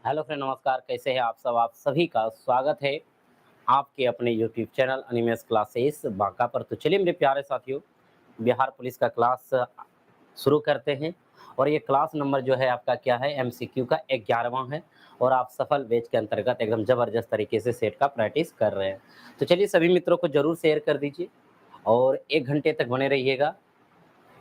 Hello friend, नमस्कार। कैसे हैं आप सब? आप सभी का स्वागत है आपके अपने YouTube channel animes classes Banka पर। तो चलिए मेरे प्यारे साथियों, बिहार पुलिस का क्लास शुरू करते हैं। और ये क्लास नंबर जो है आपका क्या है, एमसीक्यू का 11वां है। और आप सफल बैच के अंतर्गत एकदम ज़बरदस्त तरीके से सेट का प्रैक्टिस कर रहे हैं। तो चलिए सभी मित्रों को ज़रूर शेयर कर दीजिए और 1 घंटे तक बने रहिएगा,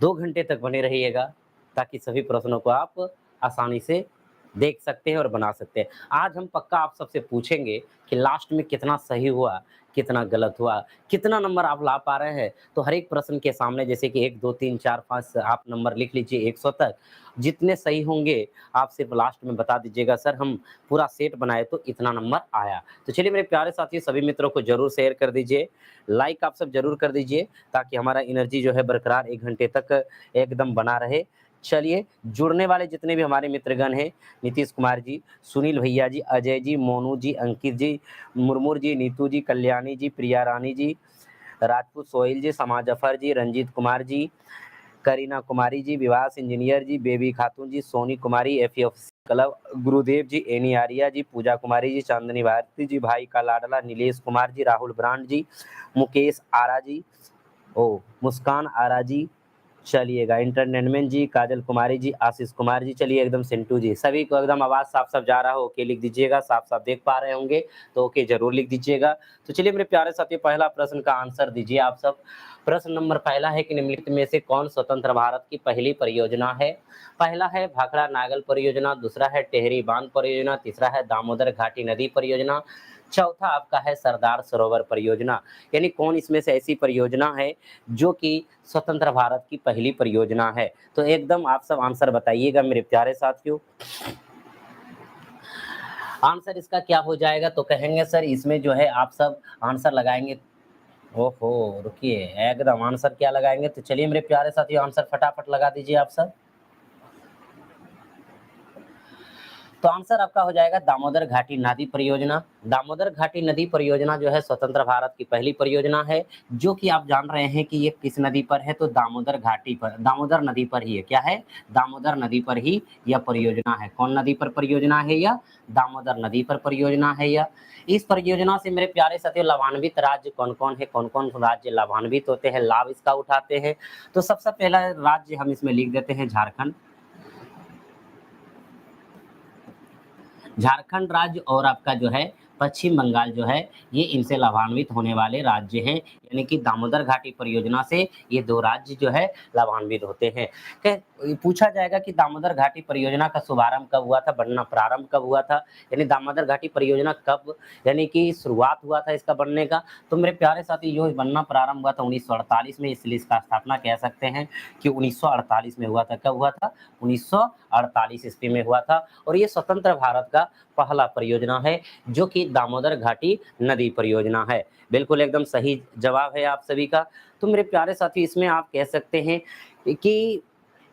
2 घंटे तक बने रहिएगा, ताकि सभी प्रश्नों को आप आसानी से देख सकते हैं और बना सकते हैं। आज हम पक्का आप सबसे पूछेंगे कि लास्ट में कितना सही हुआ, कितना गलत हुआ, कितना नंबर आप ला पा रहे हैं। तो हर एक प्रश्न के सामने जैसे कि 1, 2, 3, 4, 5 आप नंबर लिख लीजिए 100 तक। जितने सही होंगे आप सिर्फ लास्ट में बता दीजिएगा, सर हम पूरा सेट बनाए तो इतना नंबर आया। तो चलिए मेरे प्यारे साथी, सभी मित्रों को ज़रूर शेयर कर दीजिए, लाइक आप सब ज़रूर कर दीजिए, ताकि हमारा एनर्जी जो है बरकरार 1 घंटे तक एकदम बना रहे। चलिए, जुड़ने वाले जितने भी हमारे मित्रगण हैं, नीतीश कुमार जी, सुनील भैया जी, अजय जी, मोनू जी, अंकित जी, मुर्मूर जी, नीतू जी, कल्याणी जी, प्रिया रानी जी, राजपूत सोहेल जी, समा जफर जी, रंजीत कुमार जी, करीना कुमारी जी, विवास इंजीनियर जी, बेबी खातून जी, सोनी कुमारी, एफ क्लब, गुरुदेव जी, एनी आर्या जी, पूजा कुमारी जी, चांदनी भारती जी, भाई का लाडला नीलेश कुमार जी, राहुल ब्रांड जी, मुकेश आरा जी, मुस्कान आरा जी, चलिएगा एंटरटेनमेंट जी, काजल कुमारी जी, आशीष कुमार जी, चलिए एकदम सिंटू जी, सभी को एकदम आवाज़ साफ-साफ जा रहा हो, ओके लिख दीजिएगा, साफ-साफ देख पा रहे होंगे, तो ओके ज़रूर लिख दीजिएगा। तो चलिए मेरे प्यारे साथियों, पहला प्रश्न का आंसर दीजिए आप सब। प्रश्न नंबर पहला है कि निम्नलिखित में से कौन स्वतंत्र भारत की पहली परियोजना है? पहला है भाखड़ा नागल परियोजना, दूसरा है टेहरी बांध परियोजना, तीसरा है दामोदर घाटी नदी परियोजना, चौथा आपका है सरदार सरोवर परियोजना। यानी कौन इसमें से ऐसी परियोजना है जो कि स्वतंत्र भारत की पहली परियोजना है? तो एकदम आप सब आंसर बताइएगा मेरे प्यारे साथियों। आंसर इसका क्या हो जाएगा? तो कहेंगे सर इसमें जो है आप सब आंसर लगाएँगे। ओहो! रुकिए, एकदम आंसर क्या लगाएँगे? तो चलिए मेरे प्यारे साथियों, आंसर फटाफट लगा दीजिए आप सब। तो आंसर आपका हो जाएगा दामोदर घाटी नदी परियोजना। दामोदर घाटी नदी परियोजना जो है स्वतंत्र भारत की पहली परियोजना है, जो कि आप जान रहे हैं कि ये किस नदी पर है, तो दामोदर घाटी पर, दामोदर नदी पर ही है। क्या है? दामोदर नदी पर ही यह परियोजना है। कौन नदी पर परियोजना है यह? दामोदर नदी पर परियोजना है यह। इस परियोजना से मेरे प्यारे साथियों लाभान्वित राज्य कौन-कौन है? कौन-कौन राज्य लाभान्वित होते हैं, लाभ इसका उठाते हैं? तो सबसे पहला राज्य हम इसमें लिख देते हैं झारखंड। झारखंड राज्य और आपका जो है पश्चिम बंगाल जो है, ये इनसे लाभान्वित होने वाले राज्य हैं। यानी कि दामोदर घाटी परियोजना से ये 2 राज्य जो है लाभान्वित होते हैं। पूछा जाएगा कि दामोदर घाटी परियोजना का शुभारंभ कब हुआ था, बनना प्रारंभ कब हुआ था? यानी दामोदर घाटी परियोजना कब, यानी कि शुरुआत हुआ था इसका बनने का? तो मेरे प्यारे साथी, जो बनना प्रारंभ हुआ था 1948 में, इसलिए इसका स्थापना कह सकते हैं कि 1948 में हुआ था। कब हुआ था? 1948 ईस्वी में हुआ था। और ये स्वतंत्र भारत का पहला परियोजना है, जो कि दामोदर घाटी नदी परियोजना है। बिल्कुल एकदम सही जवाब है आप सभी का। तो मेरे प्यारे साथी, इसमें आप कह सकते हैं कि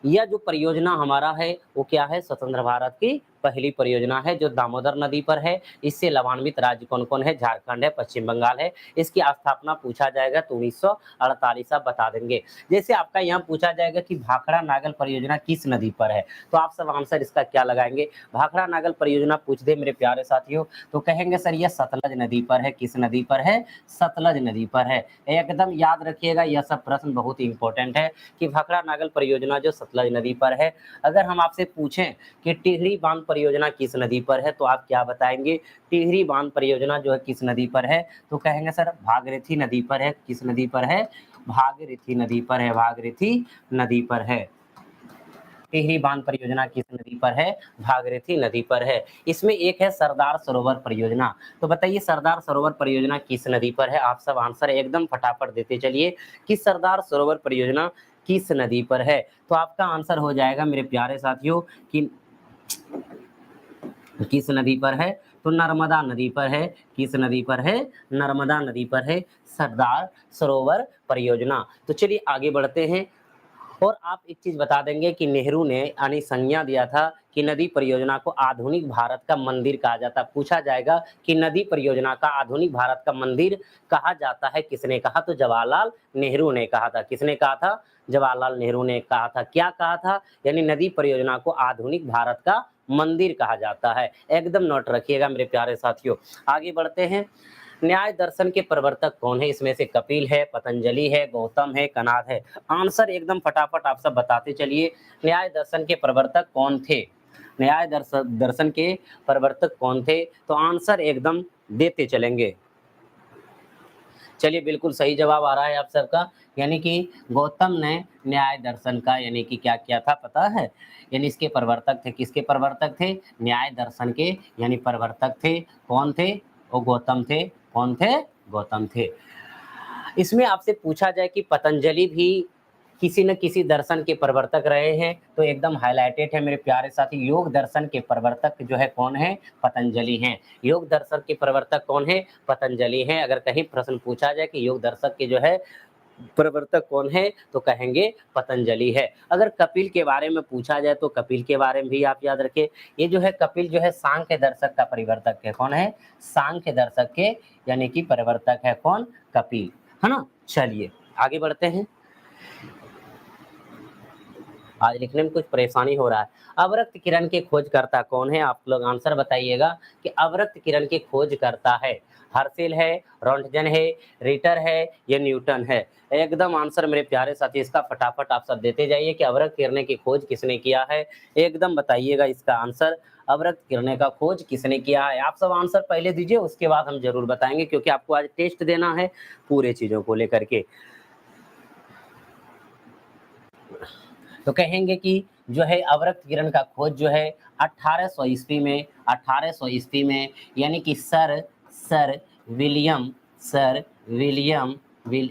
यह जो परियोजना हमारा है, वो क्या है? स्वतंत्र भारत की पहली परियोजना है, जो दामोदर नदी पर है। इससे लाभान्वित राज्य कौन-कौन है? झारखंड है, पश्चिम बंगाल है। इसकी स्थापना पूछा जाएगा तो 1948 आप बता देंगे। जैसे आपका यहाँ पूछा जाएगा कि भाखड़ा नागल परियोजना किस नदी पर है? तो आप सब आंसर इसका क्या लगाएँगे? भाखड़ा नागल परियोजना पूछ दे मेरे प्यारे साथियों, तो कहेंगे सर यह सतलज नदी पर है। किस नदी पर है? सतलज नदी पर है। एकदम याद रखिएगा, यह सब प्रश्न बहुत ही इम्पोर्टेंट है कि भाखड़ा नागल परियोजना जो सतलज नदी पर है। अगर हम आपसे पूछें कि टिहरी बांध परियोजना किस नदी पर है, तो आप क्या बताएँगे? टिहरी बांध परियोजना जो है किस नदी पर है? तो कहेंगे सर भागीरथी नदी पर है। किस नदी पर है? भागीरथी नदी पर है, भागीरथी नदी पर है। टिहरी बांध परियोजना किस नदी पर है? भागीरथी नदी पर है। इसमें एक है सरदार सरोवर परियोजना। तो बताइए सरदार सरोवर परियोजना किस नदी पर है? आप सब आंसर एकदम फटाफट देते चलिए कि सरदार सरोवर परियोजना किस नदी पर है? तो आपका आंसर हो जाएगा मेरे प्यारे साथियों कि किस नदी पर है? तो नर्मदा नदी पर है। किस नदी पर है? नर्मदा नदी पर है सरदार सरोवर परियोजना। तो चलिए आगे बढ़ते हैं। और आप एक चीज़ बता देंगे कि नेहरू ने यानी संज्ञा दिया था कि नदी परियोजना को आधुनिक भारत का मंदिर कहा जाता है। पूछा जाएगा कि नदी परियोजना का आधुनिक भारत का मंदिर कहा जाता है, किसने कहा? तो जवाहरलाल नेहरू ने कहा था। किसने कहा था? जवाहरलाल नेहरू ने कहा था। क्या कहा था? यानी नदी परियोजना को आधुनिक भारत का मंदिर कहा जाता है। एकदम नोट रखिएगा मेरे प्यारे साथियों। आगे बढ़ते हैं। न्याय दर्शन के प्रवर्तक कौन है? इसमें से कपिल है, पतंजलि है, गौतम है, कणाद है। आंसर एकदम फटाफट आप सब बताते चलिए। न्याय दर्शन के प्रवर्तक कौन थे? न्याय दर्शन के प्रवर्तक कौन थे? तो आंसर एकदम देते चलेंगे। चलिए, बिल्कुल सही जवाब आ रहा है आप सबका। यानी कि गौतम ने न्याय दर्शन का यानी कि क्या किया था पता है? यानी इसके प्रवर्तक थे। किसके प्रवर्तक थे? न्याय दर्शन के यानी प्रवर्तक थे। कौन थे? वो गौतम थे। कौन थे? गौतम थे। इसमें आपसे पूछा जाए कि पतंजलि भी किसी न किसी दर्शन के प्रवर्तक रहे हैं, तो एकदम हाइलाइटेड है मेरे प्यारे साथी। योग दर्शन के प्रवर्तक जो है कौन है? पतंजलि हैं। योग दर्शन के प्रवर्तक कौन है? पतंजलि हैं। अगर कहीं प्रश्न पूछा जाए कि योग दर्शक के जो है प्रवर्तक कौन है, तो कहेंगे पतंजलि है। अगर कपिल के बारे में पूछा जाए तो कपिल के बारे में भी आप याद रखें। ये जो है कपिल जो है सांख्य दर्शक का परिवर्तक है। कौन है? सांख्य दर्शक के यानी कि परिवर्तक है कौन? कपिल, है ना। चलिए आगे बढ़ते हैं। आज लिखने में कुछ परेशानी हो रहा है। अवरक्त किरण के खोजकर्ता कौन है? आप लोग आंसर बताइएगा कि अवरक्त किरण के खोजकर्ता है हर्शेल है, रोंटगन है, रिटर है, या न्यूटन है। एकदम आंसर मेरे प्यारे साथी इसका फटाफट आप सब देते जाइए कि अवरक्त किरण की खोज किसने किया है। एकदम बताइएगा इसका आंसर। अवरक्त किरण का खोज किसने किया है? आप सब आंसर पहले दीजिए, उसके बाद हम जरूर बताएंगे, क्योंकि आपको आज टेस्ट देना है पूरे चीजों को लेकर के। तो कहेंगे कि जो है अवरक्त किरण का खोज जो है 1800 ईस्वी में, 1800 ईस्वी में यानी कि sir William sir William will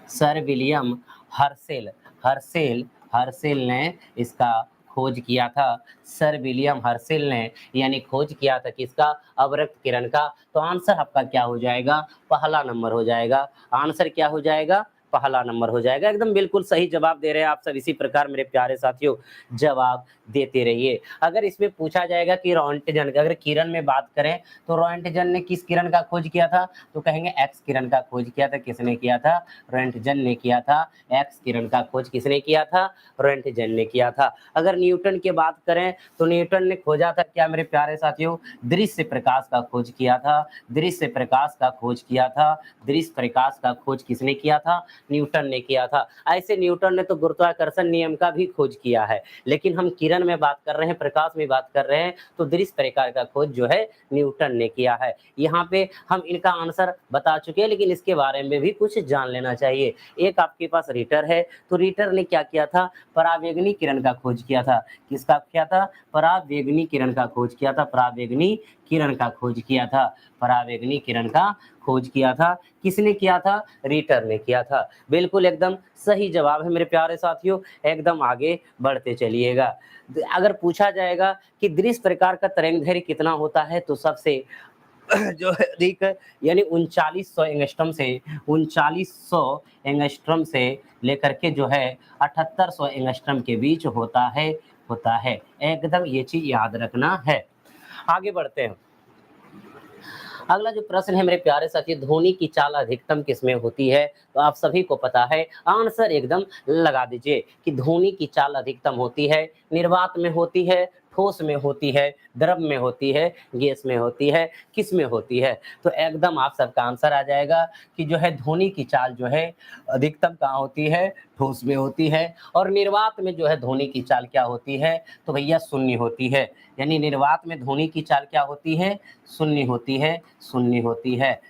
sir William Herschel Herschel Herschel ने इसका खोज किया था। सर विलियम हर्शेल ने यानी खोज किया था किसका? अवरक्त किरण का। तो आंसर आपका क्या हो जाएगा? पहला नंबर हो जाएगा। आंसर क्या हो जाएगा? पहला नंबर हो जाएगा। एकदम बिल्कुल सही जवाब दे रहे हैं आप सब। इसी प्रकार मेरे प्यारे साथियों जवाब देते रहिए। अगर इसमें पूछा जाएगा कि रोंटगन, अगर किरण में बात करें तो रोंटगन ने किस किरण का खोज किया था? तो कहेंगे एक्स किरण का खोज किया था। किसने किया था? रोंटगन ने किया था। एक्स किरण का खोज किसने किया था? रोंटगन ने किया था। अगर न्यूटन की बात करें तो न्यूटन ने खोजा था क्या मेरे प्यारे साथियों? दृश्य प्रकाश का खोज किया था। दृश्य प्रकाश का खोज किया था। दृश्य प्रकाश का खोज किसने किया था? न्यूटन ने किया था। ऐसे न्यूटन ने तो गुरुत्वाकर्षण नियम का भी खोज किया है, लेकिन हम किरण में बात कर रहे हैं, प्रकाश में बात कर रहे हैं, तो दृश्य प्रकाश का खोज जो है न्यूटन ने किया है। यहाँ पे हम इनका आंसर बता चुके हैं, लेकिन इसके बारे में भी कुछ जान लेना चाहिए। एक आपके पास रीटर है, तो रीटर ने क्या किया था? परावैंगनी किरण का खोज किया था। किसका किया था? परावैंगनी किरण का खोज किया था। परावैंगनी किरण का खोज किया था। परावैंगनी किरण का खोज किया था। किसने किया था? रीटर ने किया था। बिल्कुल एकदम सही जवाब है मेरे प्यारे साथियों। एकदम आगे बढ़ते चलिएगा। अगर पूछा जाएगा कि दृश्य प्रकार का तरंगदैर्घ्य कितना होता है, तो सबसे जो है अधिक यानी 3900 एंगस्ट्रॉम से 3900 एंगस्ट्रॉम से लेकर के जो है 7800 एंगस्ट्रॉम के बीच होता है। एकदम ये चीज याद रखना है। आगे बढ़ते हैं। अगला जो प्रश्न है मेरे प्यारे साथी, ध्वनि की चाल अधिकतम किसमें होती है? तो आप सभी को पता है। आंसर एकदम लगा दीजिए कि ध्वनि की चाल अधिकतम होती है निर्वात में होती है, ठोस में होती है, द्रव में होती है, गैस में होती है, किस में होती है? तो एकदम आप सबका आंसर आ जाएगा कि जो है ध्वनि की चाल जो है अधिकतम कहाँ होती है? ठोस में होती है। और निर्वात में जो है ध्वनि की चाल क्या होती है? तो भैया शून्य होती है। यानी निर्वात में ध्वनि की चाल क्या होती है? शून्य होती है। शून्य होती है।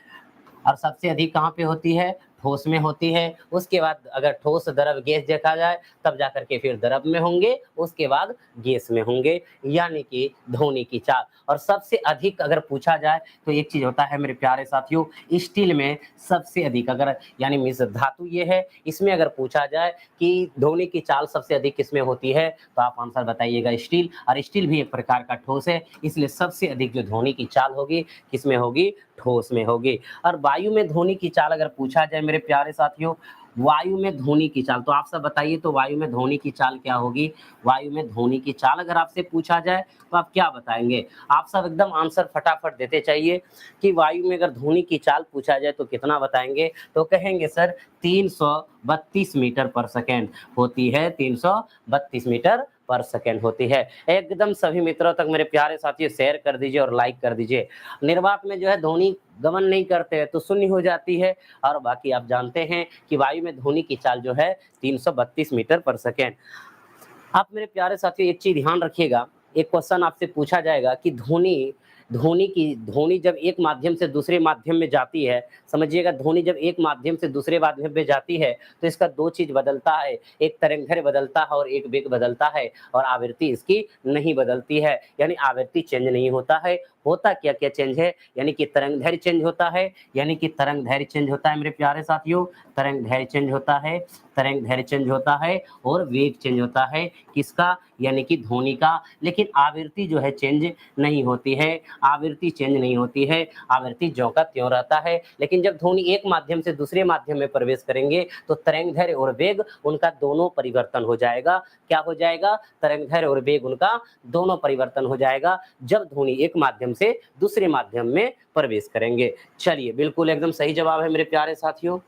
और सबसे अधिक कहाँ पे होती है? ठोस में होती है। उसके बाद अगर ठोस द्रव गैस देखा जाए, तब जाकर के फिर द्रव में होंगे, उसके बाद गैस में होंगे। यानी कि ध्वनि की चाल। और सबसे अधिक अगर पूछा जाए तो एक चीज होता है मेरे प्यारे साथियों, स्टील में सबसे अधिक अगर यानी मिस धातु ये है, इसमें अगर पूछा जाए कि ध्वनि की चाल सबसे अधिक किसमें होती है, तो आप आंसर बताइएगा स्टील। और स्टील भी एक प्रकार का ठोस है, इसलिए सबसे अधिक जो ध्वनि की चाल होगी किसमें होगी? ठोस में होगी। और वायु में ध्वनि की चाल अगर पूछा जाए मेरे प्यारे साथियों, वायु में ध्वनि की चाल, तो आप सब बताइए तो वायु में ध्वनि की चाल क्या होगी? वायु में ध्वनि की चाल अगर आपसे पूछा जाए तो आप क्या बताएंगे? आप सब एकदम आंसर फटाफट देते चाहिए कि वायु में अगर ध्वनि की चाल पूछा जाए तो कितना बताएंगे? तो कहेंगे सर 332 मीटर पर सेकेंड होती है। 332 मीटर पर सेकेंड होती है। एकदम सभी मित्रों तक मेरे प्यारे साथियों शेयर कर दीजिए और लाइक कर दीजिए। निर्वात में जो है ध्वनि गमन नहीं करते हैं तो शून्य हो जाती है, और बाकी आप जानते हैं कि वायु में ध्वनि की चाल जो है 332 मीटर पर सेकेंड। आप मेरे प्यारे साथियों एक चीज ध्यान रखिएगा, एक क्वेश्चन आपसे पूछा जाएगा कि ध्वनि जब एक माध्यम से दूसरे माध्यम में जाती है, समझिएगा, ध्वनि जब एक माध्यम से दूसरे माध्यम में जाती है तो इसका दो चीज बदलता है, एक तरंगदैर्घ्य बदलता है और एक वेग बदलता है, और आवृत्ति इसकी नहीं बदलती है, यानी आवृत्ति चेंज नहीं होता है। होता क्या क्या चेंज है, यानी कि तरंगदैर्घ्य चेंज होता है, यानी कि तरंगदैर्घ्य चेंज होता है मेरे प्यारे साथियों, तरंगदैर्घ्य चेंज होता है, तरंगदैर्घ्य चेंज होता है, और वेग चेंज होता है, किसका, यानी कि ध्वनि का। लेकिन आवृत्ति जो है चेंज नहीं होती है, आवृत्ति चेंज नहीं होती है, आवृत्ति ज्यों का त्यों रहता है। लेकिन जब ध्वनि एक माध्यम से दूसरे माध्यम में प्रवेश करेंगे तो तरंगदैर्घ्य और वेग उनका दोनों परिवर्तन हो जाएगा। क्या हो जाएगा, तरंगदैर्घ्य और वेग उनका दोनों परिवर्तन हो जाएगा जब ध्वनि एक माध्यम से दूसरे माध्यम में प्रवेश करेंगे। चलिए, बिल्कुल एकदम सही जवाब है मेरे प्यारे साथियों,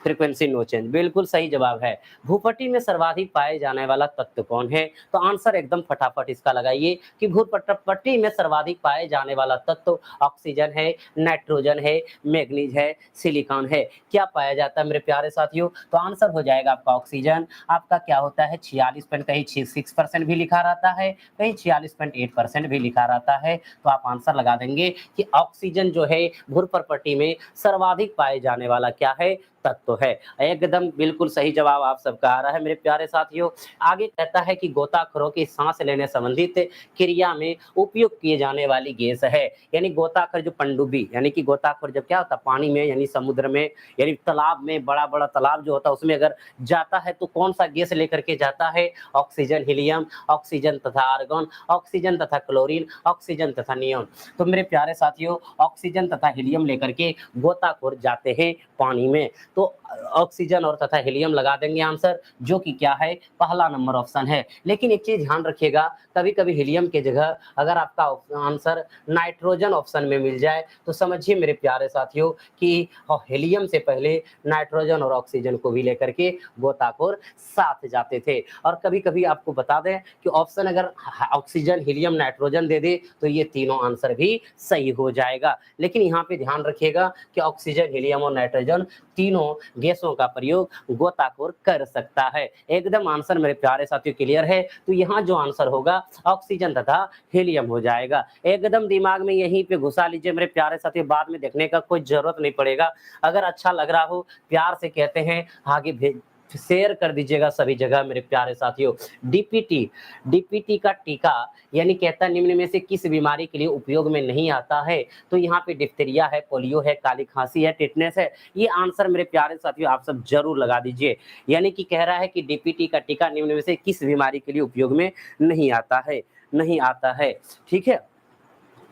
फ्रीक्वेंसी नो चेंज, बिल्कुल सही जवाब है। भूपट्टी में सर्वाधिक पाए जाने वाला तत्व कौन है, तो आंसर एकदम फटाफट इसका लगाइए कि भूपट्टी में सर्वाधिक पाए जाने वाला तत्व ऑक्सीजन है, नाइट्रोजन है, मैग्नीज है, सिलिकॉन है। क्या पाया जाता है मेरे प्यारे साथियों, तो आंसर हो जाएगा आपका ऑक्सीजन। आपका क्या होता है 46 कहीं 6% भी लिखा रहता है, कहीं 46.8% भी लिखा रहता है, तो आप आंसर लगा देंगे कि ऑक्सीजन जो है भूपट्टी में सर्वाधिक पाए जाने वाला क्या है, तत्व है। एकदम बिल्कुल सही जवाब आप सबका आ रहा है मेरे प्यारे साथियों। आगे कहता है कि गोताखोरों की सांस लेने संबंधित क्रिया में उपयोग किए जाने वाली गैस है, यानी गोताखोर जो पनडुब्बी, यानी कि गोताखोर जब क्या होता है पानी में, यानी समुद्र में, यानी तालाब में, बड़ा बड़ा तालाब जो होता है उसमें अगर जाता है तो कौन सा गैस लेकर के जाता है, ऑक्सीजन, हीलियम, ऑक्सीजन तथा आर्गन, ऑक्सीजन तथा क्लोरीन, ऑक्सीजन तथा नियॉन। तो मेरे प्यारे साथियों ऑक्सीजन तथा हीलियम लेकर के गोताखोर जाते हैं पानी में, तो ऑक्सीजन और तथा हीलियम लगा देंगे आंसर, जो कि क्या है, पहला नंबर ऑप्शन है। लेकिन एक चीज ध्यान रखिएगा, कभी कभी हीलियम की जगह अगर आपका आंसर नाइट्रोजन ऑप्शन में मिल जाए तो समझिए मेरे प्यारे साथियों कि हीलियम से पहले नाइट्रोजन और ऑक्सीजन को भी लेकर के गोताखोर साथ जाते थे। और कभी कभी आपको बता दें कि ऑप्शन अगर ऑक्सीजन, हीलियम, नाइट्रोजन दे दे तो ये तीनों आंसर भी सही हो जाएगा। लेकिन यहाँ पे ध्यान रखिएगा कि ऑक्सीजन, हीलियम और नाइट्रोजन तीनों गैसों का प्रयोग गोताखोर कर सकता है। एकदम आंसर मेरे प्यारे साथियों क्लियर है, तो यहाँ जो आंसर होगा ऑक्सीजन तथा हीलियम हो जाएगा। एकदम दिमाग में यहीं पे घुसा लीजिए मेरे प्यारे साथियों, बाद में देखने का कोई जरूरत नहीं पड़ेगा। अगर अच्छा लग रहा हो प्यार से कहते हैं आगे भेज शेयर कर दीजिएगा सभी जगह मेरे प्यारे साथियों। डीपीटी, डीपीटी का टीका यानी कहता निम्न में से किस बीमारी के लिए उपयोग में नहीं आता है, तो यहाँ पे डिप्थीरिया है, पोलियो है, काली खांसी है, टिटनेस है। ये आंसर मेरे प्यारे साथियों आप सब जरूर लगा दीजिए, यानी कि कह रहा है कि डीपीटी का टीका निम्न में से किस बीमारी के लिए उपयोग में नहीं आता है, नहीं आता है। ठीक है,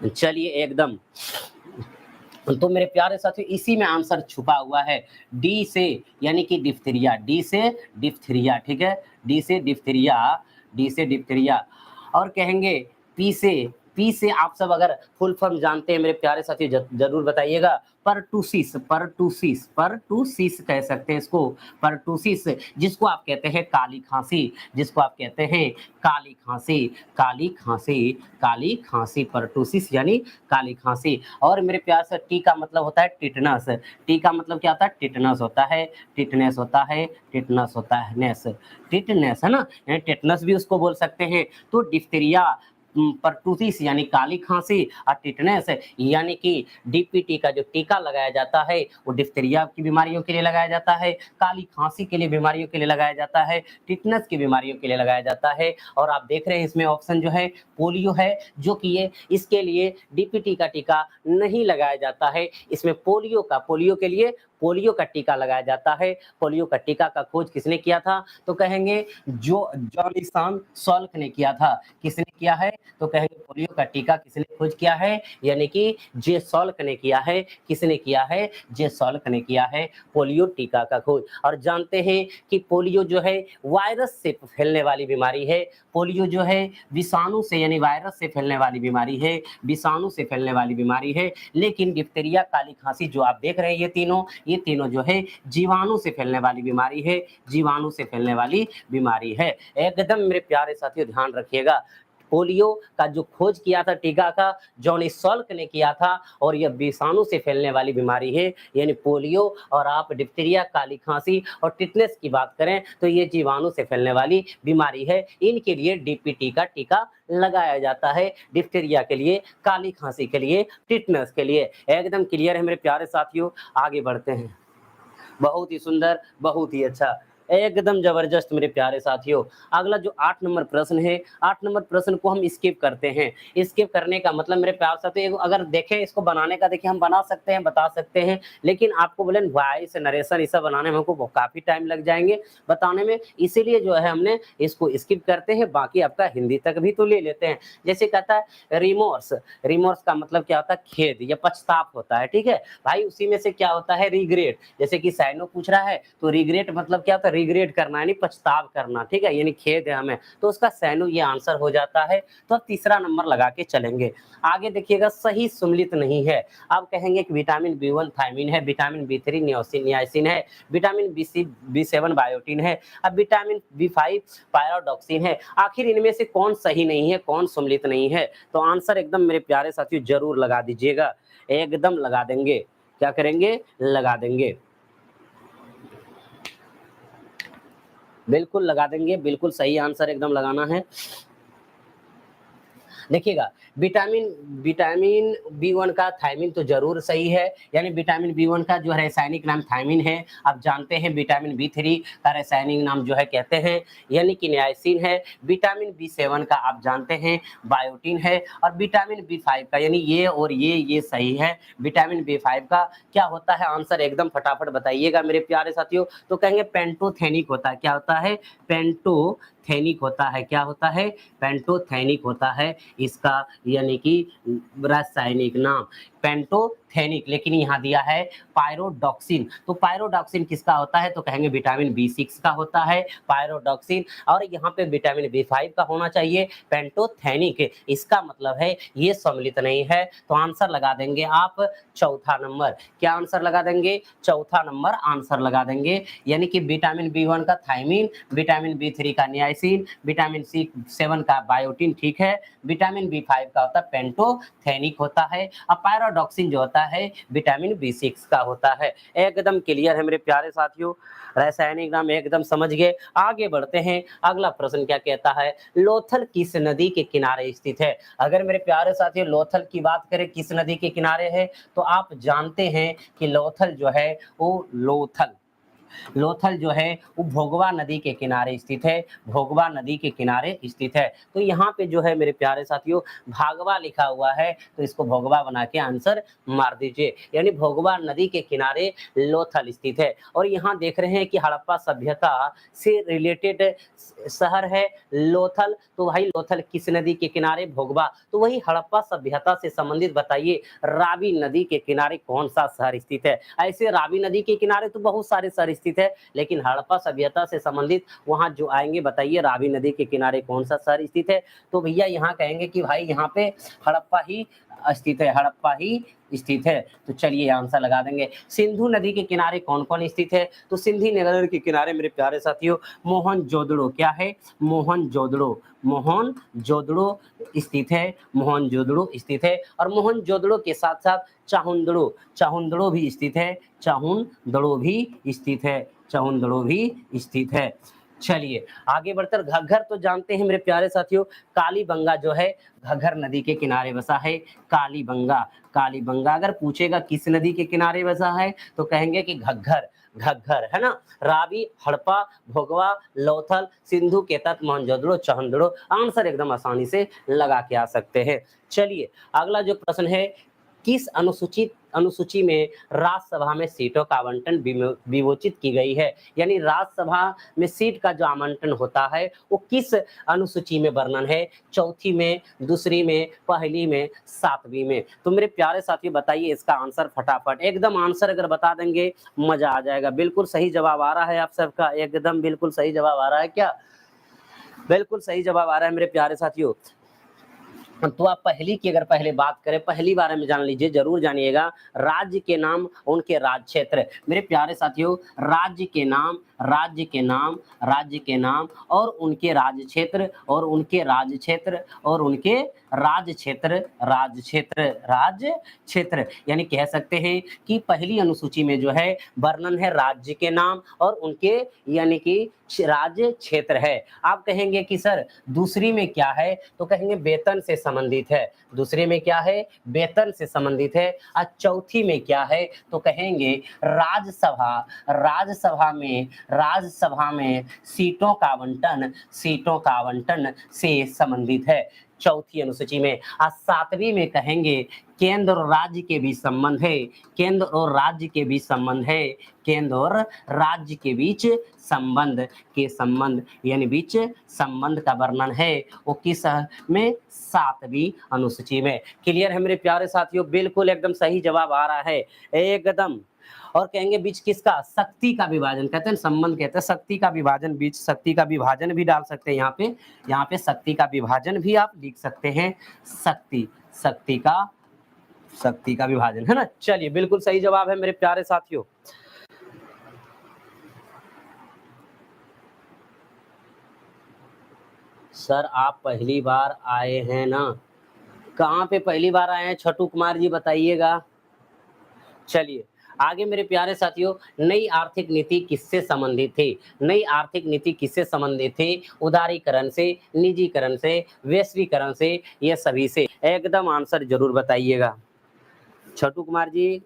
चलिए एकदम, तो मेरे प्यारे साथियों इसी में आंसर छुपा हुआ है, डी से, यानी कि डिप्थीरिया, डी से डिप्थीरिया, ठीक है, डी से डिप्थीरिया, डी से डिप्थीरिया। और कहेंगे पी से, पी से आप सब अगर फुल फॉर्म जानते हैं मेरे प्यारे साथियों जरूर बताइएगा। परटूसिस, परटूसिस, परटूसिस कह सकते हैं इसको, परटूसिस, जिसको आप कहते हैं काली खांसी, जिसको आप कहते हैं काली खांसी, काली खांसी, काली खांसी, परटूसिस यानी काली खांसी। और मेरे प्यार से टी का मतलब होता है टिटनस, टी का मतलब क्या होता है, टिटनस होता है, टिटनेस होता है, टिटनस होता है, नेस, टिटनेस है ना, टिटनस भी उसको बोल सकते हैं। तो डिप्थीरिया, परटूसिस यानी काली खांसी, और टिटनेस यानी कि डीपीटी का जो टीका लगाया जाता है वो डिप्थीरिया की बीमारियों के लिए लगाया जाता है, काली खांसी के लिए बीमारियों के लिए लगाया जाता है, टिटनेस की बीमारियों के लिए लगाया जाता है। और आप देख रहे हैं इसमें ऑप्शन जो है पोलियो है, जो कि ये इसके लिए डीपीटी का टीका नहीं लगाया जाता है। इसमें पोलियो का, पोलियो के लिए पोलियो का टीका लगाया जाता है। पोलियो का टीका का खोज किसने किया था, तो कहेंगे जो जॉन ईसान सॉल्क ने किया था। किसने किया है, तो कहेंगे पोलियो का टीका किसने खोज किया है, यानी कि जे सॉल्क ने किया है। किसने किया है, जे सॉल्क ने किया है पोलियो टीका का खोज। और जानते हैं कि पोलियो जो है वायरस से फैलने वाली बीमारी है, पोलियो जो है विषाणु से यानी वायरस से फैलने वाली बीमारी है, विषाणु से फैलने वाली बीमारी है। लेकिन डिप्थीरिया, काली खांसी जो आप देख रहे हैं ये तीनों, ये तीनों जो है जीवाणु से फैलने वाली बीमारी है, जीवाणु से फैलने वाली बीमारी है। एकदम मेरे प्यारे साथियों ध्यान रखिएगा। पोलियो का जो खोज किया था टीका का, जॉनी सॉल्क ने किया था और यह विषाणु से फैलने वाली बीमारी है, यानी पोलियो। और आप डिप्थीरिया, काली खांसी और टिटनेस की बात करें तो ये जीवाणु से फैलने वाली बीमारी है। इनके लिए डीपीटी का टीका लगाया जाता है, डिप्थीरिया के लिए, काली खांसी के लिए, टिटनेस के लिए। एकदम क्लियर है मेरे प्यारे साथियों। आगे बढ़ते हैं। बहुत ही सुंदर, बहुत ही अच्छा, एकदम जबरदस्त मेरे प्यारे साथियों। अगला जो 8 नंबर प्रश्न है, 8 नंबर प्रश्न को हम स्किप करते हैं। स्किप करने का मतलब मेरे प्यारे साथियों, अगर देखें इसको बनाने का, देखिए हम बना सकते हैं, बता सकते हैं, लेकिन आपको बोले वॉइस नरेशन ये सब बनाने में हमको काफी टाइम लग जाएंगे बताने में, इसीलिए जो है हमने इसको स्किप करते हैं। बाकी आपका हिंदी तक भी तो ले लेते हैं। जैसे कहता है रिमोर्स, रिमोर्स का मतलब क्या होता है? खेद या पछताप होता है, ठीक है भाई। उसी में से क्या होता है? रिग्रेट। जैसे कि साइनो पूछ रहा है तो रिग्रेट मतलब क्या होता है? रिग्रेट करना यानी पछताव करना, ठीक है, यानी खेद है हमें, तो उसका सैनो ये आंसर हो जाता है। तो अब तीसरा नंबर लगा के चलेंगे। आगे देखिएगा, सही सम्मिलित नहीं है। अब कहेंगे कि विटामिन बी1 थायमिन है, विटामिन बी3 नियासिन है, विटामिन बी7 बायोटिन है, अब विटामिन बी5 पायरोडॉक्सिन है। आखिर इनमें से कौन सही नहीं है, कौन सम्मिलित नहीं है? तो आंसर एकदम मेरे प्यारे साथियों जरूर लगा दीजिएगा, एकदम लगा देंगे। क्या करेंगे? लगा देंगे, बिल्कुल लगा देंगे, बिल्कुल सही आंसर एकदम लगाना है। देखिएगा, विटामिन विटामिन बी1 का थायमिन तो जरूर सही है, यानी विटामिन बी1 का जो रासायनिक नाम थायमिन है। आप जानते हैं विटामिन बी3 का रासायनिक नाम जो है कहते हैं, यानी कि नियासिन है। विटामिन बी7 का आप जानते हैं बायोटिन है। और विटामिन बी5 का, यानी ये और ये सही है। विटामिन बी5 का क्या होता है आंसर? एकदम फटाफट बताइएगा मेरे प्यारे साथियों। तो कहेंगे पेंटोथेनिक होता है। क्या होता है? पेंटोथेनिक होता है। क्या होता है? पेंटोथेनिक होता है इसका, यानी कि रासायनिक नाम पेंटोथेनिक। लेकिन यहाँ दिया है पायरोडॉक्सिन, तो पायरोडॉक्सिन किसका होता है? तो कहेंगे विटामिन बी6 का होता है पायरोडॉक्सिन। और यहाँ पे विटामिन बी5 का होना चाहिए पेंटोथेनिक। इसका मतलब है ये सम्मिलित नहीं है। तो आंसर लगा देंगे आप चौथा नंबर। क्या आंसर लगा देंगे? चौथा नंबर आंसर लगा देंगे, यानी कि विटामिन बी1 का थायमिन, विटामिन बी3 का नियासिन, विटामिन C7 का बायोटिन, ठीक है। विटामिन बी5 का होता है पेंटोथेनिक होता है। और पायरोडॉक्सिन जो होता है विटामिन बी6 का होता है। एकदम क्लियर है मेरे प्यारे साथियों, रासायनिक नाम एकदम समझ गए। आगे बढ़ते हैं। अगला प्रश्न क्या कहता है? लोथल किस नदी के किनारे स्थित है? अगर मेरे प्यारे साथियों लोथल की बात करें किस नदी के किनारे है, तो आप जानते हैं कि लोथल जो है वो लोथल जो है वो भोगवा नदी के किनारे स्थित है, भोगवा नदी के किनारे स्थित है। तो यहाँ पे जो है मेरे प्यारे साथियों भागवा लिखा हुआ है, तो इसको भोगवा बना के आंसर मार दीजिए, यानी भोगवा नदी के किनारे लोथल स्थित है। और यहाँ देख रहे हैं कि हड़प्पा सभ्यता से रिलेटेड शहर है लोथल। तो भाई लोथल किस नदी के किनारे? भोगवा। तो वही हड़प्पा सभ्यता से संबंधित बताइए रावी नदी के किनारे कौन सा शहर स्थित है? ऐसे रावी नदी के किनारे तो बहुत सारे शहर स्थित है, लेकिन हड़प्पा सभ्यता से संबंधित वहां जो आएंगे बताइए रावी नदी के किनारे कौन सा शहर स्थित है? तो भैया यहाँ कहेंगे कि भाई यहाँ पे हड़प्पा ही स्थित है, हड़प्पा ही स्थित है। तो चलिए आंसर लगा देंगे। सिंधु नदी के किनारे कौन कौन स्थित है? तो सिंधी नगर के किनारे मेरे प्यारे साथियों मोहनजोदड़ो, क्या है? मोहनजोदड़ो, मोहनजोदड़ो स्थित है, मोहनजोदड़ो स्थित है। और मोहनजोदड़ो के साथ साथ चाहुंदड़ो, चाहुंदड़ो भी स्थित है, चाहुंदड़ो भी स्थित है, चाहुंदड़ो भी स्थित है। चलिए आगे बढ़कर घग्गर तो जानते हैं मेरे प्यारे साथियों, कालीबंगा जो है घग्गर नदी के किनारे बसा है। कालीबंगा, कालीबंगा अगर पूछेगा किस नदी के किनारे बसा है तो कहेंगे कि घग्गर, घग्गर है ना। रावी, हड़प्पा, भोगवा, लोथल, सिंधु के तट, मोहनजोदड़ो, चाहुंदड़ो। आंसर एकदम आसानी से लगा के आ सकते हैं। चलिए अगला जो प्रश्न है, किस अनुसूची में राज्यसभा में सीटों का आवंटन विमोचित की गई है? यानी राज्यसभा में सीट का जो आवंटन होता है वो किस अनुसूची में वर्णन है? चौथी में, दूसरी में, पहली में, सातवीं में? तो मेरे प्यारे साथियों बताइए इसका आंसर फटाफट, एकदम आंसर अगर बता देंगे मजा आ जाएगा। बिल्कुल सही जवाब आ रहा है आप सबका, एकदम बिल्कुल सही जवाब आ रहा है क्या? बिल्कुल सही जवाब आ रहा है मेरे प्यारे साथियों। तो आप पहली की अगर पहले बात करें, पहली बारे में जान लीजिए, जरूर जानिएगा। राज्य के नाम, उनके राज्य क्षेत्र। मेरे प्यारे साथियों, राज्य के नाम, राज्य के नाम, राज्य के नाम और उनके राज्य क्षेत्र, और उनके राज्य क्षेत्र, और उनके राज्य क्षेत्र, राज्य क्षेत्र, राज्य क्षेत्र। यानी कह सकते हैं कि पहली अनुसूची में जो है वर्णन है राज्य के नाम और उनके यानी कि राज्य क्षेत्र है। आप कहेंगे कि सर दूसरी में क्या है, तो कहेंगे वेतन से संबंधित है। दूसरे में क्या है, वेतन से संबंधित है। और चौथी में क्या है, तो कहेंगे राज्यसभा, राज्यसभा में सीटों का आवंटन, सीटों का आवंटन से संबंधित है चौथी अनुसूची में। और सातवीं में कहेंगे केंद्र और राज्य के बीच संबंध है, केंद्र और राज्य के बीच संबंध है, केंद्र और राज्य के बीच संबंध के संबंध यानी बीच संबंध का वर्णन है, वो किस में, सातवीं अनुसूची में। क्लियर है मेरे प्यारे साथियों, बिल्कुल एकदम सही जवाब आ रहा है एकदम। और कहेंगे बीच किसका, शक्ति का विभाजन, कहते हैं संबंध, कहते हैं शक्ति का विभाजन, बीच शक्ति का विभाजन भी डाल सकते हैं यहाँ पे शक्ति का विभाजन भी आप लिख सकते हैं, शक्ति का विभाजन, है ना। चलिए बिल्कुल सही जवाब है मेरे प्यारे साथियों। सर आप पहली बार आए हैं ना, कहाँ पे पहली बार आए हैं छोटू कुमार जी, बताइएगा। चलिए आगे मेरे प्यारे साथियों, नई आर्थिक नीति किससे संबंधित थी, नई आर्थिक नीति किससे संबंधित थी, उदारीकरण से, निजीकरण से, वैश्वीकरण से, ये सभी से। एकदम आंसर जरूर बताइएगा छोटू कुमार जी।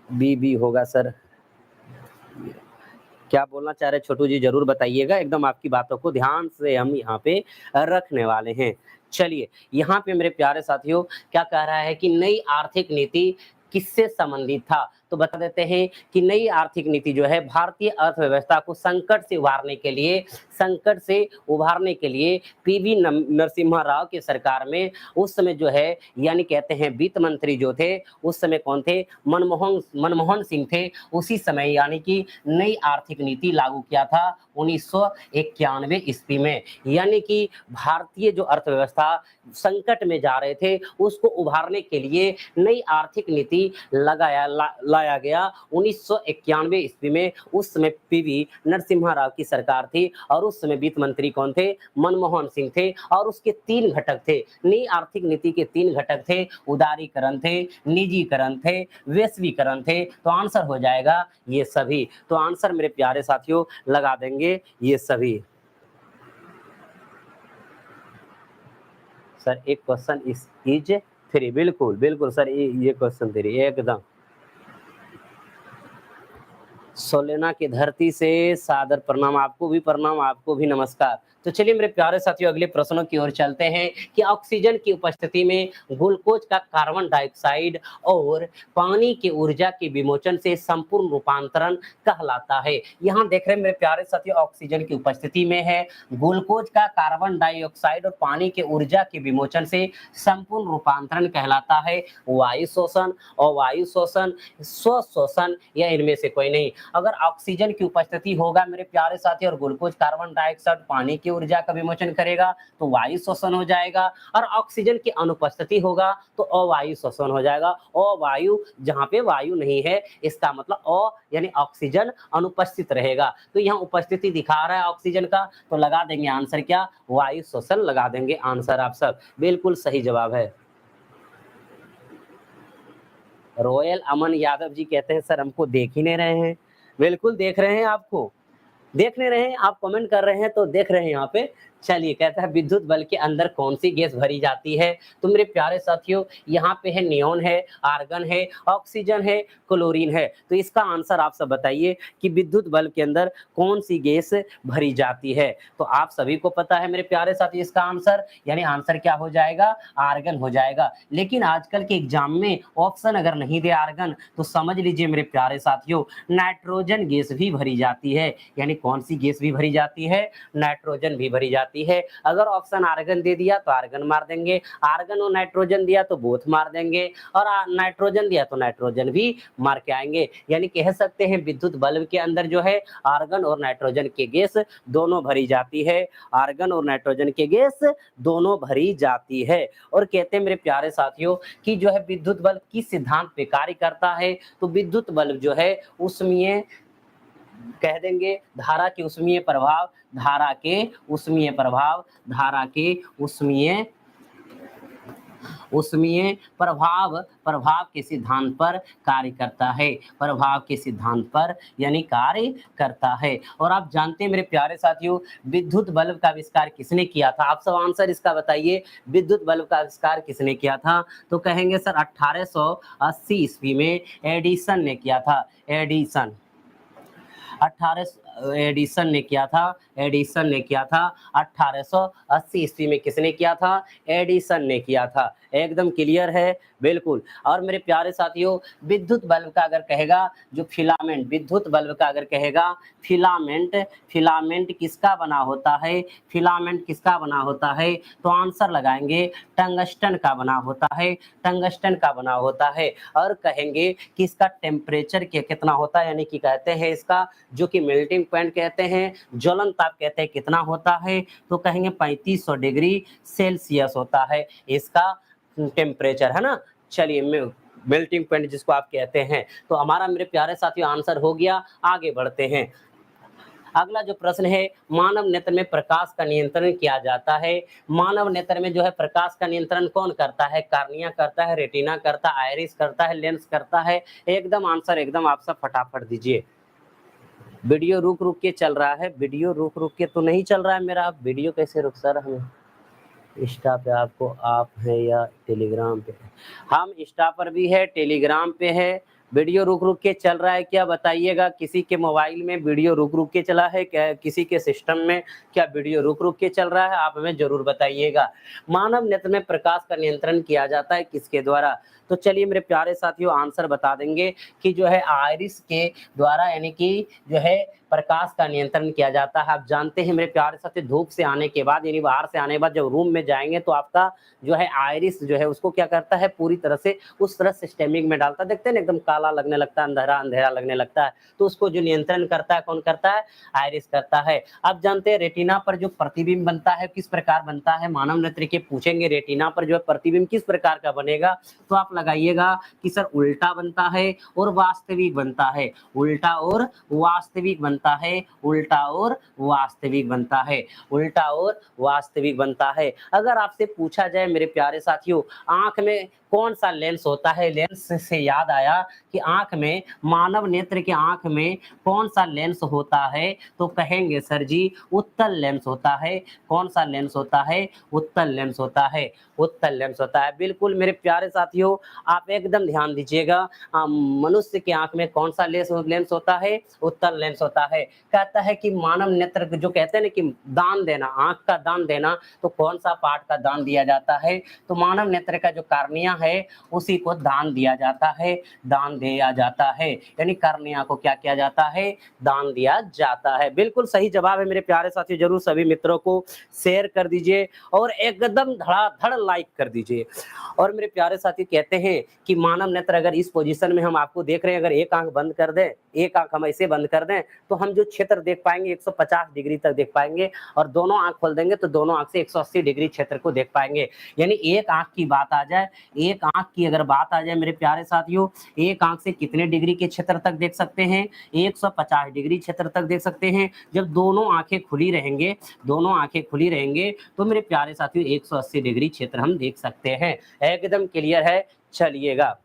बी होगा सर, क्या बोलना चाह रहे छोटू जी, जरूर बताइएगा। एकदम आपकी बातों को ध्यान से हम यहाँ पे रखने वाले हैं। चलिए यहाँ पे मेरे प्यारे साथियों क्या कह रहा है कि नई आर्थिक नीति किससे संबंधित था, तो बता देते हैं कि नई आर्थिक नीति जो है भारतीय अर्थव्यवस्था को संकट से उभारने के लिए पीवी नरसिम्हा राव की सरकार में उस समय जो है यानी कहते हैं वित्त मंत्री जो थे उस समय कौन थे, मनमोहन सिंह थे। उसी समय यानी कि नई आर्थिक नीति लागू किया था 1991 ईस्वी में। यानी कि भारतीय जो अर्थव्यवस्था संकट में जा रहे थे उसको उभारने के लिए नई आर्थिक नीति लाया गया 1991 ईस्वी में। उस समय पीवी नरसिम्हा राव की सरकार थी और उस समय वित्त मंत्री कौन थे, मनमोहन सिंह थे। और उसके 3 घटक थे, नई आर्थिक नीति के 3 घटक थे, उदारीकरण थे, निजीकरण थे, वैश्वीकरण थे। तो आंसर हो जाएगा ये सभी। तो आंसर मेरे प्यारे साथियों लगा देंगे ये सभी। सर एक क्वेश्चन इज 3, बिल्कुल सर ये क्वेश्चन 3 एकदम। सोलेना की धरती से सादर प्रणाम, आपको भी प्रणाम, आपको भी नमस्कार। तो चलिए मेरे प्यारे साथियों अगले प्रश्नों की ओर चलते हैं कि ऑक्सीजन की उपस्थिति में ग्लूकोज का कार्बन डाइऑक्साइड और पानी की ऊर्जा के विमोचन से संपूर्ण रूपांतरण कहलाता है। यहाँ देख रहे हैं मेरे प्यारे साथियों ऑक्सीजन की उपस्थिति में है ग्लूकोज का कार्बन डाइऑक्साइड और पानी के ऊर्जा के विमोचन से संपूर्ण रूपांतरण कहलाता है वायु शोषण, अवायु शोषण, स्वशोषण या इनमें से कोई नहीं। अगर ऑक्सीजन की उपस्थिति होगा मेरे प्यारे साथी और ग्लूकोज कार्बन डाइऑक्साइड पानी की ऊर्जा का विमोचन करेगा तो वायु शोषण हो जाएगा, और ऑक्सीजन की अनुपस्थिति होगा तो अवायु शोषण हो जाएगा। अवायु जहां पे वायु नहीं है इसका मतलब अ यानी ऑक्सीजन अनुपस्थित रहेगा। तो यहाँ उपस्थिति दिखा रहा है ऑक्सीजन का, तो लगा देंगे आंसर क्या, वायु शोषण लगा देंगे आंसर। आप सब बिल्कुल सही जवाब है। रॉयल अमन यादव जी कहते हैं सर हमको देख ही नहीं रहे हैं। बिल्कुल देख रहे हैं, आपको देख नहीं रहे हैं, आप कमेंट कर रहे हैं तो देख रहे हैं यहाँ पे। चलिए कहता है विद्युत बल्ब के अंदर कौन सी गैस भरी जाती है, तो मेरे प्यारे साथियों यहाँ पे है नियोन है, आर्गन है, ऑक्सीजन है, क्लोरीन है। तो इसका आंसर आप सब बताइए कि विद्युत बल्ब के अंदर कौन सी गैस भरी जाती है। तो आप सभी को पता है मेरे प्यारे साथी इसका आंसर, यानी आंसर क्या हो जाएगा, आर्गन हो जाएगा। लेकिन आजकल के एग्जाम में ऑप्शन अगर नहीं दे आर्गन तो समझ लीजिए मेरे प्यारे साथियों नाइट्रोजन गैस भी भरी जाती है। यानी कौन सी गैस भी भरी जाती है, नाइट्रोजन भी भरी जाती है। जाती है। अगर ऑप्शन आर्गन दे दिया तो आर्गन मार देंगे, आर्गन और नाइट्रोजन दिया तो बोथ मार देंगे, और नाइट्रोजन दिया तो नाइट्रोजन भी मार के आएंगे। यानी कह सकते हैं विद्युत बल्ब के अंदर जो है आर्गन और नाइट्रोजन की गैस दोनों भरी जाती है, आर्गन और नाइट्रोजन की गैस दोनों भरी जाती है। और कहते हैं मेरे प्यारे साथियों कि जो है विद्युत बल्ब किस सिद्धांत पे कार्य करता है, तो विद्युत बल्ब जो है उसमें कह देंगे धारा के उष्मीय प्रभाव, धारा के उष्मीय प्रभाव, धारा के उष्मीय उष्मीय प्रभाव, प्रभाव के सिद्धांत पर कार्य करता है, प्रभाव के सिद्धांत पर यानी कार्य करता है। और आप जानते हैं मेरे प्यारे साथियों विद्युत बल्ब का आविष्कार किसने किया था? आप सब आंसर इसका बताइए, विद्युत बल्ब का आविष्कार किसने किया था? तो कहेंगे सर 1880 ईस्वी में एडिसन ने किया था, एडिसन 18 एडिसन ने किया था, एडिसन ने किया था 1880 ईस्वी में। किसने किया था? एडिसन ने किया था। एकदम क्लियर है, बिल्कुल। और मेरे प्यारे साथियों विद्युत बल्ब का अगर कहेगा जो फिलामेंट, विद्युत बल्ब का अगर कहेगा फिलामेंट, फिलामेंट किसका बना होता है? फिलामेंट किसका बना होता है? तो आंसर लगाएंगे टंगस्टन का बना होता है, टंगस्टन का बना होता है। और कहेंगे कि इसका टेम्परेचर कितना होता है, यानी कि कहते हैं इसका जो कि मेल्टिंग पॉइंट कहते हैं, ज्वलन ताप कहते हैं, कितना होता है? तो कहेंगे 3500 डिग्री सेल्सियस होता है इसका टेम्परेचर, है ना। चलिए मेल्टिंग पॉइंट जिसको आप कहते हैं। तो हमारा मेरे प्यारे साथियों आंसर हो गया। आगे बढ़ते हैं। अगला जो प्रश्न है, मानव नेत्र में प्रकाश का नियंत्रण किया जाता है। मानव नेत्र में जो है प्रकाश का नियंत्रण कौन करता है? कार्निया करता है, रेटिना करता है, आइरिस करता है, लेंस करता है। एकदम आंसर एकदम आप सब फटाफट दीजिए। वीडियो रुक रुक के चल रहा है, वीडियो रुक रुक के तो नहीं चल रहा है मेरा। वीडियो कैसे रुक सर? हमें इंस्टा पे आपको आप है या टेलीग्राम पे? हम इंस्टा पर भी है, टेलीग्राम पे है। वीडियो रुक रुक के चल रहा है क्या बताइएगा? किसी के मोबाइल में वीडियो रुक रुक के चला है क्या? किसी के सिस्टम में क्या वीडियो रुक रुक के चल रहा है? आप हमें जरूर बताइएगा। मानव नेत्र में प्रकाश का नियंत्रण किया जाता है किसके द्वारा? तो चलिए मेरे प्यारे साथियों आंसर बता देंगे कि जो है आइरिस के द्वारा, यानी कि जो है प्रकाश का नियंत्रण किया जाता है। आप जानते हैं मेरे प्यारे साथियों धूप से आने के बाद यानी बाहर से आने के बाद जब रूम में जाएंगे तो आपका जो है आइरिस जो है उसको क्या करता है? पूरी तरह से उस तरह सिस्टेमिक में डालता है। देखते हैं एकदम काला लगने लगता है, अंधेरा अंधेरा लगने लगता है। तो उसको जो नियंत्रण करता है कौन करता है? आइरिस करता है। आप जानते हैं रेटिना पर जो प्रतिबिंब बनता है किस प्रकार बनता है? मानव नेत्र के पूछेंगे रेटिना पर जो है प्रतिबिंब किस प्रकार का बनेगा, तो आप लगाइएगा कि सर उल्टा बनता है और वास्तविक बनता है, उल्टा और वास्तविक बनता है, उल्टा और वास्तविक बनता है, उल्टा और वास्तविक बनता है। अगर आपसे पूछा जाए मेरे प्यारे साथियों आंख में कौन सा लेंस होता है? लेंस से याद आया कि आंख में, मानव नेत्र के आंख में कौन सा लेंस होता है? तो कहेंगे सर जी उत्तल लेंस होता है। कौन सा लेंस होता है? उत्तल लेंस होता है, उत्तल लेंस होता है। बिल्कुल मेरे प्यारे साथियों आप एकदम ध्यान दीजिएगा। मनुष्य की आंख में कौन सा लेंस होता है? उत्तल लेंस होता है। कहता है कि मानव नेत्र जो कहते हैं ना कि दान देना, आंख का दान देना, तो कौन सा पार्ट का दान दिया जाता है? तो मानव नेत्र का जो कार्निया है उसी को दान दिया जाता है, दान दिया जाता है। यानी कार्निया को क्या किया जाता है? दान दिया जाता है। बिल्कुल सही जवाब है मेरे प्यारे साथियों। जरूर सभी मित्रों को शेयर कर दीजिए और एकदम धड़ाधड़ लाइक कर दीजिए। और मेरे प्यारे साथी कहते हैं कि मानव नेत्र अगर इस पोजीशन में हम आपको देख रहे हैं, अगर एक आंख बंद कर दें, एक आंख हम ऐसे बंद कर दें तो हम जो क्षेत्र देख पाएंगे 150 डिग्री तक देख पाएंगे, और दोनों आंख खोल देंगे तो दोनों आंख से 180 डिग्री क्षेत्र को देख पाएंगे। यानी एक आंख की बात आ जाए, एक आंख की अगर बात आ जाए मेरे प्यारे साथियों, एक आंख से कितने डिग्री के क्षेत्र तक देख सकते हैं? 150 डिग्री क्षेत्र तक देख सकते हैं। जब दोनों आंखें खुली रहेंगे, दोनों आंखें खुली रहेंगे तो मेरे प्यारे साथियों 180 डिग्री क्षेत्र हम देख सकते हैं। एकदम क्लियर है। चलिएगा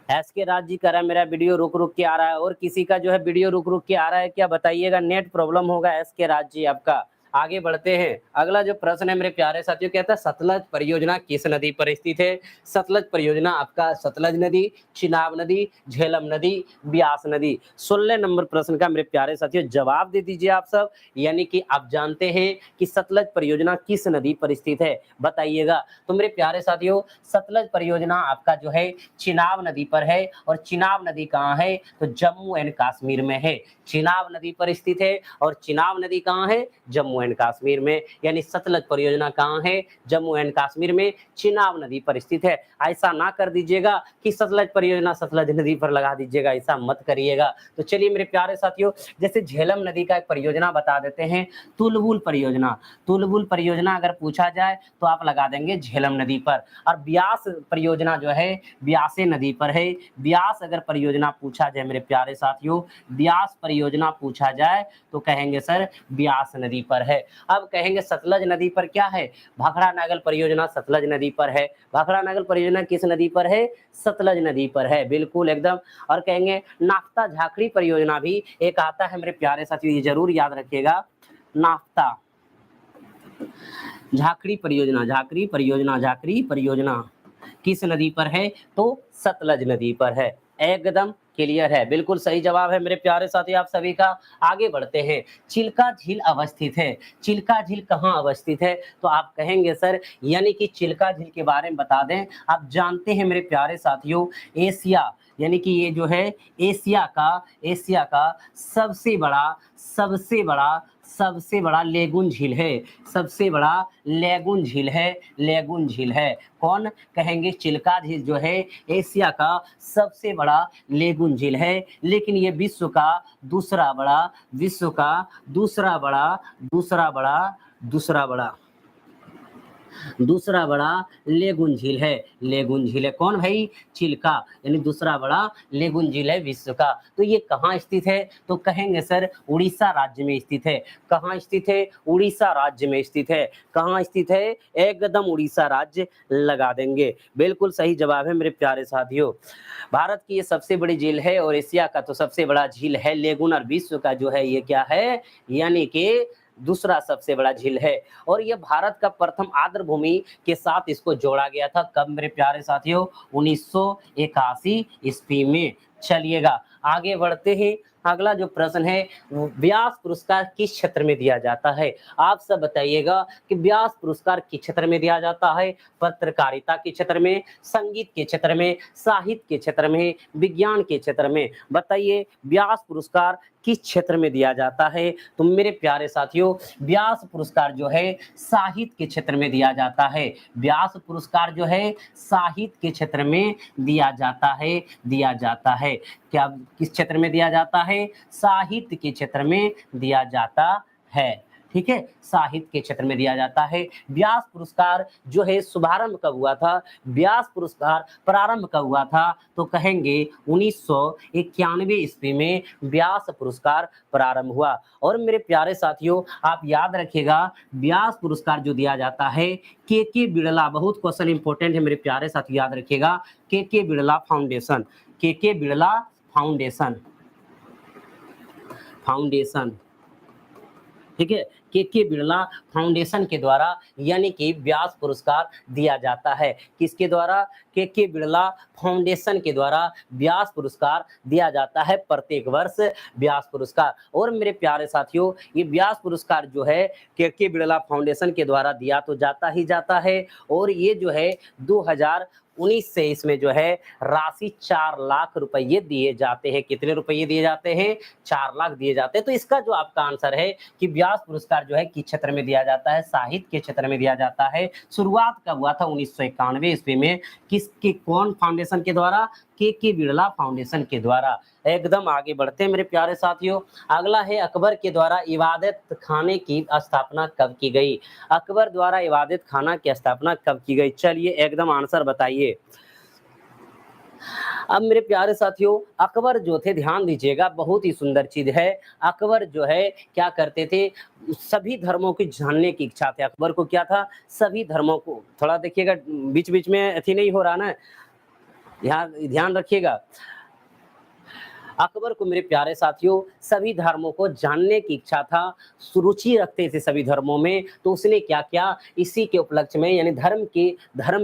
एस के राज जी कह रहा है मेरा वीडियो रुक रुक के आ रहा है, और किसी का जो है वीडियो रुक रुक के आ रहा है क्या बताइएगा? नेट प्रॉब्लम होगा एस के राज जी आपका। आगे बढ़ते हैं। अगला जो प्रश्न है मेरे प्यारे साथियों कहता है सतलज परियोजना किस नदी पर स्थित है? सतलज परियोजना आपका सतलज नदी, चिनाब नदी, झेलम नदी, ब्यास नदी। 16 नंबर प्रश्न का मेरे प्यारे साथियों जवाब दे दीजिए आप सब। यानी कि आप जानते हैं कि सतलज परियोजना किस नदी पर स्थित है बताइएगा। तो मेरे प्यारे साथियों सतलज परियोजना आपका जो है चिनाब नदी पर है, और चिनाब नदी कहाँ है? तो जम्मू एंड कश्मीर में है। चिनाब नदी पर स्थित है और चिनाब नदी कहाँ है? जम्मू एंड कश्मीर में, यानी सतलज परियोजना कहाँ है? जम्मू एंड कश्मीर में चिनाब नदी पर स्थित है। ऐसा ना कर दीजिएगा कि सतलज परियोजना सतलज नदी पर लगा दीजिएगा, ऐसा मत करिएगा। तो चलिए मेरे प्यारे साथियों, जैसे झेलम नदी का एक परियोजना बता देते हैं, तुलबुल परियोजना। तुलबुल परियोजना अगर पूछा जाए तो आप लगा देंगे झेलम नदी पर। और ब्यास परियोजना जो है ब्यासे नदी पर है। ब्यास अगर परियोजना पूछा जाए मेरे प्यारे साथियों, ब्यास परियोजना पूछा जाए तो कहेंगे सर ब्यास नदी पर है। अब कहेंगे सतलज नदी पर क्या है? भाखड़ा नागल परियोजना सतलज नदी पर है। भाखड़ा नागल परियोजना किस नदी पर है? सतलज नदी पर है, बिल्कुल एकदम। और कहेंगे नाफ्ता झाकड़ी परियोजना भी एक आता है मेरे प्यारे साथियों, ये जरूर याद रखिएगा। नाफ्ता झाकड़ी परियोजना, झाकड़ी परियोजना, झाकड़ी परियोजना किस नदी पर है? तो सतलज नदी पर है। एकदम क्लियर है, बिल्कुल सही जवाब है मेरे प्यारे साथी आप सभी का। आगे बढ़ते हैं। चिल्का झील अवस्थित है। चिल्का झील कहाँ अवस्थित है? तो आप कहेंगे सर, यानी कि चिल्का झील के बारे में बता दें। आप जानते हैं मेरे प्यारे साथियों, एशिया यानी कि ये जो है एशिया का सबसे बड़ा लेगुन झील है। सबसे बड़ा लेगुन झील है। कौन? कहेंगे चिल्का झील जो है एशिया का सबसे बड़ा लेगुन झील है, लेकिन ये विश्व का दूसरा बड़ा लेगुन झील है। लेगुन झील है कौन भाई? चिल्का, यानी दूसरा बड़ा लेगुन झील है विश्व का। तो ये कहाँ स्थित है? तो कहेंगे सर उड़ीसा राज्य में स्थित है। कहाँ स्थित है? उड़ीसा राज्य में स्थित है। कहाँ स्थित है? एकदम उड़ीसा राज्य लगा देंगे, बिल्कुल सही जवाब है मेरे प्यारे साथियों। भारत की ये सबसे बड़ी झील है और एशिया का तो सबसे बड़ा झील है लेगुन, और विश्व का जो है ये क्या है? यानी कि दूसरा सबसे बड़ा झील है। और ये भारत का प्रथम आर्द्र भूमि के साथ इसको जोड़ा गया था। कब मेरे प्यारे साथियों? 1981 ईस्वी में। चलिएगा आगे बढ़ते हैं। अगला जो प्रश्न है, वो व्यास पुरस्कार किस क्षेत्र में दिया जाता है? आप सब बताइएगा कि व्यास पुरस्कार किस क्षेत्र में दिया जाता है? पत्रकारिता के क्षेत्र में, संगीत के क्षेत्र में, साहित्य के क्षेत्र में, विज्ञान के क्षेत्र में? बताइए व्यास पुरस्कार किस क्षेत्र में दिया जाता है? तो मेरे प्यारे साथियों, व्यास पुरस्कार जो है साहित्य के क्षेत्र में दिया जाता है। व्यास पुरस्कार जो है साहित्य के क्षेत्र में दिया जाता है। क्या किस क्षेत्र में दिया जाता है? साहित्य के क्षेत्र में दिया जाता है। ठीक है, साहित्य के क्षेत्र में दिया जाता है। व्यास पुरस्कार जो है शुभारंभ कब हुआ था? व्यास पुरस्कार प्रारंभ कब हुआ था? तो कहेंगे 1991 ईस्वी में व्यास पुरस्कार प्रारंभ हुआ। और मेरे प्यारे साथियों आप याद रखिएगा, व्यास पुरस्कार जो दिया जाता है के बिड़ला, बहुत क्वेश्चन इंपॉर्टेंट है मेरे प्यारे साथियों, याद रखिएगा। के बिड़ला फाउंडेशन, के बिड़ला फाउंडेशन, ठीक है, के बिड़ला फाउंडेशन के द्वारा यानी कि व्यास पुरस्कार दिया जाता है। किसके द्वारा? के बिड़ला फाउंडेशन के द्वारा व्यास पुरस्कार दिया जाता है, प्रत्येक वर्ष व्यास पुरस्कार। और मेरे प्यारे साथियों ये व्यास पुरस्कार जो है के बिड़ला फाउंडेशन के द्वारा दिया तो जाता है। और ये जो है 2019 से इसमें जो है राशि 4 लाख रुपये दिए जाते हैं। कितने रुपये दिए जाते हैं? 4 लाख दिए जाते हैं। तो इसका जो आपका आंसर है कि व्यास पुरस्कार जो है किस क्षेत्र में दिया जाता है? साहित्य के क्षेत्र में दिया जाता है। शुरुआत कब हुआ था? 1991 ईस्वी में। किसके, कौन फाउंडेशन के द्वारा? के बिड़ला फाउंडेशन के द्वारा। एकदम आगे बढ़ते हैं मेरे प्यारे साथियों। अगला है अकबर के द्वारा इबादत खाने की स्थापना कब की गई? अकबर द्वारा इबादत खाना की स्थापना कब की गई? चलिए एकदम आंसर बताइए। अब मेरे प्यारे साथियों अकबर जो थे, ध्यान दीजिएगा, बहुत ही सुंदर चीज है। अकबर जो है क्या करते थे? सभी धर्मों की जानने की इच्छा थी अकबर को। क्या था? सभी धर्मों को, थोड़ा देखिएगा बीच बीच में अथी नहीं हो रहा ना, ध्यान रखिएगा। अकबर को मेरे प्यारे साथियों सभी धर्मों को जानने की इच्छा था, रुचि रखते थे सभी धर्मों में। तो उसने क्या किया? इसी के उपलक्ष्य में, यानी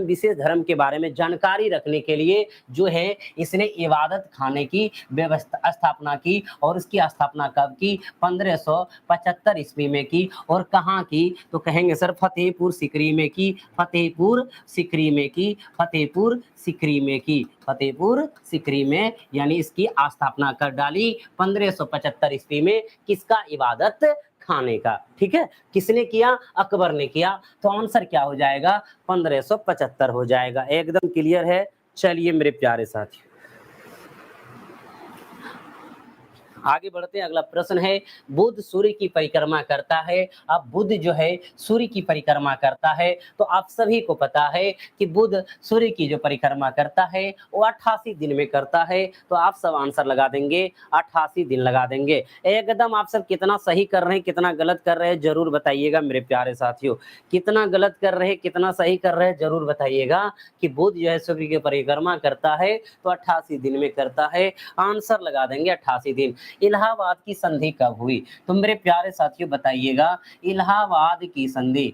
विशेष धर्म के बारे में जानकारी रखने के लिए जो है इसने इबादत खाने की व्यवस्था स्थापना की। और इसकी स्थापना कब की? 1575 ईस्वी में की। और कहाँ की? तो कहेंगे सर फतेहपुर सीकरी में की। फतेहपुर सीकरी में यानी इसकी स्थापना कर डाली 1575 ईस्वी में। किसका? इबादत खाने का। ठीक है, किसने किया? अकबर ने किया। तो आंसर क्या हो जाएगा? 1575 हो जाएगा। एकदम क्लियर है। चलिए मेरे प्यारे साथियों, आगे बढ़ते हैं। अगला प्रश्न है, बुध सूर्य की परिक्रमा करता है। अब बुध जो है सूर्य की परिक्रमा करता है, तो आप सभी को पता है कि बुध सूर्य की जो परिक्रमा करता है वो 88 दिन में करता है। तो आप सब आंसर लगा देंगे, 88 दिन लगा देंगे। एकदम आप सब कितना सही कर रहे हैं, कितना गलत कर रहे हैं, जरूर बताइएगा मेरे प्यारे साथियों। कितना गलत कर रहे हैं, कितना सही कर रहे हैं, जरूर बताइएगा। कि बुध जो है सूर्य की परिक्रमा करता है तो 88 दिन में करता है। आंसर लगा देंगे 88 दिन। इलाहाबाद की संधि कब हुई? तो मेरे प्यारे साथियों बताइएगा, इलाहाबाद की संधि,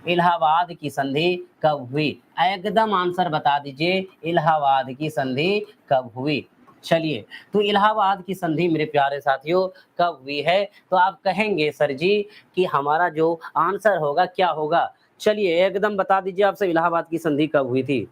इलाहाबाद की संधि कब हुई? एकदम आंसर बता दीजिए, इलाहाबाद की संधि कब हुई? चलिए, तो इलाहाबाद की संधि मेरे प्यारे साथियों कब हुई है? तो आप कहेंगे सर जी कि हमारा जो आंसर होगा क्या होगा? चलिए एकदम बता दीजिए आप सब, इलाहाबाद की संधि कब हुई थी?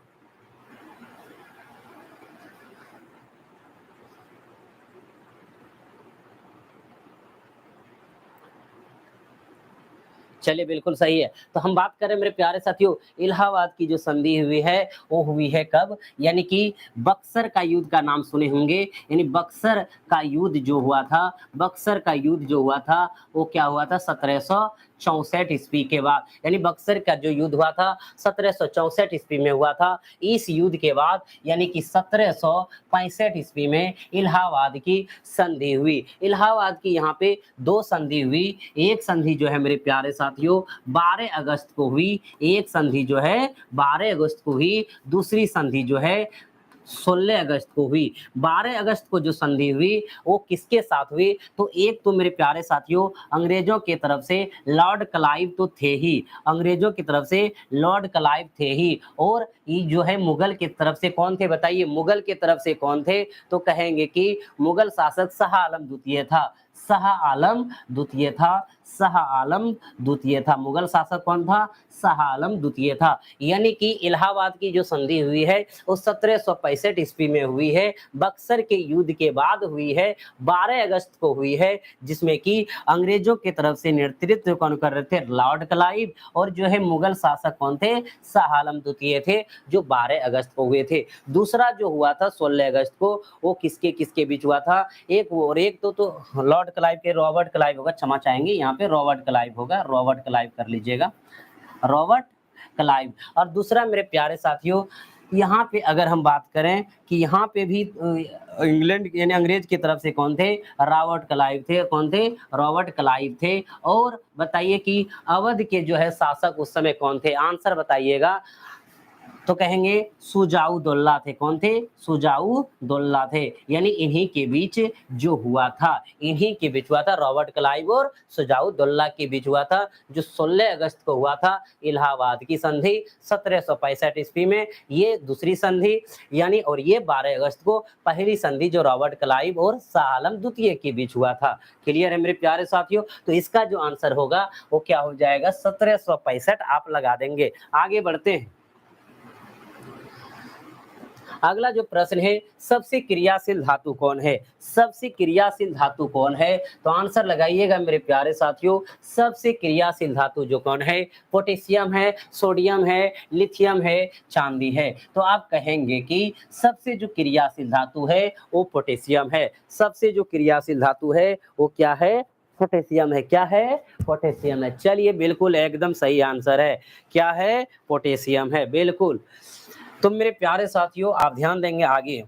चलिए बिल्कुल सही है। तो हम बात करें मेरे प्यारे साथियों, इलाहाबाद की जो संधि हुई है वो हुई है कब? यानी कि बक्सर का युद्ध का नाम सुने होंगे। यानी बक्सर का युद्ध जो हुआ था, बक्सर का युद्ध जो हुआ था वो क्या हुआ था? 1764 ईस्वी के बाद। यानी बक्सर का जो युद्ध हुआ था 1764 ईस्वी में हुआ था। इस युद्ध के बाद यानी कि 1765 ईस्वी में इलाहाबाद की संधि हुई। इलाहाबाद की यहाँ पे दो संधि हुई। एक संधि जो है मेरे प्यारे साथियों 12 अगस्त को हुई। एक संधि जो है 12 अगस्त को हुई। दूसरी संधि जो है 16 अगस्त को हुई। 12 अगस्त को जो संधि हुई वो किसके साथ हुई? तो एक तो मेरे प्यारे साथियों अंग्रेजों की तरफ से लॉर्ड क्लाइव तो थे ही, अंग्रेजों की तरफ से लॉर्ड क्लाइव थे ही। और ये जो है मुगल की तरफ से कौन थे बताइए? मुगल की तरफ से कौन थे? तो कहेंगे कि मुगल शासक शाह आलम द्वितीय था। शाह आलम द्वितीय था। शाह आलम द्वितीय था। मुगल शासक कौन था? शाह आलम द्वितीय था। यानी कि इलाहाबाद की जो संधि हुई है वो 1765 ईस्वी में हुई है। बक्सर के युद्ध के बाद हुई है। 12 अगस्त को हुई है, जिसमें कि अंग्रेजों की तरफ से नेतृत्व कौन कर रहे थे? Lord Clive. और जो है मुगल शासक कौन थे? शाह आलम द्वितीय थे, जो 12 अगस्त को हुए थे। दूसरा जो हुआ था 16 अगस्त को, वो किसके किसके बीच हुआ था? एक और एक तो लॉर्ड क्लाइव के, रॉबर्ट क्लाइव होगा, क्षमा चाहेंगे, यहाँ पे रॉबर्ट क्लाइव होगा, रॉबर्ट क्लाइव कर लीजिएगा, रॉबर्ट क्लाइव। और दूसरा मेरे प्यारे साथियों यहाँ पे अगर हम बात करें कि यहाँ पे भी इंग्लैंड यानी अंग्रेज की तरफ से कौन थे? रॉबर्ट क्लाइव थे। कौन थे? रॉबर्ट क्लाइव थे। और बताइए कि अवध के जो है शासक उस समय कौन थे? आंसर बताइएगा। तो कहेंगे सुजाउद्दौला थे। कौन थे? सुजाउद्दौला थे। यानी इन्हीं के बीच जो हुआ था, इन्हीं के बीच हुआ था, रॉबर्ट क्लाइव और सुजाउद्दौला के बीच हुआ था, जो 16 अगस्त को हुआ था इलाहाबाद की संधि 1765 ईस्वी में। ये दूसरी संधि यानी, और ये 12 अगस्त को पहली संधि जो रॉबर्ट क्लाइव और शाह आलम द्वितीय के बीच हुआ था। क्लियर है मेरे प्यारे साथियों? तो इसका जो आंसर होगा वो क्या हो जाएगा? 1765 आप लगा देंगे। आगे बढ़ते हैं। अगला जो प्रश्न है, सबसे क्रियाशील धातु कौन है? सबसे क्रियाशील धातु कौन है? तो आंसर लगाइएगा मेरे प्यारे साथियों। सबसे क्रियाशील धातु जो कौन है? पोटेशियम है, सोडियम है, लिथियम है, चांदी है। तो आप कहेंगे कि सबसे जो क्रियाशील धातु है वो पोटेशियम है। सबसे जो क्रियाशील धातु है वो क्या है? पोटेशियम है। क्या है? पोटेशियम है। चलिए बिल्कुल एकदम सही आंसर है। क्या है? पोटेशियम है, बिल्कुल। तो मेरे प्यारे साथियों आप ध्यान देंगे आगे।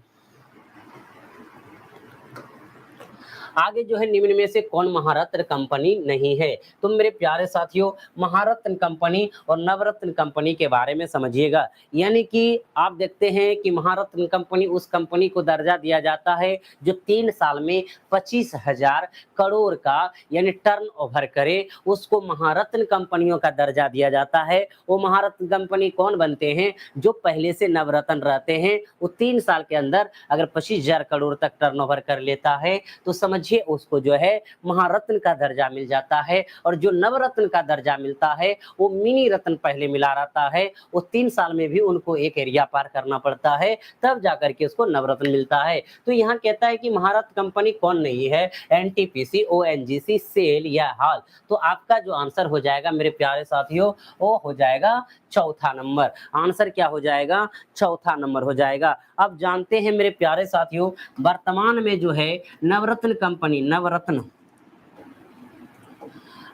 आगे जो है निम्न में से कौन महारत्न कंपनी नहीं है? तो मेरे प्यारे साथियों महारत्न कंपनी और नवरत्न कंपनी के बारे में समझिएगा। यानी कि आप देखते हैं कि महारत्न कंपनी उस कंपनी को दर्जा दिया जाता है जो 3 साल में 25,000 करोड़ का यानी टर्नओवर करे, उसको महारत्न कंपनियों का दर्जा दिया जाता है। वो महारत्न कंपनी कौन बनते हैं? जो पहले से नवरत्न रहते हैं। वो 3 साल के अंदर अगर 25,000 करोड़ तक टर्नओवर कर लेता है तो समझ समझिए उसको जो है महारत्न का दर्जा मिल जाता है, और जो नवरत्न का दर्जा मिलता है वो मिनी रत्न पहले मिला रहता है। वो 3 साल में भी उनको एक एरिया पार करना पड़ता है, तब जाकर के उसको नवरत्न मिलता है। तो यहाँ कहता है कि महारत्न कंपनी कौन नहीं है, एनटीपीसी, ओएनजीसी, सेल या हाल। तो आपका जो आंसर हो जाएगा मेरे प्यारे साथियों वो हो जाएगा चौथा नंबर। आंसर क्या हो जाएगा, चौथा नंबर हो जाएगा। अब जानते हैं मेरे प्यारे साथियों वर्तमान में जो है नवरत्न कंपनी,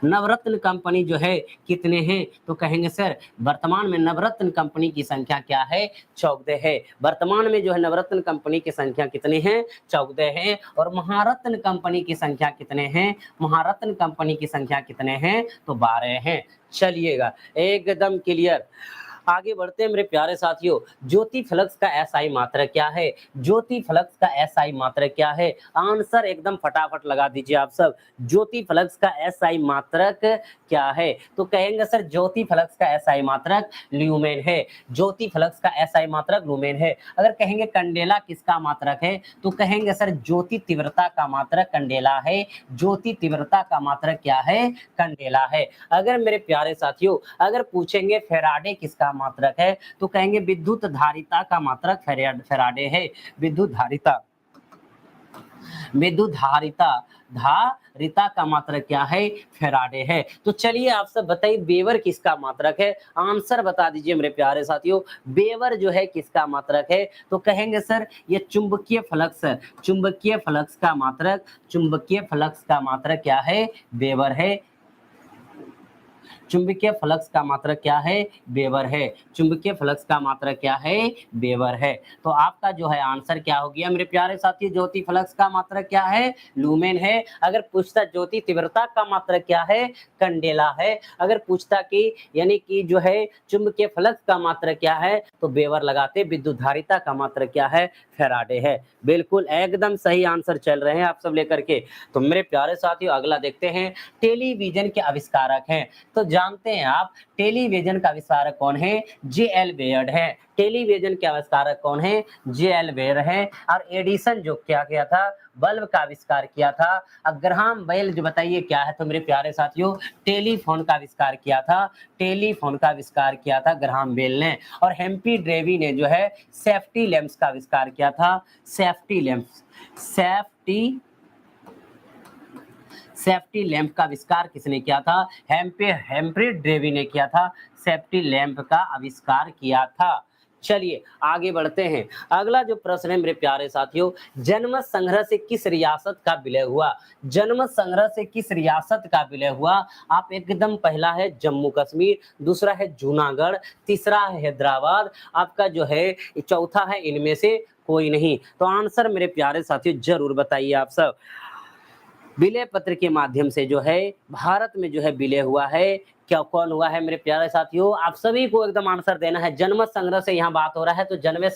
नवरत्न कंपनी जो है कितने हैं, तो कहेंगे सर वर्तमान में नवरत्न कंपनी की संख्या क्या है, 14 है। वर्तमान में जो है नवरत्न कंपनी की संख्या कितनी है, 14 है। और महारत्न कंपनी की संख्या कितने हैं, महारत्न कंपनी की संख्या कितने हैं, तो 12 हैं। चलिएगा एकदम क्लियर। आगे बढ़ते हैं मेरे प्यारे साथियों, ज्योति फ्लक्स का एसआई मात्रक क्या है, ज्योति फ्लक्स का एसआई मात्रक क्या है, आंसर एकदम फटाफट लगा दीजिए आप सब। ज्योति फ्लक्स का एसआई मात्रक क्या है, तो कहेंगे सर ज्योति फ्लक्स का एसआई मात्रक ल्यूमेन है, ज्योति फ्लक्स का एसआई मात्रक ल्यूमेन है। अगर कहेंगे कंडेला किसका मात्रक है, तो कहेंगे सर ज्योति तीव्रता का मात्रक कंडेला है, ज्योति तीव्रता का मात्रक क्या है, कंडेला है। अगर मेरे प्यारे साथियों अगर पूछेंगे फेराडे किसका मात्रक है, तो कहेंगे विद्युत धारिता का मात्रक फेराडे है, विद्युत धारिता, विद्युत धारिता का मात्रक क्या है, फेराडे है। तो चलिए आप सब बताइए बेवर किसका मात्रक है, आंसर बता दीजिए मेरे प्यारे साथियों। बेवर जो है किसका मात्रक है, तो कहेंगे सर ये चुंबकीय फ्लक्स, चुंबकीय फ्लक्स का मात्रक, चुंबकीय फ्लक्स का मात्रक क्या है, बेवर है। चुंबकीय फ्लक्स का मात्रक क्या है, वेबर है, चुंबकीय फ्लक्स का मात्रक क्या है, वेबर है। तो आपका जो है आंसर क्या हो गया मेरे प्यारे साथी, ज्योति फ्लक्स का मात्रक क्या है, लूमेन है। अगर पूछता ज्योति तीव्रता का मात्रक क्या है, कंडेला है। अगर पूछता कि यानी कि जो है चुंबकीय फ्लक्स का मात्रक क्या है, तो वेबर लगाते। विद्युत धारिता का मात्रक क्या है, फेराडे है। बिल्कुल एकदम सही आंसर चल रहे हैं आप सब लेकर के। तो मेरे प्यारे साथियों अगला देखते हैं, टेलीविजन के आविष्कारक हैं, तो जानते हैं आप टेलीविजन का आविष्कारक कौन है, जे.एल. बेयर्ड है। टेलीविजन के आविष्कारक कौन है, जे.एल. बेयर है। और एडिसन जो क्या किया था, बल्ब का आविष्कार किया था। अब ग्राहम बेल जो बताइए क्या है, तो मेरे प्यारे साथियों टेलीफोन का आविष्कार किया था, टेलीफोन का आविष्कार किया था ग्राहम बेल ने। और हेम्पी ड्रेवी ने जो है सेफ्टी लैंप्स का आविष्कार किया था, सेफ्टी लैंप्स, सेफ्टी लैंप का आविष्कार किसने किया था, हेम्फ्री ड्रेवी ने किया था, सेफ्टी लैंप का आविष्कार किया था। चलिए आगे बढ़ते हैं। अगला जो प्रश्न है मेरे प्यारे साथियों, जनमत संग्रह से किस रियासत का विलय हुआ, जनमत संग्रह से किस रियासत का विलय हुआ। आप एकदम पहला है जम्मू कश्मीर, दूसरा है जूनागढ़, तीसरा है हैदराबाद, आपका जो है चौथा है इनमें से कोई नहीं। तो आंसर मेरे प्यारे साथियों जरूर बताइए आप सब। विलय पत्र के माध्यम से जो है भारत में जो है विलय हुआ है, क्या कौन हुआ है मेरे प्यारे साथियों, आप सभी को एकदम आंसर देना है। जनमत संग्रह से यहाँ बात हो रहा है, तो जनमत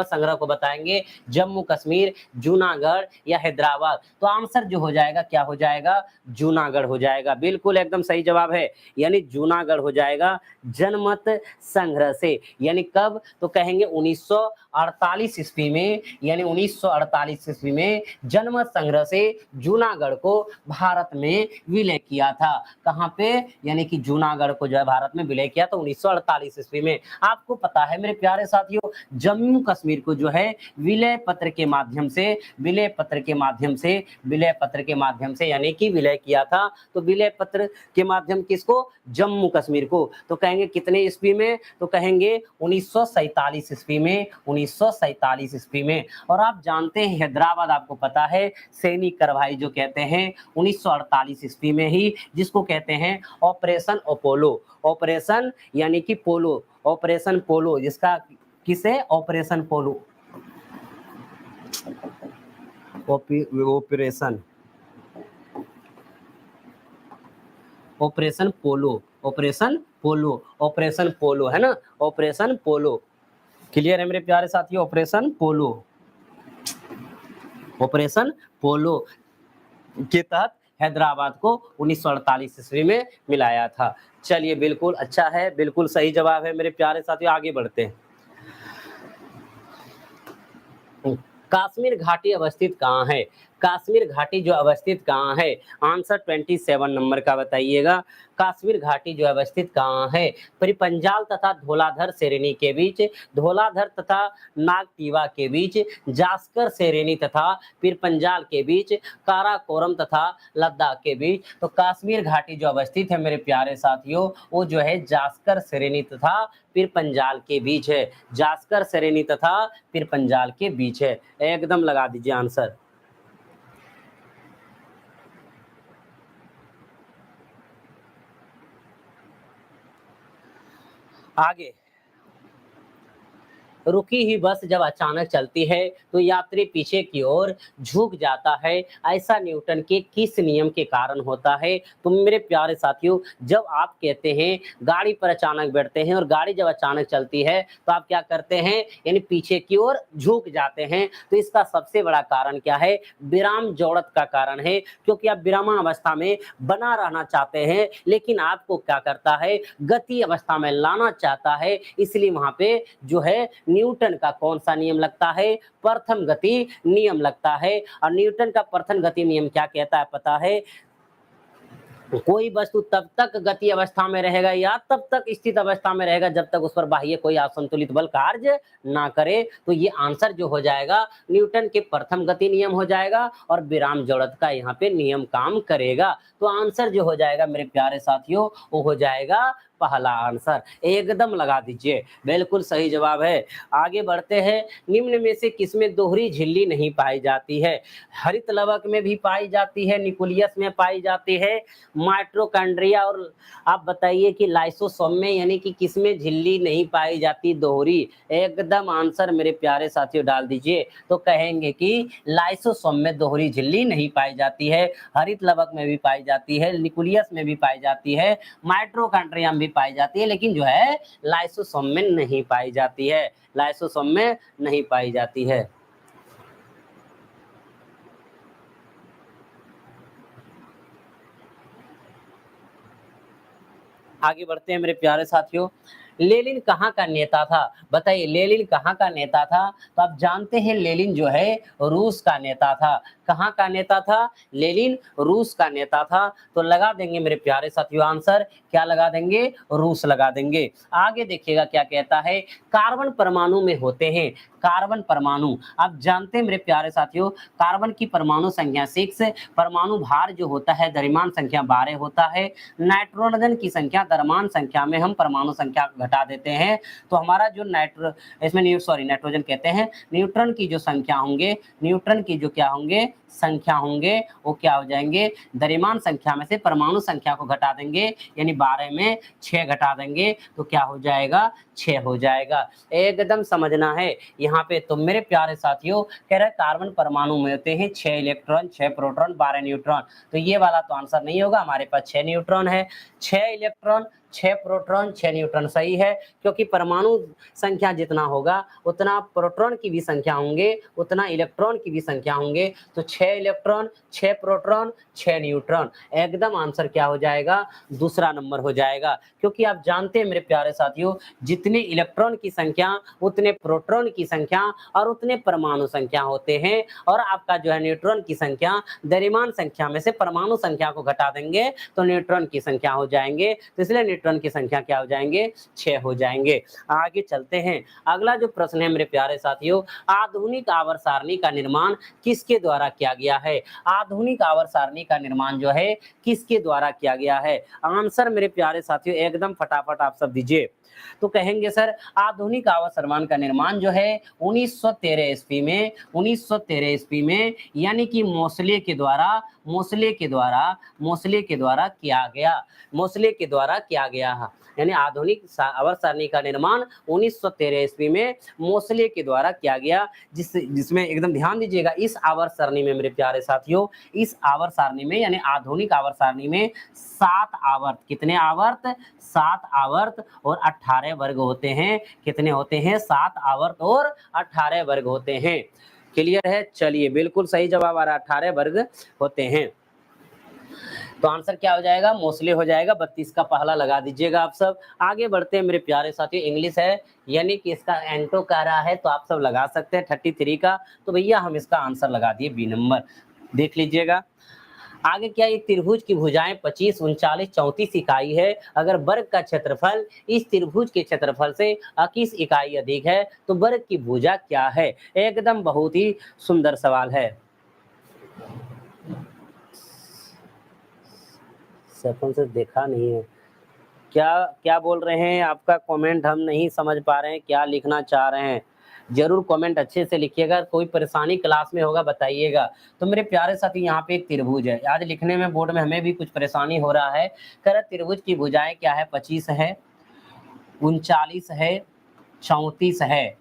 संग्रह को बताएंगे जम्मू कश्मीर, जूनागढ़ या हैदराबाद। तो आंसर जो हो जाएगा क्या हो जाएगा, जूनागढ़ हो जाएगा। बिल्कुल एकदम सही जवाब है, यानी जूनागढ़ हो जाएगा जनमत संग्रह से। यानी कब, तो कहेंगे 1948 ईस्वी में, यानी 1948 ईस्वी में जनमत संग्रह से जूनागढ़ को भारत में विलय किया था। कहाँ पे, यानी कि जूनागढ़ को जो है भारत में विलय किया तो 1948 ईस्वी में। आपको पता है मेरे प्यारे साथियों जम्मू कश्मीर को जो है विलय पत्र के माध्यम से, विलय पत्र के माध्यम से, विलय पत्र के माध्यम से यानी कि विलय किया था। तो विलय पत्र के माध्यम किसको, जम्मू कश्मीर को। तो कहेंगे कितने ईस्वी में, तो कहेंगे 1947 ईस्वी में, 1947 ईस्वी में। और आप जानते हैं हैदराबाद आपको पता है सैनिक कार्रवाई जो कहते हैं 1948 ईस्वी में ही, जिसको कहते हैं ऑपरेशन अपोलो, ऑपरेशन यानी कि पोलो, ऑपरेशन पोलो, जिसका किसे, ऑपरेशन पोलो, ऑपरेशन, ऑपरेशन पोलो, ऑपरेशन पोलो, ऑपरेशन पोलो है ना, ऑपरेशन पोलो। क्लियर है मेरे प्यारे साथियों, ऑपरेशन पोलो, ऑपरेशन पोलो के तहत हैदराबाद को 1948 ईस्वी में मिलाया था। चलिए बिल्कुल अच्छा है, बिल्कुल सही जवाब है मेरे प्यारे साथियों। आगे बढ़ते हैं। कश्मीर घाटी अवस्थित कहाँ है, कश्मीर घाटी जो अवस्थित कहाँ है? आंसर 27 नंबर का बताइएगा। कश्मीर घाटी जो अवस्थित कहाँ है? परिपंजाल तथा धौलाधर श्रेणी के बीच, धौलाधर तथा नागटीवा के बीच, जास्कर श्रेणी तथा पीरपंजाल के बीच, काराकोरम तथा लद्दाख के बीच। तो कश्मीर घाटी जो अवस्थित है मेरे प्यारे साथियों, वो जो है जास्कर श्रेणी तथा पीरपंजाल के बीच है। जास्कर श्रेणी तथा पीरपंजाल के बीच है। एकदम लगा दीजिए आंसर। आगे, रुकी हुई बस जब अचानक चलती है तो यात्री पीछे की ओर झुक जाता है। ऐसा न्यूटन के किस नियम के कारण होता है? तो मेरे प्यारे साथियों, जब आप कहते हैं गाड़ी पर अचानक बैठते हैं और गाड़ी जब अचानक चलती है तो आप क्या करते हैं, यानी पीछे की ओर झुक जाते हैं। तो इसका सबसे बड़ा कारण क्या है? विराम जोड़त का कारण है, क्योंकि आप विराम अवस्था में बना रहना चाहते हैं, लेकिन आपको क्या करता है, गति अवस्था में लाना चाहता है। इसलिए वहां पे जो है न्यूटन का कौन सा नियम लगता है? प्रथम गति नियम लगता है। और न्यूटन का प्रथम गति नियम क्या कहता है पता है? कोई वस्तु तब तक गति अवस्था में रहेगा या तब तक स्थित अवस्था में रहेगा जब तक उस पर बाह्य कोई असंतुलित बल कार्य ना करे। तो ये आंसर जो हो जाएगा न्यूटन के प्रथम गति नियम हो जाएगा और विराम जोड़त का यहाँ पे नियम काम करेगा। तो आंसर जो हो जाएगा मेरे प्यारे साथियों, वो हो जाएगा पहला आंसर। एकदम लगा दीजिए, बिल्कुल सही जवाब है। आगे बढ़ते हैं। निम्न में से किसमें दोहरी झिल्ली नहीं पाई जाती है? हरित लवक में भी पाई जाती है, न्यूक्लियस में पाई जाती है, माइटोकॉन्ड्रिया और आप बताइए कि लाइसोसोम में, यानी कि किसमें झिल्ली नहीं पाई जाती दोहरी? एकदम आंसर मेरे प्यारे साथियों डाल दीजिए। तो कहेंगे कि लाइसोसोम में दोहरी झिल्ली नहीं पाई जाती है, हरित लवक में भी पाई जाती है, न्यूक्लियस में भी पाई जाती है, माइटोकॉन्ड्रिया में भी पाई जाती है, लेकिन जो है लाइसोसोम में नहीं पाई जाती है, लाइसोसोम में नहीं पाई जाती है। आगे बढ़ते हैं मेरे प्यारे साथियों। लेनिन कहाँ का नेता था? बताइए लेनिन कहाँ का नेता था? तो आप जानते हैं लेनिन जो है रूस का नेता था। कहाँ का नेता था? लेनिन रूस का नेता था। तो लगा देंगे मेरे प्यारे साथियों आंसर, क्या लगा देंगे? रूस लगा देंगे। आगे देखिएगा क्या कहता है, कार्बन परमाणु में होते हैं। कार्बन परमाणु आप जानते हैं मेरे प्यारे साथियों, कार्बन की परमाणु संख्या 6, परमाणु भार जो होता है द्रव्यमान संख्या 12 होता है। नाइट्रोजन की संख्या द्रव्यमान संख्या में हम परमाणु संख्या घटा देते हैं, तो हमारा जो नाइट्रोजन कहते हैं, न्यूट्रॉन की जो संख्या होंगे, न्यूट्रॉन की जो क्या होंगे संख्या होंगे, वो क्या हो जाएंगे? द्रव्यमान संख्या में से परमाणु संख्या को घटा देंगे, यानी 12 में 6 घटा देंगे तो क्या हो जाएगा? 6 हो जाएगा। एकदम समझना है यहाँ पे। तो मेरे प्यारे साथियों, कह रहे कार्बन परमाणु में होते हैं 6 इलेक्ट्रॉन, 6 प्रोटॉन, 12 न्यूट्रॉन। तो ये वाला तो आंसर नहीं होगा, हमारे पास 6 न्यूट्रॉन है, 6 इलेक्ट्रॉन, 6 प्रोटॉन, 6 न्यूट्रॉन सही है, क्योंकि परमाणु संख्या जितना होगा उतना प्रोटॉन की भी संख्या होंगे, उतना इलेक्ट्रॉन की भी संख्या होंगे। तो 6 इलेक्ट्रॉन, 6 प्रोटॉन, 6 न्यूट्रॉन। एकदम आंसर क्या हो जाएगा? दूसरा नंबर हो जाएगा। क्योंकि आप जानते हैं मेरे प्यारे साथियों, जितने इलेक्ट्रॉन की संख्या उतने प्रोटॉन की संख्या और उतने परमाणु संख्या होते हैं। और आपका जो है न्यूट्रॉन की संख्या द्रव्यमान संख्या में से परमाणु संख्या को घटा देंगे तो न्यूट्रॉन की संख्या हो जाएंगे। तो इसलिए न्यूट्रॉन की संख्या क्या हो जाएंगे? 6 हो जाएंगे। आगे चलते हैं। अगला जो प्रश्न है मेरे प्यारे साथियों, आधुनिक आवर्त सारणी का निर्माण किसके द्वारा किया गया है? आधुनिक आवर्त सारणी का निर्माण जो है किसके द्वारा किया गया है? आंसर मेरे प्यारे साथियों एकदम फटाफट आप सब दीजिए। तो कहेंगे सर आधुनिक आवर्त सारणी का निर्माण जो है 1913 ईस्वी में, 1913 ईस्वी में, यानी कि मोसले के द्वारा किया गया, मोसले के द्वारा किया गया है। यानी आधुनिक आवर्त सारणी का निर्माण 1913 ईस्वी में मोसले के द्वारा किया गया, जिसमें एकदम ध्यान दीजिएगा, इस आवर्त सारणी में मेरे प्यारे साथियों, इस आवर्त सारणी में यानी आधुनिक आवर्त सारणी में 7 आवर्त, कितने आवर्त? 7 आवर्त और 18 वर्ग होते हैं। कितने होते हैं? 7 आवर्त और 18 वर्ग होते हैं। क्लियर है? चलिए बिल्कुल सही जवाब आ रहा है, 18 वर्ग होते हैं। तो आंसर क्या हो जाएगा? मोस्टली हो जाएगा। 32 का पहला लगा दीजिएगा आप सब। आगे बढ़ते हैं मेरे प्यारे साथियों। इंग्लिश है, यानी कि इसका एंटो कह रहा है, तो आप सब लगा सकते हैं 33 का। तो भैया हम इसका आंसर लगा दिए बी नंबर। देख लीजिएगा। आगे क्या, एक त्रिभुज की भुजाएं 25, 39, 34 इकाई है। अगर वर्ग का क्षेत्रफल इस त्रिभुज के क्षेत्रफल से 21 इकाई अधिक है तो वर्ग की भुजा क्या है? एकदम बहुत ही सुंदर सवाल है। सेकंड से देखा नहीं है, क्या क्या बोल रहे हैं? आपका कमेंट हम नहीं समझ पा रहे हैं, क्या लिखना चाह रहे हैं? जरूर कमेंट अच्छे से लिखिएगा। कोई परेशानी क्लास में होगा बताइएगा। तो मेरे प्यारे साथी, यहाँ पे एक त्रिभुज है। आज लिखने में बोर्ड में हमें भी कुछ परेशानी हो रहा है। कह रहा त्रिभुज की भुजाएं क्या है? 25 है, 39 है, 34 है।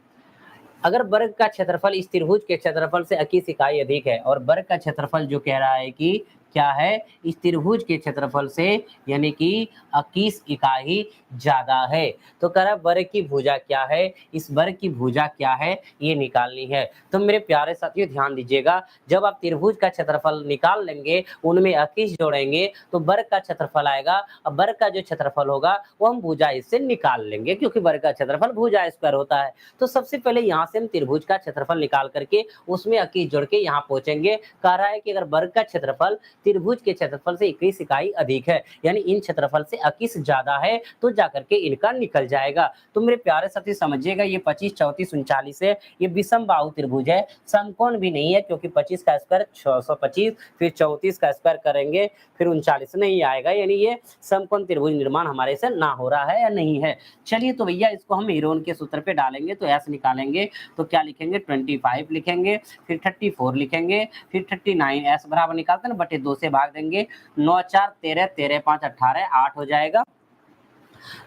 अगर वर्ग का क्षेत्रफल इस त्रिभुज के क्षेत्रफल से 21 इकाई अधिक है और वर्ग का क्षेत्रफल जो कह रहा है कि क्या है, इस त्रिभुज के क्षेत्रफल से यानी कि 21 इकाई ज्यादा है, तो कह रहा है वर्ग की भुजा क्या है? इस वर्ग की भुजा क्या है ये निकालनी है। तो मेरे प्यारे साथियों ध्यान दीजिएगा, जब आप त्रिभुज का क्षेत्रफल निकाल लेंगे, उनमें 21 जोड़ेंगे तो वर्ग का क्षेत्रफल आएगा। अब वर्ग का जो क्षेत्रफल होगा वो हम भुजा इससे निकाल लेंगे, क्योंकि वर्ग का क्षेत्रफल भुजा स्क्वायर होता है। तो सबसे पहले यहाँ से हम त्रिभुज का क्षेत्रफल निकाल करके उसमें 21 जोड़ के यहाँ पहुंचेंगे। कह रहा है कि अगर वर्ग का क्षेत्रफल त्रिभुज के क्षेत्रफल से 21 इकाई अधिक है, यानी इन क्षेत्रफल से 21 ज्यादा है, तो जाकर के इनका निकल जाएगा। तो मेरे प्यारे साथी समझिएगा, ये 25, 34, 39 है, ये विषम बाहु त्रिभुज है, समकोण भी नहीं है, क्योंकि 25 का स्क्वायर 625, फिर 34 का स्क्वायर करेंगे फिर 39 नहीं आएगा, यानी ये समकोण त्रिभुज निर्माण हमारे से ना हो रहा है या नहीं है। चलिए तो भैया इसको हम हीरोन के सूत्र पे डालेंगे, तो एस निकालेंगे तो क्या लिखेंगे? 25 लिखेंगे, फिर 34 लिखेंगे, फिर 39, एस बराबर निकालते हैं ना, बटे 2 से भाग देंगे। 9 4 13, 13 5 18, 8 हो जाएगा।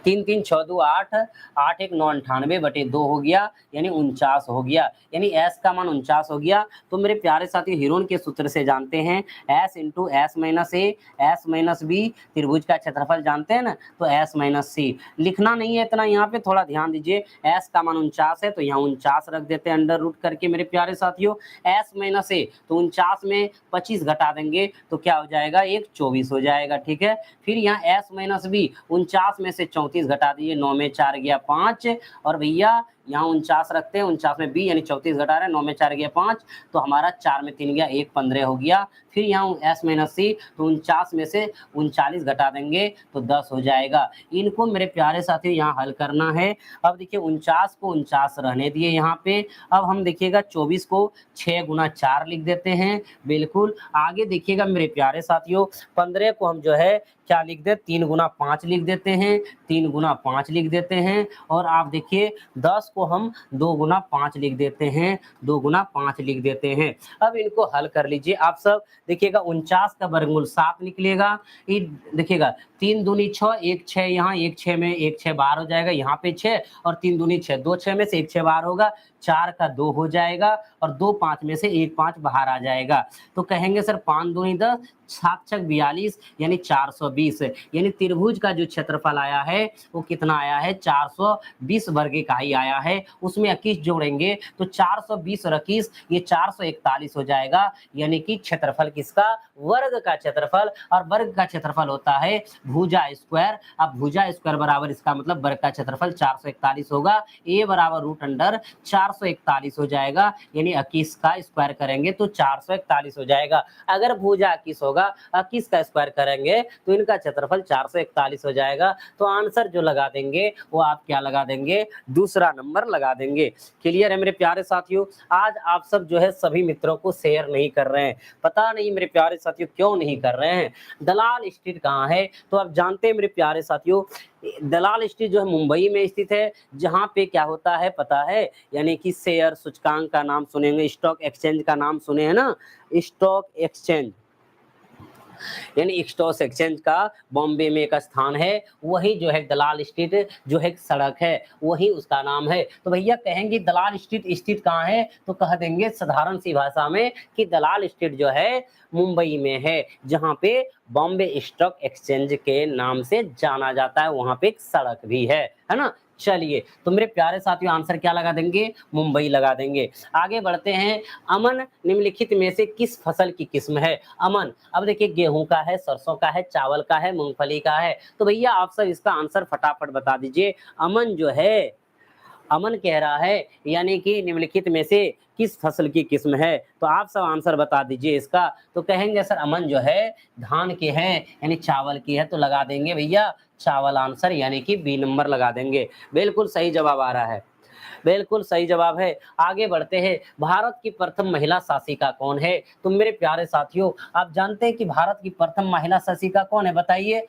3 3 6 2 8, 8 1 9 98 बटे 2 हो गया, यानी 49 हो गया, यानी एस का मान 49 हो गया। तो मेरे प्यारे साथी हीरोन के सूत्र से जानते हैं एस इंटू एस माइनस ए, एस माइनस बी, त्रिभुज का क्षेत्रफल जानते हैं ना, तो एस माइनस सी। लिखना नहीं है इतना, यहाँ पे थोड़ा ध्यान दीजिए। एस का मान 49 है तो यहाँ 49 रख देते हैं अंडर रूट करके मेरे प्यारे साथियों। एस माइनस ए, तो 49 में 25 घटा देंगे तो क्या हो जाएगा? एक 24 हो जाएगा, ठीक है। फिर यहाँ एस माइनस बी, 49 में से 34 घटा दिए, 9 में 4 गया 5, और भैया यहाँ 49 रखते हैं, 49 में बी यानी 34 घटा रहे हैं, 9 में 4 गया 5, तो हमारा 4 में 3 गया 1, 15 हो गया। फिर यहाँ एस माइनस सी, तो 49 में से 39 घटा देंगे तो 10 हो जाएगा। इनको मेरे प्यारे साथियों यहाँ हल करना है। अब देखिए 49 को 49 रहने दिए यहाँ पे। अब हम देखिएगा 24 को 6 गुना 4 लिख देते हैं, बिल्कुल। आगे देखिएगा मेरे प्यारे साथियों, 15 को हम जो है क्या लिख दे? 3 गुना 5 लिख देते हैं, 3 गुना 5 लिख देते हैं। और आप देखिए 10 को हम 2 गुना 5 लिख देते हैं, 2 गुना 5 लिख देते हैं। अब इनको हल कर लीजिए आप सब। देखिएगा 49 का वर्गमूल 7 निकलेगा। ये देखिएगा 3 दूनी 6, 1 6, यहाँ 1 6 में 1 6 बाहर हो जाएगा, यहाँ पे 6, और 3 दूनी 6, 2 6 में से 1 6 बाहर होगा, 4 का 2 हो जाएगा, और 2 5 में से 1 5 बाहर आ जाएगा। तो कहेंगे सर 5 दूनी 10, 7 छक 42, यानी 420, यानी त्रिभुज का जो क्षेत्रफल आया है वो कितना आया है? 420 वर्ग इकाई आया है। उसमें 21 जोड़ेंगे तो 420 और 21, ये 441 हो जाएगा, यानी कि क्षेत्रफल किसका? वर्ग का क्षेत्रफल। और वर्ग का क्षेत्रफल होता है भुजा स्क्वायर। अब भुजा स्क्वायर बराबर इसका मतलब वर्ग का क्षेत्रफल 441 होगा। ए बराबर रूट अंडर 441 हो जाएगा, यानी 21 का स्क्वायर करेंगे तो 441 हो जाएगा। अगर भुजा 21 होगा, 21 का स्क्वायर करेंगे तो इनका क्षेत्रफल 441 हो जाएगा। तो आंसर जो लगा देंगे वो आप क्या लगा देंगे? दूसरा नंबर लगा देंगे। क्लियर है मेरे प्यारे साथियों? आज आप सब जो है सभी मित्रों को शेयर नहीं कर रहे हैं, पता नहीं मेरे प्यारे साथियों क्यों नहीं कर रहे हैं। दलाल स्ट्रीट कहाँ है? तो आप जानते हैं मेरे प्यारे साथियों, दलाल स्ट्रीट जो है मुंबई में स्थित है, जहां पे क्या होता है पता है? यानी कि शेयर सूचकांक का नाम सुनेंगे, स्टॉक एक्सचेंज का नाम सुने हैं ना, स्टॉक एक्सचेंज, यानी स्टॉक एक्सचेंज का बॉम्बे में एक स्थान है, वही जो है दलाल स्ट्रीट जो है सड़क है, वही उसका नाम है। तो भैया कहेंगे दलाल स्ट्रीट स्थित कहाँ है? तो कह देंगे साधारण सी भाषा में कि दलाल स्ट्रीट जो है मुंबई में है, जहाँ पे बॉम्बे स्टॉक एक्सचेंज के नाम से जाना जाता है, वहां पे एक सड़क भी है ना। चलिए तो मेरे प्यारे साथियों आंसर क्या लगा देंगे? मुंबई लगा देंगे। आगे बढ़ते हैं। अमन निम्नलिखित में से किस फसल की किस्म है? अमन, अब देखिए गेहूं का है, सरसों का है, चावल का है, मूंगफली का है। तो भैया आप सब इसका आंसर फटाफट बता दीजिए। अमन जो है, अमन कह रहा है, यानी कि निम्नलिखित में से किस फसल की किस्म है? तो आप सब आंसर बता दीजिए इसका। तो कहेंगे सर अमन जो है धान की है, यानी चावल की है, तो लगा देंगे भैया चावल आंसर, यानी कि बी नंबर लगा देंगे। बिल्कुल सही जवाब आ रहा है, बिल्कुल सही जवाब है। आगे बढ़ते हैं, भारत की प्रथम महिला शासिका कौन है? तो मेरे प्यारे साथियों, आप जानते हैं कि भारत की प्रथम महिला शासिका कौन है? बताइए,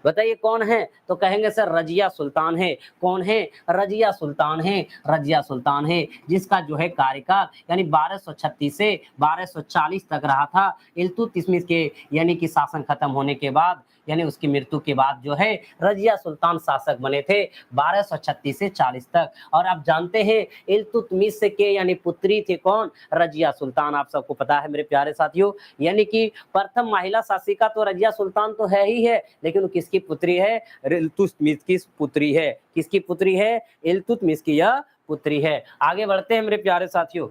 बताइए कौन है? तो कहेंगे सर रजिया सुल्तान है। कौन है? रजिया सुल्तान है, रजिया सुल्तान है, जिसका जो है कार्यकाल यानी 1236 से 1240 तक रहा था। इल्तुतमिश के यानी कि शासन खत्म होने के बाद, यानी उसकी मृत्यु के बाद जो है रजिया सुल्तान शासक बने थे 1236 से 40 तक। और आप जानते हैं इल्तुतमिश के यानी पुत्री थे कौन? रजिया सुल्तान। आप सबको पता है मेरे प्यारे साथियों, यानी कि प्रथम महिला शासिका तो रजिया सुल्तान तो है ही है, लेकिन वो किसकी पुत्री है? इल्तुतमिश की पुत्री है। किसकी पुत्री है? इल्तुतमिश की यह पुत्री है। आगे बढ़ते हैं मेरे प्यारे साथियों,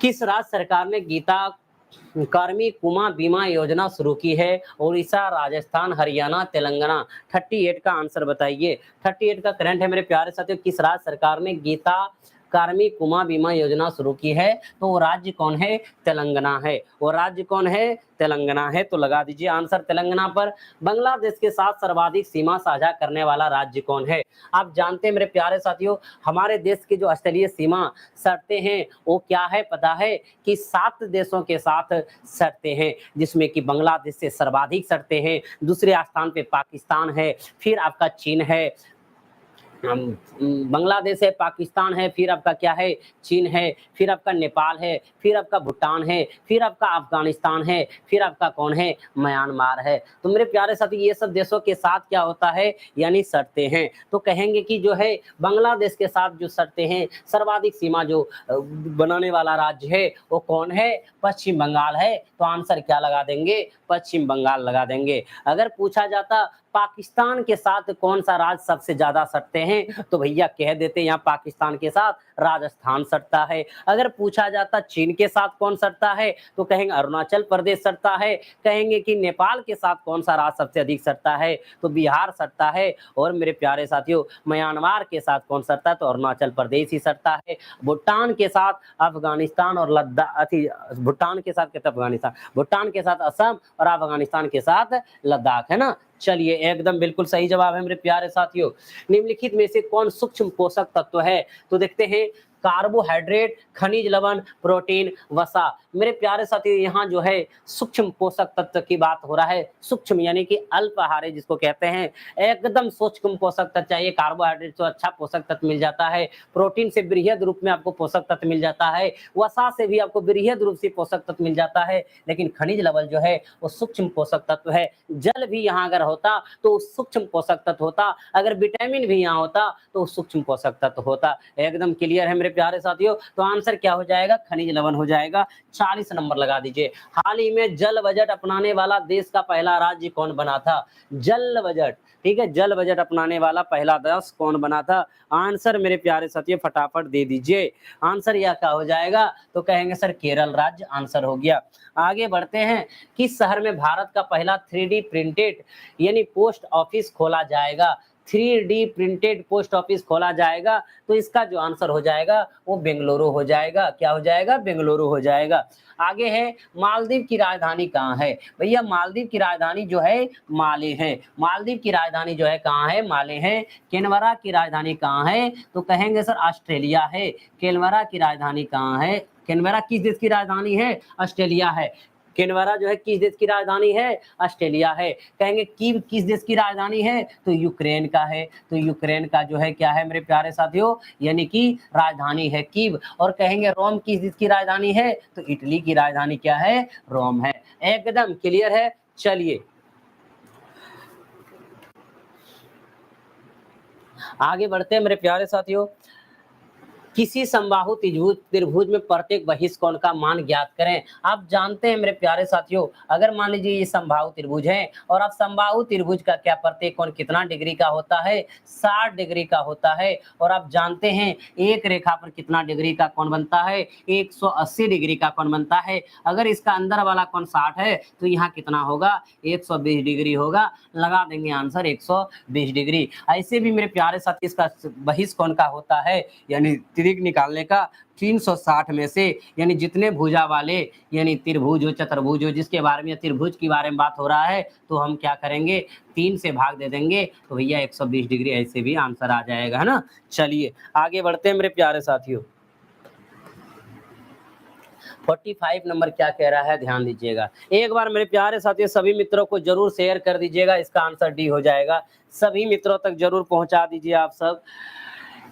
किस राज्य सरकार ने गीता कार्मी कुमा बीमा योजना शुरू की है? उड़ीसा, राजस्थान, हरियाणा, तेलंगाना। 38 का आंसर बताइए। 38 का करंट है मेरे प्यारे साथियों, किस राज्य सरकार ने गीता कार्मी कुमा बीमा योजना शुरू की है? तो वो राज्य कौन है? तेलंगाना है। वो राज्य कौन है? तेलंगाना है। तो लगा दीजिए आंसर तेलंगाना पर। बांग्लादेश के साथ सर्वाधिक सीमा साझा करने वाला राज्य कौन है? आप जानते हैं मेरे प्यारे साथियों, हमारे देश की जो स्थलीय सीमा सटते हैं वो क्या है पता है? कि 7 देशों के साथ सटते हैं, जिसमें कि बांग्लादेश से सर्वाधिक सटते हैं। दूसरे स्थान पे पाकिस्तान है, फिर आपका चीन है, बांग्लादेश है, पाकिस्तान है, फिर आपका क्या है? चीन है, फिर आपका नेपाल है, फिर आपका भूटान है, फिर आपका अफगानिस्तान है, फिर आपका कौन है? म्यांमार है। तो मेरे प्यारे साथी ये सब देशों के साथ क्या होता है? यानी सटते हैं। तो कहेंगे कि जो है बांग्लादेश के साथ जो सटते हैं, सर्वाधिक सीमा जो बनाने वाला राज्य है वो कौन है? पश्चिम बंगाल है। तो आंसर क्या लगा देंगे? पश्चिम बंगाल लगा देंगे। अगर पूछा जाता पाकिस्तान के साथ कौन सा राज्य सबसे ज्यादा सटते हैं, तो भैया कह देते यहाँ पाकिस्तान के साथ राजस्थान सटता है। अगर पूछा जाता चीन के साथ कौन सटता है, तो कहेंगे अरुणाचल प्रदेश सटता है। कहेंगे कि नेपाल के साथ कौन सा राज्य सबसे अधिक सटता है, तो बिहार सटता है। और मेरे प्यारे साथियों म्यांमार के साथ कौन सटता है, तो अरुणाचल प्रदेश ही सटता है। भूटान के साथ अफगानिस्तान और लद्दाख, भूटान के साथ कहते अफगानिस्तान, भूटान के साथ असम और अफगानिस्तान के साथ लद्दाख, है ना। चलिए एकदम बिल्कुल सही जवाब है मेरे प्यारे साथियों। निम्नलिखित में से कौन सूक्ष्म पोषक तत्व है? तो देखते हैं, कार्बोहाइड्रेट, खनिज लवण, प्रोटीन, वसा। मेरे प्यारे साथियों यहाँ जो है सूक्ष्म पोषक तत्व की बात हो रहा है। सूक्ष्म यानी कि अल्पाहारी जिसको कहते हैं, एकदम सूक्ष्म पोषक तत्व चाहिए। कार्बोहाइड्रेट से अच्छा पोषक तत्व मिल जाता है, प्रोटीन से बृहद रूप में आपको पोषक तत्व मिल जाता है, वसा से भी आपको बृहद रूप से पोषक तत्व मिल जाता है। लेकिन खनिज लवण जो है वो सूक्ष्म पोषक तत्व है। जल भी यहाँ अगर होता तो सूक्ष्म पोषक तत्व होता, अगर विटामिन भी यहाँ होता तो सूक्ष्म पोषक तत्व होता। एकदम क्लियर है मेरे प्यारे साथियों। तो आंसर क्या हो जाएगा? खनिज लवण हो जाएगा। 40 नंबर लगा दीजिए। हाल ही में जल बजट अपनाने वाला देश का पहला राज्य कौन बना था? जल बजट, ठीक है, जल बजट अपनाने वाला पहला देश कौन बना था? आंसर मेरे प्यारे साथियों फटाफट दे दीजिए। आंसर यह क्या हो जाएगा? तो कहेंगे सर केरल राज्य आंसर हो गया। आगे बढ़ते हैं, किस शहर में भारत का पहला 3D प्रिंटेड यानी पोस्ट ऑफिस खोला जाएगा? 3D प्रिंटेड पोस्ट ऑफिस खोला जाएगा। तो इसका जो आंसर हो जाएगा वो बेंगलुरु हो जाएगा। क्या हो जाएगा? बेंगलुरु हो जाएगा। आगे है, मालदीव की राजधानी कहाँ है? भैया मालदीव की राजधानी जो है माले है। मालदीव की राजधानी जो है कहाँ है? माले है। केनबरा की राजधानी कहाँ है? तो कहेंगे सर ऑस्ट्रेलिया है। केनबरा की राजधानी कहाँ है? केनबरा किस देश की राजधानी है? ऑस्ट्रेलिया है। केनबरा जो है किस देश की राजधानी है? ऑस्ट्रेलिया है। कहेंगे कीव किस देश की राजधानी है? तो यूक्रेन का है। तो यूक्रेन का जो है क्या है मेरे प्यारे साथियों? यानी कि राजधानी है कीव। और कहेंगे रोम किस देश की राजधानी है? तो इटली की राजधानी क्या है? रोम है। एकदम क्लियर है। चलिए आगे बढ़ते हैं मेरे प्यारे साथियों। किसी समबाहु त्रिभुज त्रिभुज में प्रत्येक बहिष्कोण का मान ज्ञात करें। आप जानते हैं मेरे प्यारे साथियों, अगर मान लीजिए ये समबाहु त्रिभुज है और आप समबाहु त्रिभुज का क्या प्रत्येक कोण कितना डिग्री का होता है, 60 डिग्री का होता है। और आप जानते हैं एक रेखा पर कितना डिग्री का कोण बनता है, 180 डिग्री का कोण बनता है। अगर इसका अंदर वाला कोण 60 है तो यहाँ कितना होगा, 120 डिग्री होगा। लगा देंगे आंसर 120 डिग्री। ऐसे भी मेरे प्यारे साथी इसका बहिष्कोण का होता है, यानी त्रिक निकालने का 360 में से, यानी जितने भुजा वाले, यानी त्रिभुज हो चतुर्भुज हो, जिसके बारे में त्रिभुज के बारे में बात हो रहा है, तो हम क्या करेंगे 3 से भाग दे देंगे, तो भैया 120 डिग्री ऐसे भी आंसर आ जाएगा, है ना। चलिए आगे बढ़ते हैं मेरे प्यारे साथियों। 45 नंबर क्या कह रहा है, ध्यान दीजिएगा एक बार मेरे प्यारे साथियों। सभी मित्रों को जरूर शेयर कर दीजिएगा, इसका आंसर डी हो जाएगा। सभी मित्रों तक जरूर पहुंचा दीजिए आप सब।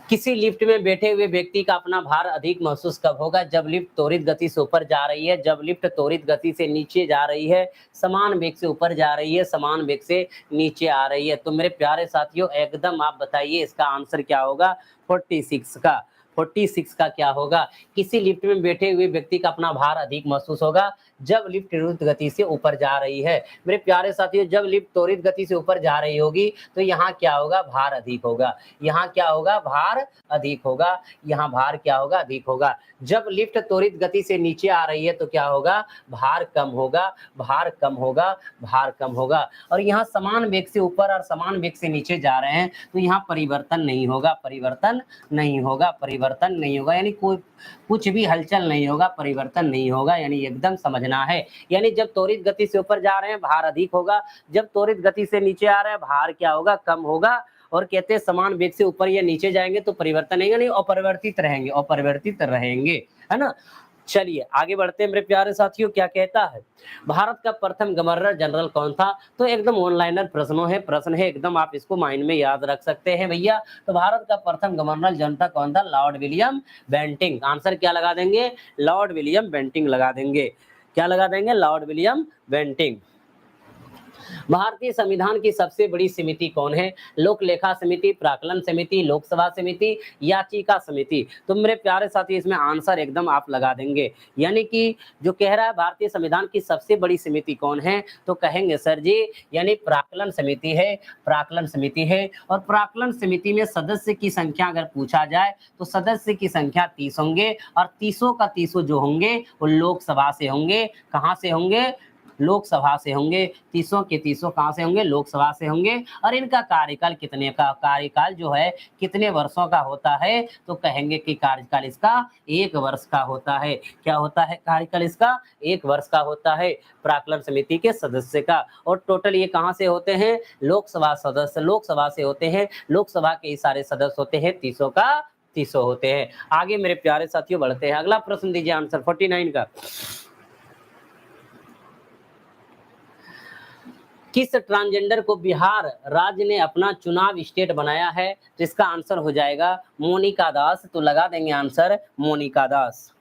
किसी लिफ्ट में बैठे हुए व्यक्ति का अपना भार अधिक महसूस कब होगा, जब लिफ्ट त्वरित गति से ऊपर जा रही है, जब लिफ्ट त्वरित गति से नीचे जा रही है, समान वेग से ऊपर जा रही है, समान वेग से नीचे आ रही है। तो मेरे प्यारे साथियों एकदम आप बताइए इसका आंसर क्या होगा, 46 का। 46 का क्या होगा, किसी लिफ्ट में बैठे हुए व्यक्ति का अपना भार अधिक महसूस होगा जब लिफ्ट त्वरित गति से ऊपर जा रही है। मेरे प्यारे साथियों जब लिफ्ट त्वरित गति से ऊपर जा रही होगी तो यहाँ क्या होगा, भार अधिक होगा। यहाँ क्या होगा, भार अधिक होगा। यहाँ भार क्या होगा, अधिक होगा। जब लिफ्ट त्वरित गति से नीचे आ रही है तो क्या होगा, भार कम होगा, भार कम होगा, भार कम होगा। और यहाँ समान वेग से ऊपर और समान वेग से नीचे जा रहे हैं तो यहाँ परिवर्तन नहीं होगा, परिवर्तन नहीं होगा, परिवर्तन नहीं होगा, यानी कोई कुछ भी हलचल नहीं होगा, परिवर्तन नहीं होगा, यानी एकदम समझना है। यानी जब त्वरित गति से ऊपर जा रहे हैं भार अधिक होगा, जब त्वरित गति से नीचे आ रहे हैं भार क्या होगा, कम होगा। और कहते हैं समान वेग से ऊपर या नीचे जाएंगे तो परिवर्तन नहीं, नहीं अपरिवर्तित रहेंगे, अपरिवर्तित रहेंगे, है ना। चलिए आगे बढ़ते हैं मेरे प्यारे साथियों। क्या कहता है, भारत का प्रथम गवर्नर जनरल कौन था। तो एकदम ऑनलाइनर प्रश्न है एकदम, आप इसको माइंड में याद रख सकते हैं भैया। तो भारत का प्रथम गवर्नर जनरल कौन था, लॉर्ड विलियम बेंटिंक। आंसर क्या लगा देंगे, लॉर्ड विलियम बेंटिंक लगा देंगे। क्या लगा देंगे, लॉर्ड विलियम बेंटिंक। भारतीय संविधान की सबसे बड़ी समिति कौन है, लोक लेखा समिति, प्राक्कलन समिति, लोकसभा समिति, याचिका समिति। तो मेरे प्यारे साथी इसमें आंसर एकदम आप लगा देंगे, यानी कि जो कह रहा है भारतीय संविधान की सबसे बड़ी समिति कौन है, तो कहेंगे सर जी यानी प्राक्कलन समिति है, प्राक्कलन समिति है। और प्राक्कलन समिति में सदस्य की संख्या अगर पूछा जाए तो सदस्य की संख्या 30 होंगे, और 30 का 30 जो होंगे वो लोकसभा से होंगे। कहाँ से होंगे, लोकसभा से होंगे। 30 के 30 कहाँ से होंगे, लोकसभा से होंगे। और इनका कार्यकाल कितने का, कार्यकाल जो है कितने वर्षों का होता है, तो कहेंगे कि कार्यकाल इसका 1 वर्ष का होता है। क्या होता है, कार्यकाल इसका 1 वर्ष का होता है प्राक्कलन समिति के सदस्य का। और टोटल ये कहाँ से होते हैं, लोकसभा सदस्य, लोकसभा से होते हैं। लोकसभा के सारे सदस्य होते हैं 30 का 30 होते हैं। आगे मेरे प्यारे साथियों बढ़ते हैं, अगला प्रश्न दीजिए आंसर 49 का। किस ट्रांसजेंडर को बिहार राज्य ने अपना चुनाव स्टेट बनाया है, तो इसका आंसर हो जाएगा मोनिका दास। तो लगा देंगे आंसर मोनिका दास।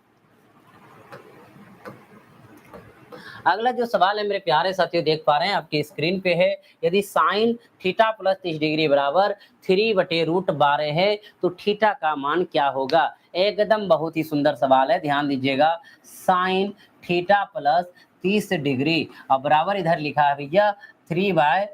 अगला जो सवाल है मेरे प्यारे साथियों देख पा रहे हैं आपकी स्क्रीन पे है, यदि साइन थीटा प्लस 30 डिग्री बराबर 3/√12 है तो थीटा का मान क्या होगा। एकदम बहुत ही सुंदर सवाल है, ध्यान दीजिएगा। साइन थीटा प्लस 30 डिग्री और बराबर इधर लिखा है भैया 3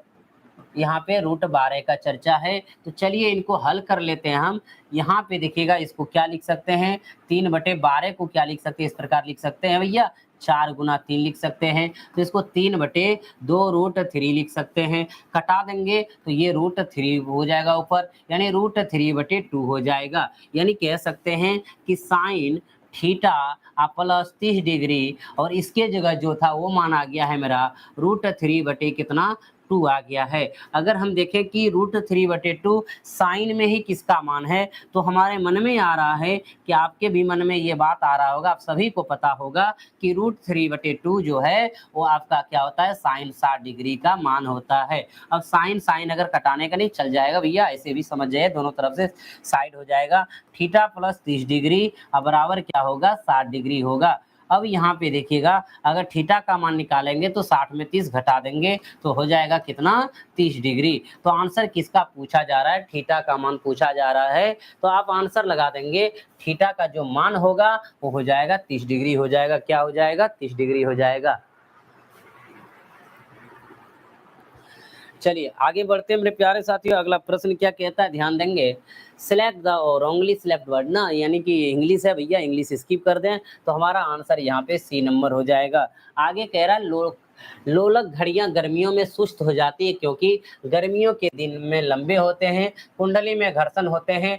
यहाँ पे √12 का चर्चा है। तो चलिए इनको हल कर लेते हैं हम। यहाँ पे देखिएगा इसको क्या लिख सकते हैं, 3/12 को क्या लिख सकते हैं, इस प्रकार लिख सकते हैं भैया 4 × 3 लिख सकते हैं। तो इसको 3/2√3 लिख सकते हैं। कटा देंगे तो ये √3 हो जाएगा ऊपर, यानी √3/2 हो जाएगा। यानी कह सकते हैं कि साइन थीटा प्लस 30 डिग्री और इसके जगह जो था वो मान आ गया है मेरा √3/कितना 2 आ गया है। अगर हम देखें कि √3/2 साइन में ही किसका मान है, तो हमारे मन में आ रहा है कि आपके भी मन में ये बात आ रहा होगा, आप सभी को पता होगा कि √3/2 जो है वो आपका क्या होता है, साइन 60 डिग्री का मान होता है। अब साइन साइन अगर कटाने का नहीं चल जाएगा भैया, ऐसे भी समझ जाइए, दोनों तरफ से साइड हो जाएगा। थीटा प्लस 30 डिग्री अब बराबर क्या होगा, 60 डिग्री होगा। अब यहाँ पे देखिएगा, अगर थीटा का मान निकालेंगे तो 60 में 30 घटा देंगे तो हो जाएगा कितना, 30 डिग्री। तो आंसर किसका पूछा जा रहा है, थीटा का मान पूछा जा रहा है। तो आप आंसर लगा देंगे, थीटा का जो मान होगा वो हो जाएगा 30 डिग्री हो जाएगा। क्या हो जाएगा, 30 डिग्री हो जाएगा। चलिए आगे बढ़ते हैं मेरे प्यारे साथियों। अगला प्रश्न क्या कहता है, ध्यान देंगे। Select the only select word ना, यानी कि इंग्लिश है भैया, इंग्लिश स्किप कर दें तो हमारा आंसर यहाँ पे सी नंबर हो जाएगा। आगे कह रहा है लोलक घड़ियां गर्मियों में सुस्त हो जाती है क्योंकि गर्मियों के दिन में लंबे होते हैं, कुंडली में घर्षण होते हैं,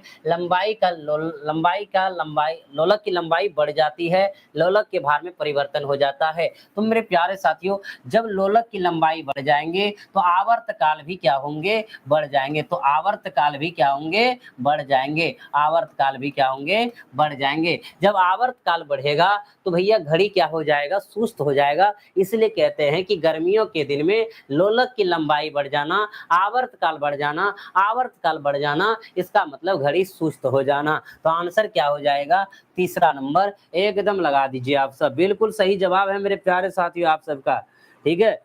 लोलक की लंबाई बढ़ जाती है, लोलक के भार में परिवर्तन हो जाता है। तो मेरे प्यारे साथियों, जब लोलक की लंबाई बढ़ जाएंगे तो आवर्त काल भी क्या होंगे, बढ़ जाएंगे। तो आवर्त काल भी क्या होंगे, बढ़ जाएंगे। आवर्त काल भी क्या होंगे, बढ़ जाएंगे। जब आवर्त काल बढ़ेगा तो भैया घड़ी क्या हो जाएगा, सुस्त हो जाएगा। इसलिए कहते हैं कि गर्मियों के दिन में लोलक की लंबाई बढ़ जाना, आवर्त काल बढ़ जाना, आवर्त काल बढ़ जाना, इसका मतलब घड़ी सुस्त हो जाना। तो आंसर क्या हो जाएगा, तीसरा नंबर एकदम लगा दीजिए आप सब। बिल्कुल सही जवाब है मेरे प्यारे साथियों आप सबका, ठीक है।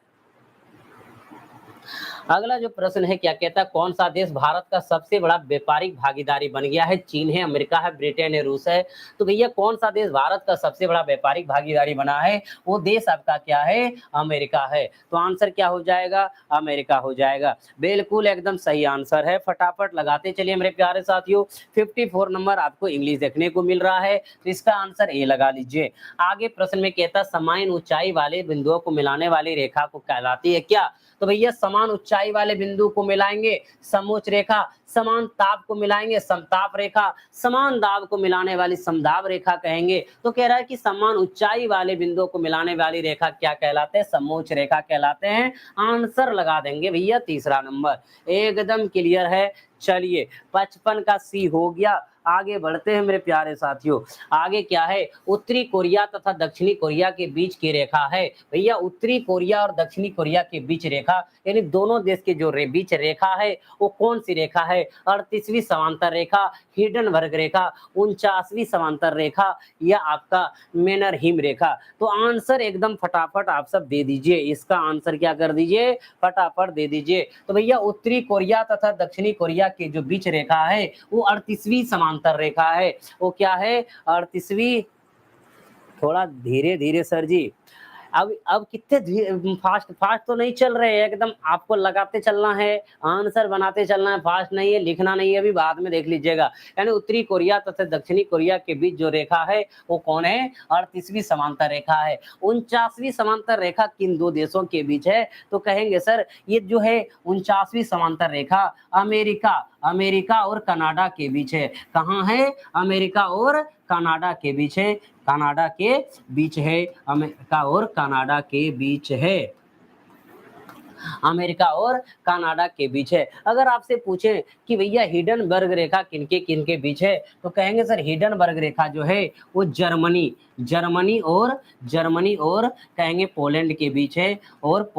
अगला जो प्रश्न है क्या कहता है, कौन सा देश भारत का सबसे बड़ा व्यापारिक भागीदारी बन गया है। चीन है, अमेरिका है, ब्रिटेन है, रूस है। तो भैया कौन सा देश भारत का सबसे बड़ा व्यापारिक भागीदारी बना है, वो देश आपका क्या है, अमेरिका है। तो आंसर क्या हो जाएगा, अमेरिका हो जाएगा। बिल्कुल एकदम सही आंसर है। फटाफट लगाते चलिए मेरे प्यारे साथियों। 54 नंबर आपको इंग्लिश देखने को मिल रहा है, तो इसका आंसर ए लगा लीजिए। आगे प्रश्न में कहता समान ऊंचाई वाले बिंदुओं को मिलाने वाली रेखा को कहलाती है क्या। तो भैया समान ऊंचाई वाले बिंदु को मिलाएंगे समोच्च रेखा, समान ताप को मिलाएंगे समताप रेखा, समान दाब को मिलाने वाली समदाब रेखा कहेंगे। तो कह रहा है कि समान ऊंचाई वाले बिंदुओं को मिलाने वाली रेखा क्या कहलाते हैं, समोच्च रेखा कहलाते हैं। आंसर लगा देंगे भैया तीसरा नंबर। एकदम क्लियर है। चलिए 55 का सी हो गया। आगे बढ़ते हैं मेरे प्यारे साथियों। आगे क्या है, उत्तरी कोरिया तथा दक्षिणी कोरिया के बीच की रेखा है। भैया उत्तरी कोरिया और दक्षिणी कोरिया के बीच रेखा, यानी दोनों देश के जो बीच रेखा है वो कौन सी रेखा है, 38वीं समांतर रेखा, हिंडनबर्ग रेखा, 49वीं समांतर रेखा, या आपका मैनर-हिम रेखा। तो आंसर एकदम फटाफट आप सब दे दीजिए। इसका आंसर क्या कर दीजिए, फटाफट दे दीजिए। तो भैया उत्तरी कोरिया तथा दक्षिणी कोरिया के जो बीच रेखा है वो 38वीं समांतर रेखा है। वो क्या है, 38वीं। थोड़ा धीरे धीरे सर जी, अब कितने फास्ट फास्ट तो नहीं चल रहे हैं, एकदम आपको लगाते चलना है, आंसर बनाते चलना है, फास्ट नहीं है, लिखना नहीं है, अभी बाद में देख लीजिएगा। यानी उत्तरी कोरिया तथा दक्षिणी कोरिया के बीच जो रेखा है वो कौन है, 38वीं समांतर रेखा है। 49वीं समांतर रेखा किन दो देशों के बीच है, तो कहेंगे सर ये जो है 49वीं समांतर रेखा अमेरिका और कनाडा के बीच है। कहाँ है, अमेरिका और कनाडा के बीच है, कनाडा के बीच है, अमेरिका और कनाडा के बीच है, अमेरिका और कनाडा के बीच है। अगर आपसे पूछें कि भैया हिंडनबर्ग रेखा किनके किनके बीच है, तो कहेंगे सर हिंडनबर्ग रेखा जो है वो जर्मनी और कहेंगे पोलैंड के बीच है, और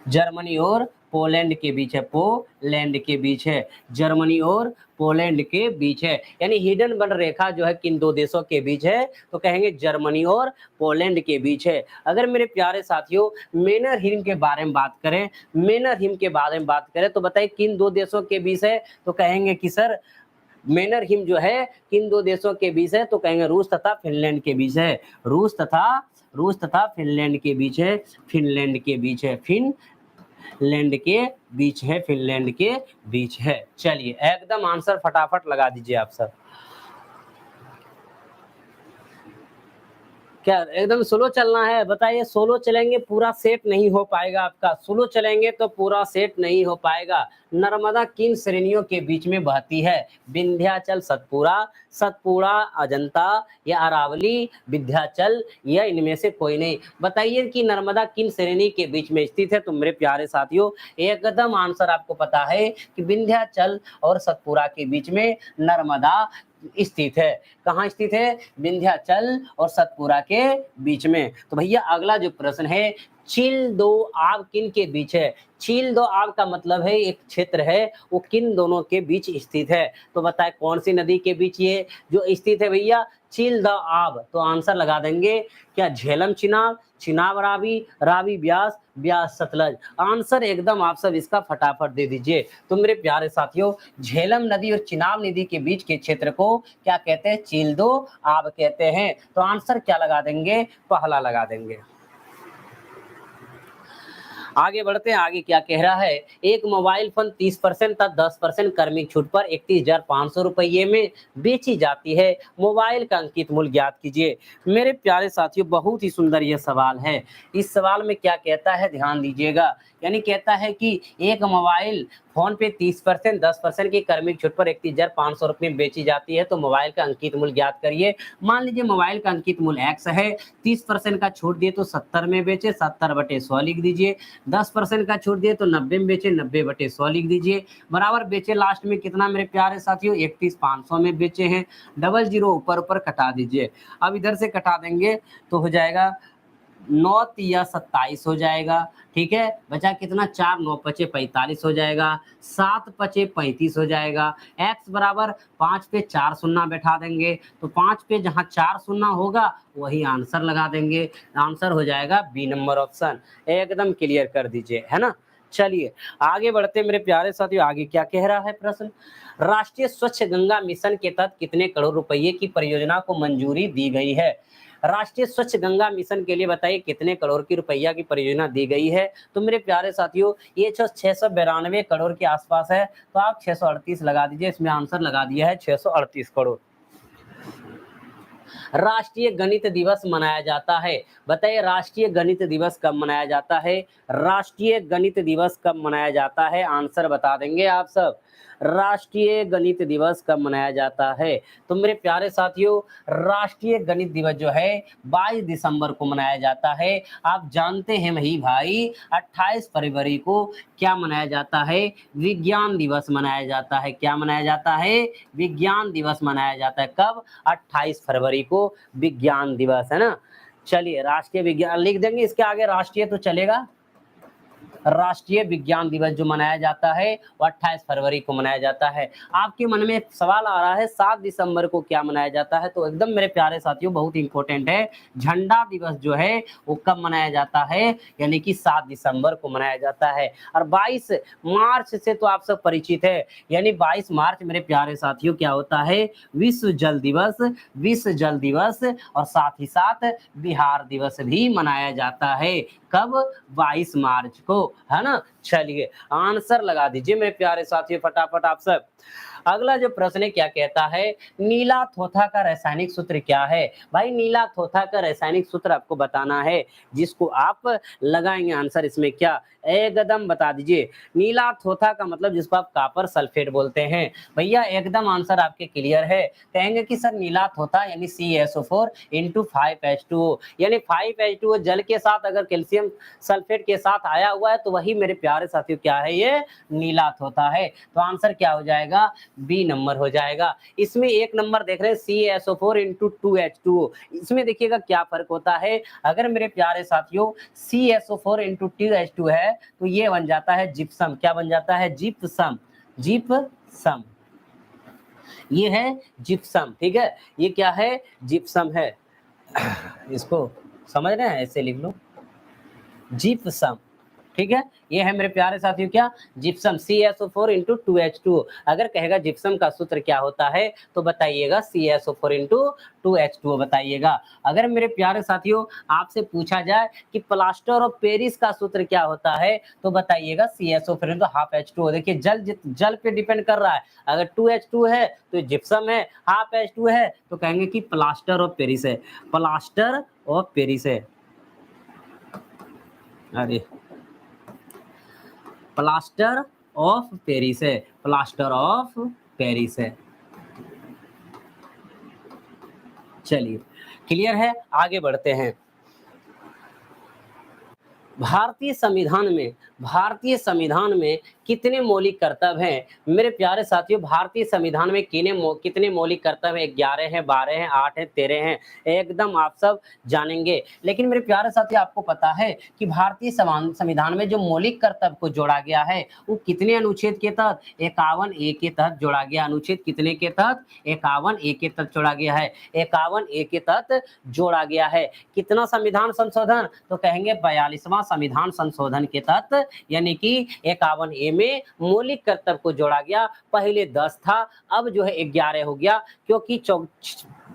जर्मनी और पोलैंड के बीच है, पोलैंड के बीच है, जर्मनी और पोलैंड के बीच है। यानी हिंडनबर्ग रेखा जो है किन दो देशों के बीच है, तो कहेंगे जर्मनी और पोलैंड के बीच है। अगर मेरे प्यारे साथियों मैनर-हिम के बारे में बात करें, मैनर-हिम के बारे में बात करें तो बताइए किन दो देशों के बीच है, तो कहेंगे कि सर मैनर-हिम जो है किन दो देशों के बीच है, तो कहेंगे रूस तथा फिनलैंड के बीच है, रूस तथा फिनलैंड के बीच है, फिनलैंड के बीच है, फिनलैंड के बीच है, फिनलैंड के बीच है। चलिए एकदम आंसर फटाफट लगा दीजिए आप सब। क्या एकदम स्लो चलना है, बताइए। स्लो चलेंगे पूरा सेट नहीं हो पाएगा आपका, स्लो चलेंगे तो पूरा सेट नहीं हो पाएगा। नर्मदा किन श्रेणियों के बीच में बहती है, विंध्याचल सतपुड़ा अजंता या अरावली विंध्याचल, या इनमें से कोई नहीं। बताइए कि नर्मदा किन श्रेणी के बीच में स्थित है। तो मेरे प्यारे साथियों एकदम आंसर आपको पता है कि विंध्याचल और सतपुड़ा के बीच में नर्मदा स्थित है। कहाँ स्थित है, विंध्याचल और सतपुड़ा के बीच में। तो भैया अगला जो प्रश्न है, चील दो आब किन के बीच है। चील दो आब का मतलब है एक क्षेत्र है, वो किन दोनों के बीच स्थित है। तो बताए कौन सी नदी के बीच ये जो स्थित है भैया, चील द आब। तो आंसर लगा देंगे क्या, झेलम चिनाब, चिनाब रावी, रावी ब्यास, ब्यास सतलज। आंसर एकदम आप सब इसका फटाफट दे दीजिए। तो मेरे प्यारे साथियों, झेलम नदी और चिनाब नदी के बीच के क्षेत्र को क्या कहते हैं, चील दो आब कहते हैं। तो आंसर क्या लगा देंगे, पहला लगा देंगे। आगे बढ़ते हैं, आगे क्या कह रहा है, एक मोबाइल फोन 30% तक 10% कार्मिक छूट पर 31,500 रुपये में बेची जाती है, मोबाइल का अंकित मूल्य ज्ञात कीजिए। मेरे प्यारे साथियों, बहुत ही सुंदर यह सवाल है। इस सवाल में क्या कहता है, ध्यान दीजिएगा। यानी कहता है कि एक मोबाइल फोन पे 30% 10% की कार्मिक छूट पर 31,500 रुपये में बेची जाती है, तो मोबाइल का अंकित मूल्य ज्ञात करिए। मान लीजिए मोबाइल का अंकित मूल्य एक्स है, 30% का छूट दिए तो 70 में बेचे, 70/100 लिख दीजिए। 10% का छूट दिए तो 90 में बेचे, 90/100 लिख दीजिए। बराबर बेचे लास्ट में कितना मेरे प्यारे साथियों, 31,500 में बेचे हैं। डबल जीरो ऊपर ऊपर कटा दीजिए। अब इधर से कटा देंगे तो हो जाएगा 9 या 27 हो जाएगा। ठीक है, बचा कितना, 4 9 पचे 45 हो जाएगा, 7 पचे 35 हो जाएगा। x बराबर 5 पे 4 शून्य बैठा देंगे, तो 5 पे जहां 4 शून्य होगा वही आंसर लगा देंगे। आंसर हो जाएगा बी नंबर ऑप्शन। एकदम क्लियर कर दीजिए, है ना। चलिए आगे बढ़ते मेरे प्यारे साथियों, आगे क्या कह रहा है प्रश्न, राष्ट्रीय स्वच्छ गंगा मिशन के तहत कितने करोड़ रुपए की परियोजना को मंजूरी दी गई है। राष्ट्रीय स्वच्छ गंगा मिशन के लिए बताइए कितने करोड़ की रुपया की परियोजना दी गई है। तो मेरे प्यारे साथियों, ये 692 करोड़ के आसपास है, तो आप 638 लगा दीजिए। इसमें आंसर लगा दिया है 638 करोड़। राष्ट्रीय गणित दिवस मनाया जाता है, बताइए राष्ट्रीय गणित दिवस कब मनाया जाता है। राष्ट्रीय गणित दिवस कब मनाया जाता है, आंसर बता देंगे आप सब। राष्ट्रीय गणित दिवस कब मनाया जाता है। तो मेरे प्यारे साथियों, राष्ट्रीय गणित दिवस जो है 22 दिसंबर को मनाया जाता है। आप जानते हैं वही भाई, 28 फरवरी को क्या मनाया जाता है, विज्ञान दिवस मनाया जाता है। क्या मनाया जाता है, विज्ञान दिवस मनाया जाता है। कब, 28 फरवरी को विज्ञान दिवस, है ना। चलिए राष्ट्रीय विज्ञान लिख देंगे, इसके आगे राष्ट्रीय तो चलेगा। राष्ट्रीय विज्ञान दिवस जो मनाया जाता है वो 28 फरवरी को मनाया जाता है। आपके मन में सवाल आ रहा है 7 दिसंबर को क्या मनाया जाता है, तो एकदम मेरे प्यारे साथियों बहुत इंपॉर्टेंट है, झंडा दिवस जो है वो कब मनाया जाता है, यानी कि 7 दिसंबर को मनाया जाता है। और 22 मार्च से तो आप सब परिचित है, यानी 22 मार्च मेरे प्यारे साथियों क्या होता है, विश्व जल दिवस, विश्व जल दिवस, और साथ ही साथ बिहार दिवस भी मनाया जाता है। कब, 22 मार्च को, है ना। चलिए आंसर लगा दीजिए मेरे प्यारे साथियों फटाफट आप सब। अगला जो प्रश्न है क्या कहता है, नीला थोथा का रासायनिक सूत्र क्या है। भाई नीला थोथा का रासायनिक सूत्र आपको बताना है, जिसको आप लगाएंगे आंसर इसमें क्या, एकदम बता दीजिए। नीला थोथा का मतलब जिसको आप कॉपर सल्फेट बोलते हैं। भैया एकदम आंसर आपके क्लियर है। कहेंगे कि सर नीला थोथा यानी CaSO4 × 5H2O, यानी 5H2O जल के साथ अगर कैल्शियम सल्फेट के साथ आया हुआ है तो वही मेरे प्यारे साथियों क्या है, ये नीला थोथा है। तो आंसर क्या हो जाएगा, बी नंबर हो जाएगा। इसमें एक नंबर देख रहे हैं CaSO4 × 2H2O, इसमें देखिएगा क्या फर्क होता है। अगर मेरे प्यारे साथियों CaSO4 × 2H2 है तो ये बन जाता है जिप्सम। क्या बन जाता है, जिप्सम, जिप्सम, ये है जिप्सम। ठीक है, ये क्या है, जिप्सम है। इसको समझ रहे हैं, ऐसे लिख लो, जिप्सम। ठीक है, ये है मेरे प्यारे साथियों क्या, जिप्सम, CaSO4 × 2H2O। अगर कहेगा जिप्सम का सूत्र क्या होता है तो बताइएगा CaSO4 × 2H2O बताइएगा। अगर मेरे प्यारे साथियों आपसे पूछा जाए कि प्लास्टर ऑफ पेरिस का सूत्र क्या होता है तो बताइएगा CaSO4 × 12H2O। देखिए जल पे डिपेंड कर रहा है, अगर 2H2 है तो जिप्सम है, 12H2 है तो कहेंगे कि प्लास्टर ऑफ पेरिस है, प्लास्टर ऑफ पेरिस है। अरे प्लास्टर ऑफ पेरिस है, प्लास्टर ऑफ पेरिस है। चलिए क्लियर है, आगे बढ़ते हैं। भारतीय संविधान में कितने मौलिक कर्तव्य हैं? मेरे प्यारे साथियों, भारतीय संविधान में कितने मौलिक कर्तव्य हैं? 11 हैं, 12 हैं, 8 हैं, 13 हैं, एकदम आप सब जानेंगे। लेकिन मेरे प्यारे साथियों, आपको पता है कि भारतीय संविधान में जो मौलिक कर्तव्य को जोड़ा गया है, वो कितने अनुच्छेद के तहत? 51 ए के तहत जोड़ा गया। अनुच्छेद कितने के तहत? 51 ए के तहत जोड़ा गया है। 51 ए के तहत जोड़ा गया है। कितना संविधान संशोधन? तो कहेंगे 42वां संविधान संशोधन के तहत, यानी कि 51 ए में मौलिक कर्तव्य को जोड़ा गया। पहले 10 था, अब जो है 11 हो गया, क्योंकि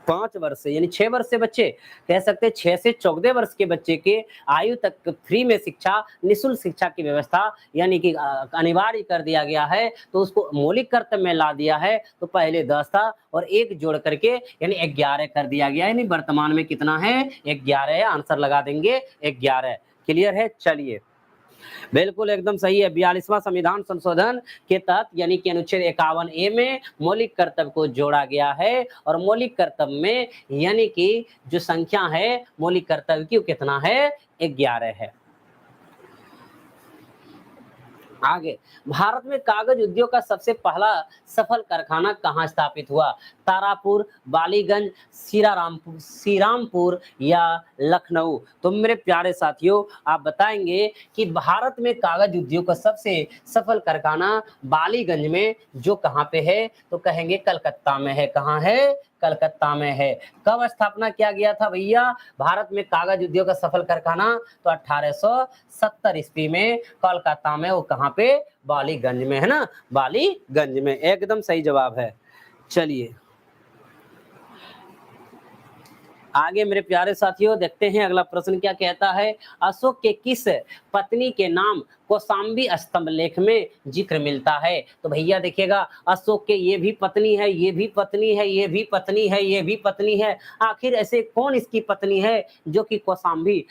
5 वर्ष से, यानी 6 वर्ष से बच्चे, कह सकते हैं 6 से 14 वर्ष के बच्चे के आयु तक फ्री में शिक्षा, निःशुल्क शिक्षा की व्यवस्था यानी कि अनिवार्य कर दिया गया है। तो उसको मौलिक कर्तव्य में ला दिया है। तो पहले 10 था और 1 जोड़ करके यानी 11 कर दिया गया है। यानी वर्तमान में कितना है? 11 है। आंसर लगा देंगे 11। क्लियर है? चलिए, बिल्कुल एकदम सही है। 42वां संविधान संशोधन के तहत, यानी कि अनुच्छेद 51 ए में मौलिक कर्तव्य को जोड़ा गया है। और मौलिक कर्तव्य में यानी कि जो संख्या है मौलिक कर्तव्य की, वो कितना है? 11 है। आगे, भारत में कागज उद्योग का सबसे पहला सफल कारखाना कहाँ स्थापित हुआ? तारापुर, बालीगंज, श्रीरामपुर या लखनऊ? तो मेरे प्यारे साथियों, आप बताएंगे कि भारत में कागज उद्योग का सबसे सफल कारखाना बालीगंज में, जो कहाँ पे है? तो कहेंगे कलकत्ता में है। कहाँ है? कलकत्ता में है। कब स्थापना किया गया था भैया भारत में कागज उद्योग का सफल कारखाना? तो 1870 ईस्वी में कोलकाता में। वो कहाँ पे? बालीगंज में, है ना? बालीगंज में, एकदम सही जवाब है। चलिए आगे मेरे प्यारे साथियों, देखते हैं अगला प्रश्न क्या कहता है। अशोक के किस पत्नी के नाम कौशाम्बी स्तंभ लेख में जिक्र मिलता है? तो भैया देखिएगा, अशोक के ये भी पत्नी है, ये भी पत्नी है, ये भी पत्नी है, ये भी पत्नी है। आखिर ऐसे कौन इसकी पत्नी है जो कि कौशाम्बी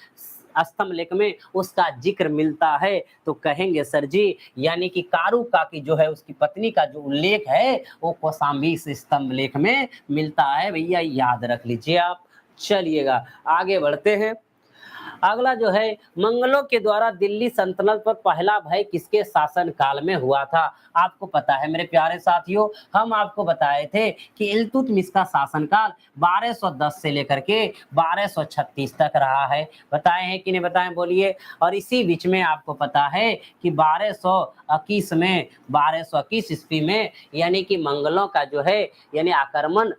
स्तंभ लेख में उसका जिक्र मिलता है? तो कहेंगे सर जी, यानी कि कारूका की जो है उसकी पत्नी का जो उल्लेख है वो कौशाम्बी स्तंभ लेख में मिलता है। भैया याद रख लीजिए आप। चलिएगा आगे बढ़ते हैं। अगला जो है, मंगलों के द्वारा दिल्ली सल्तनत पर पहला भय किसके शासन काल में हुआ था? आपको पता है मेरे प्यारे साथियों, हम आपको बताए थे कि इल्तुतमिश का शासनकाल 1210 से लेकर के 1236 तक रहा है। बताए हैं कि नहीं बताए? बोलिए। और इसी बीच में आपको पता है कि 1221 ईस्वी में यानी कि मंगलों का जो है यानी आक्रमण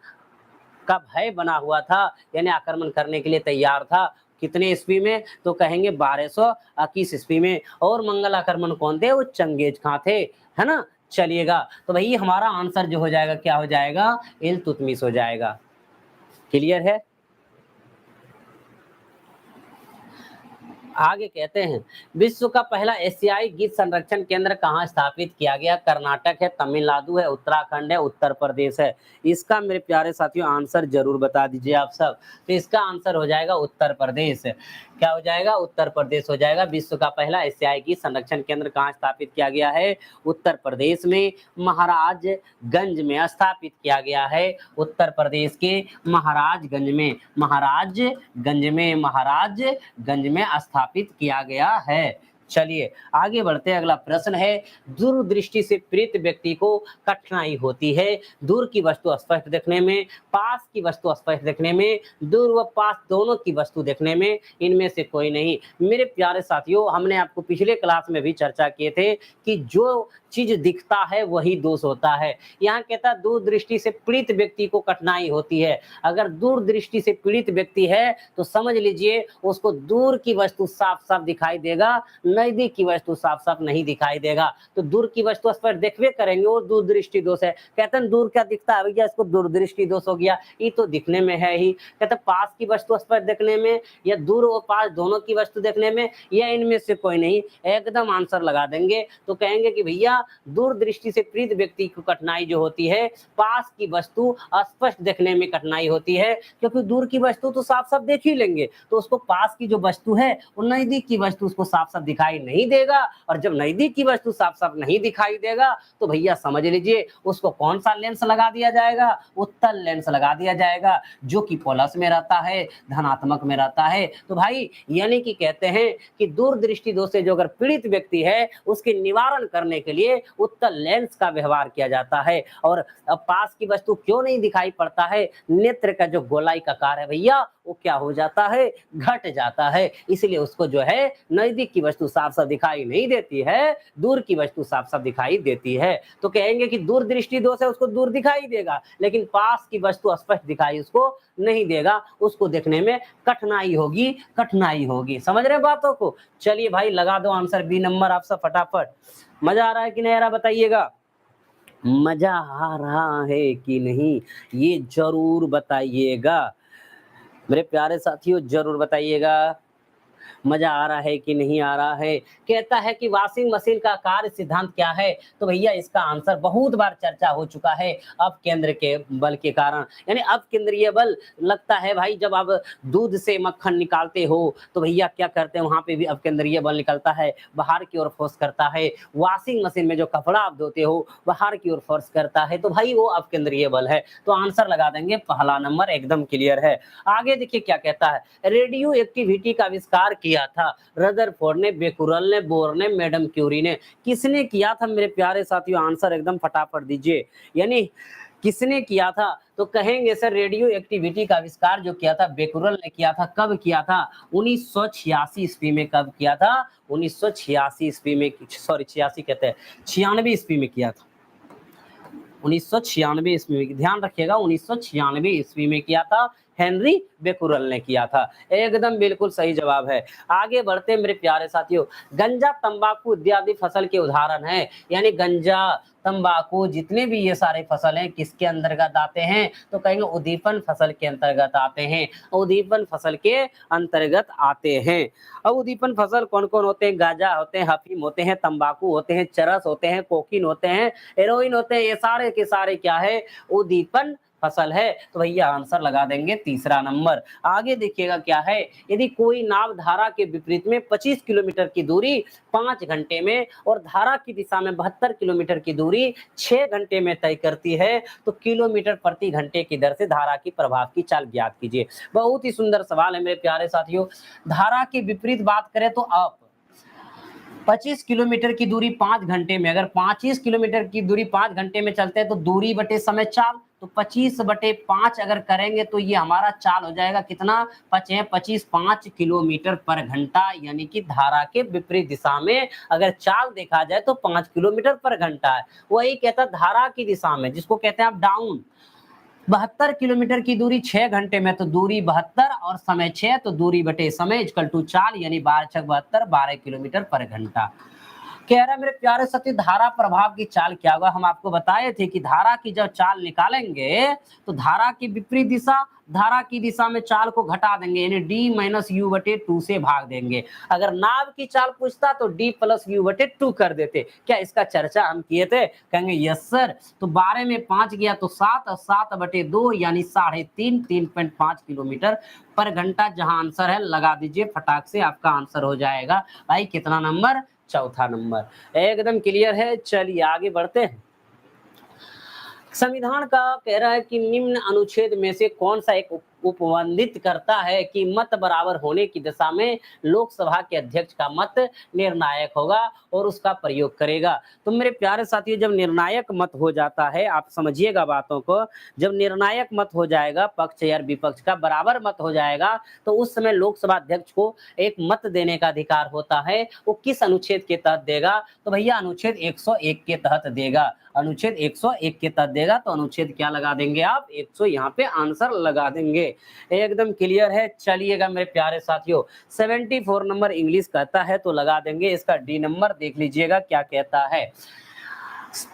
का भय बना हुआ था, यानी आक्रमण करने के लिए तैयार था। कितने ईस्वी में? तो कहेंगे 1221 ईस्वी में। और मंगल आक्रमण कौन थे? वो चंगेज खां थे, है ना? चलिएगा, तो भाई हमारा आंसर जो हो जाएगा क्या हो जाएगा? इल्तुतमिश हो जाएगा। क्लियर है? आगे कहते हैं, विश्व का पहला एशियाई गीत संरक्षण केंद्र कहाँ स्थापित किया गया? कर्नाटक है, तमिलनाडु है, उत्तराखंड है, उत्तर प्रदेश है? इसका मेरे प्यारे साथियों आंसर जरूर बता दीजिए आप सब। तो इसका आंसर हो जाएगा उत्तर प्रदेश। क्या हो जाएगा? उत्तर प्रदेश हो जाएगा। विश्व का पहला एशियाई गीत संरक्षण केंद्र कहाँ स्थापित किया गया है? उत्तर प्रदेश में महाराजगंज में स्थापित किया गया है। उत्तर प्रदेश के महाराजगंज में, महाराजगंज में स्थापित किया गया है। चलिए आगे बढ़ते हैं। अगला प्रश्न है, दूरदृष्टि से पीड़ित व्यक्ति को कठिनाई होती है दूर की वस्तु स्पष्ट देखने में, पास की वस्तु स्पष्ट देखने में, दूर व पास दोनों की वस्तु देखने में, इनमें से कोई नहीं। मेरे प्यारे साथियों, हमने आपको पिछले क्लास में भी चर्चा किए थे कि जो चीज दिखता है वही दोष होता है। यहाँ कहता है दूर दृष्टि से पीड़ित व्यक्ति को कठिनाई होती है। अगर दूर दृष्टि से पीड़ित व्यक्ति है तो समझ लीजिए उसको दूर की वस्तु साफ साफ दिखाई देगा, नजदीक की वस्तु साफ साफ नहीं दिखाई देगा। तो दूर की वस्तु स्पष्ट देखवे करेंगे और दूर दृष्टि दोष है। कहते हैं दूर क्या दिखता है भैया, इसको दूर दृष्टि दोष हो गया, ये तो दिखने में है ही। कहते पास की वस्तु स्पष्ट देखने में या दूर और पास दोनों की वस्तु देखने में, या इनमें से कोई नहीं। एकदम आंसर लगा देंगे। तो कहेंगे कि भैया दूर दृष्टि से पीड़ित व्यक्ति को कठिनाई जो होती है, पास की वस्तु स्पष्ट देखने में कठिनाई होती है, क्योंकि दूर की वस्तु तो साफ साफ देख ही लेंगे, तो उसको पास की जो वस्तु है वो नजदीक की वस्तु उसको साफ साफ दिखाई दिखाई नहीं देगा, और जब नजदीक की वस्तु साफ साफ नहीं दिखाई देगा तो भैया समझ लीजिए उसको कौन सा लेंस लगा दिया जाएगा, उत्तल लेंस लगा दिया जाएगा, जो कि प्लस में रहता है, धनात्मक में रहता है। तो भाई यानी कि कहते हैं कि दूरदृष्टि दोष से जो अगर पीड़ित व्यक्ति है उसके निवारण करने के लिए उत्तल लेंस का व्यवहार किया जाता है। और अब पास की वस्तु क्यों नहीं दिखाई पड़ता है, नेत्र का जो गोलाई का कार्य है भैया वो क्या हो जाता है, घट जाता है, इसलिए उसको जो है नजदीक की वस्तु साफ साफ दिखाई नहीं देती है, दूर की वस्तु साफ साफ दिखाई देती है। तो कहेंगे कि दूर दृष्टि दोष है उसको दूर दिखाई देगा, लेकिन पास की वस्तु स्पष्ट दिखाई उसको नहीं देगा, उसको देखने में कठिनाई होगी, कठिनाई होगी। समझ रहे बातों को? चलिए भाई लगा दो आंसर बी नंबर आप सब फटाफट। मजा आ रहा है कि नहीं आ रहा बताइएगा, मजा आ रहा है कि नहीं ये जरूर बताइएगा मेरे प्यारे साथियों, जरूर बताइएगा मजा आ रहा है कि नहीं आ रहा है। कहता है कि वॉशिंग मशीन का कार्य सिद्धांत क्या है, तो भैया इसका आंसर बहुत बार चर्चा हो चुका है, अब केंद्र के बल के कारण, यानी अब केंद्रीय बल लगता है भाई। जब आप दूध से मक्खन निकालते हो तो भैया क्या करते हैं, वहां पे भी अब केंद्रीय बल निकलता है, बाहर की ओर फोर्स करता है। वॉशिंग मशीन में जो कपड़ा आप धोते हो बाहर की ओर फोर्स करता है, तो भाई वो अब केंद्रीय बल है। तो आंसर लगा देंगे पहला नंबर, एकदम क्लियर है। आगे देखिए क्या कहता है, रेडियो एक्टिविटी का आविष्कार किया था रदरफोर्ड ने, बेकुरल ने, बोर ने, मैडम क्यूरी ने। किसने किया था मेरे प्यारे साथियों, आंसर एकदम फटाफट दीजिए, यानी किसने किया था? तो कहेंगे सर रेडियो एक्टिविटी का आविष्कार जो किया था बेकुरल ने किया था। कब किया था? 1986 ईस्वी में। कब किया था? 1986 ईस्वी में, सॉरी 86 कहते हैं, 96 ईस्वी में किया था। 1996 ईस्वी में, ध्यान रखिएगा 1996 ईस्वी में किया था, हेनरी बेकुरल ने किया था। एकदम बिल्कुल सही जवाब है। आगे बढ़ते हैं मेरे प्यारे साथियों, गंजा तंबाकू इत्यादि फसल के उदाहरण हैं, यानी गंजा तंबाकू जितने भी ये सारे फसल हैं किसके अंतर्गत आते हैं, तो कहेंगे उद्दीपन फसल के अंतर्गत आते हैं, उद्दीपन फसल के अंतर्गत आते हैं। अब उद्दीपन फसल कौन कौन होते हैं? गांजा होते हैं, अफीम होते हैं, तंबाकू होते हैं, चरस होते हैं, कोकीन होते हैं, हेरोइन होते हैं, ये सारे के सारे क्या है? उद्दीपन फसल है। तो भैया आंसर लगा देंगे तीसरा नंबर। आगे देखिएगा क्या है, यदि कोई नाव धारा के विपरीत में 25 किलोमीटर की दूरी 5 घंटे में और धारा की दिशा में 72 किलोमीटर की दूरी 6 घंटे में तय करती है, तो किलोमीटर प्रति घंटे की दर से धारा की प्रभाव की चाल ज्ञात कीजिए। बहुत ही सुंदर सवाल है मेरे प्यारे साथियों। धारा की विपरीत बात करें तो आप 25 किलोमीटर की दूरी 5 घंटे में, अगर 25 किलोमीटर की दूरी 5 घंटे में चलते हैं तो दूरी बटे समय चाल, तो 25 बटे 5 अगर करेंगे तो ये हमारा चाल हो जाएगा कितना? 5 किलोमीटर पर घंटा, यानी कि धारा के विपरीत दिशा में अगर चाल देखा जाए तो 5 किलोमीटर पर घंटा है। वही कहता धारा की दिशा में, जिसको कहते हैं आप डाउन, 72 किलोमीटर की दूरी 6 घंटे में, तो दूरी 72 और समय 6, तो दूरी बटे समय इक्वल टू चाल, यानी 12 6 72, 12 किलोमीटर पर घंटा। कह रहा है मेरे प्यारे साथी धारा प्रभाव की चाल क्या होगा। हम आपको बताए थे कि धारा की जब चाल निकालेंगे तो धारा की विपरीत दिशा, धारा की दिशा में चाल को घटा देंगे, यानी d माइनस यू बटे 2 से भाग देंगे। अगर नाव की चाल पूछता तो d प्लस यू बटे 2 कर देते। क्या इसका चर्चा हम किए थे? कहेंगे यस सर। तो 12 में 5 गया तो 7 और 7 बटे 2 यानी 3.5, 3.5 किलोमीटर पर घंटा। जहां आंसर है लगा दीजिए फटाक से, आपका आंसर हो जाएगा भाई कितना नंबर? चौथा नंबर। एकदम क्लियर है। चलिए आगे बढ़ते हैं। संविधान का कह रहा है कि निम्न अनुच्छेद में से कौन सा एक उपबंधित करता है कि मत बराबर होने की दशा में लोकसभा के अध्यक्ष का मत निर्णायक होगा और उसका प्रयोग करेगा। तो मेरे प्यारे साथियों जब निर्णायक मत हो जाता है, आप समझिएगा बातों को, जब निर्णायक मत हो जाएगा, पक्ष या विपक्ष का बराबर मत हो जाएगा, तो उस समय लोकसभा अध्यक्ष को एक मत देने का अधिकार होता है। वो किस अनुच्छेद के तहत देगा? तो भैया अनुच्छेद 101 के तहत देगा। अनुच्छेद 101 के तहत देगा, तो अनुच्छेद क्या लगा देंगे आप? 100 यहाँ पे आंसर लगा देंगे। एकदम क्लियर है। चलिएगा मेरे प्यारे साथियों 74 नंबर इंग्लिश कहता है, तो लगा देंगे इसका डी नंबर। देख लीजिएगा क्या कहता है।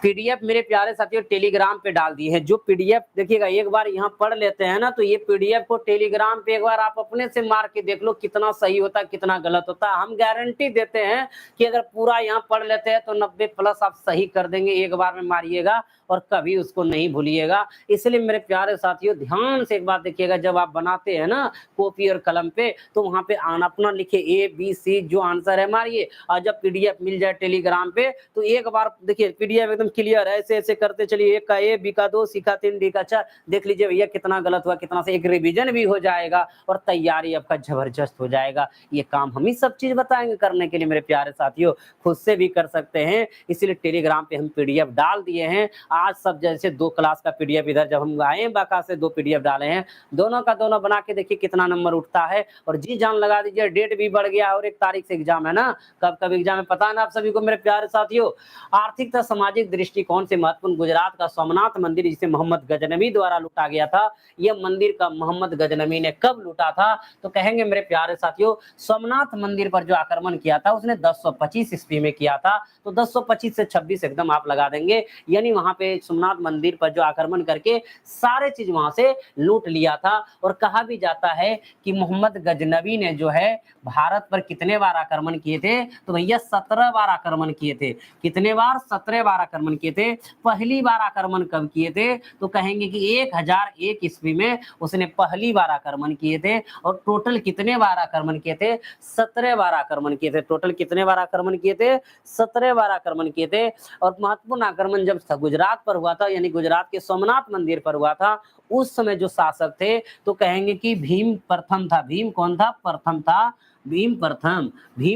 पीडीएफ मेरे प्यारे साथियों टेलीग्राम पे डाल दी है। जो पीडीएफ देखिएगा एक बार यहाँ पढ़ लेते हैं ना, तो ये पीडीएफ को टेलीग्राम पे एक बार आप अपने से मार के देख लो कितना सही होता है कितना गलत होता है। हम गारंटी देते हैं कि अगर पूरा यहाँ पढ़ लेते हैं तो 90 प्लस आप सही कर देंगे। एक बार में मारिएगा और कभी उसको नहीं भूलिएगा। इसलिए मेरे प्यारे साथियों ध्यान से एक बात देखिएगा, जब आप बनाते हैं ना कॉपी और कलम पे, तो वहां पे अपना लिखे ABC जो आंसर है मारिए, और जब PDF मिल जाए टेलीग्राम पे तो एक बार देखिए PDF एकदम क्लियर है, ऐसे ऐसे करते चलिए, 1 का A, B का 2, C का 3, D का 4, देख लीजिए भैया कितना गलत हुआ, कितना से, एक रिवीजन भी हो जाएगा और तैयारी आपका जबरदस्त हो जाएगा। ये काम हम ही सब चीज बताएंगे करने के लिए मेरे प्यारे साथियों, खुद से भी कर सकते हैं। इसीलिए टेलीग्राम पे हम PDF डाल दिए हैं। आज सब जैसे 2 क्लास का PDF इधर जब हम आए बाका से 2 PDF डाले हैं, दोनों का दोनों बना के देखिए कितना नंबर उठता है। और जी जान लगा दीजिए, डेट भी बढ़ गया और 1 तारीख से एग्जाम है ना, कब कब एग्जाम है पता है ना आप सभी को मेरे प्यारे साथियों। आर्थिक तथा सामाजिक दृष्टिकोण से महत्वपूर्ण गुजरात का सोमनाथ मंदिर, जिसे मोहम्मद गजनवी द्वारा लूटा गया था, यह मंदिर का मोहम्मद गजनवी ने कब लूटा था? तो कहेंगे मेरे प्यारे साथियों, सोमनाथ मंदिर पर जो आक्रमण किया था उसने 1025 ईस्वी में किया था। तो 1025 से 26 एकदम आप लगा देंगे, यानी वहां पे सोमनाथ मंदिर पर जो आक्रमण करके सारे चीज वहां से लूट लिया था। और कहा भी जाता है कि मोहम्मद गजनवी ने जो है भारत पर कितने बार आक्रमण किए थे? तो भैया 17 बार आक्रमण किए थे। कितने बार? 17 बार आक्रमण किए थे। पहली बार आक्रमण कब किए थे? तो कहेंगे कि 1001 ईस्वी में उसने पहली बार आक्रमण किए थे। और टोटल कितने बार आक्रमण किए थे? 17 बार आक्रमण किए थे। टोटल कितने बार आक्रमण किए थे? 17 बार आक्रमण किए थे। और महत्वपूर्ण आक्रमण जब गुजरात पर हुआ था, यानी गुजरात के सोमनाथ मंदिर पर हुआ था, उस समय जो शासक थे तो कहेंगे कि भीम प्रथम था। भीम कौन था? प्रथम था। भीम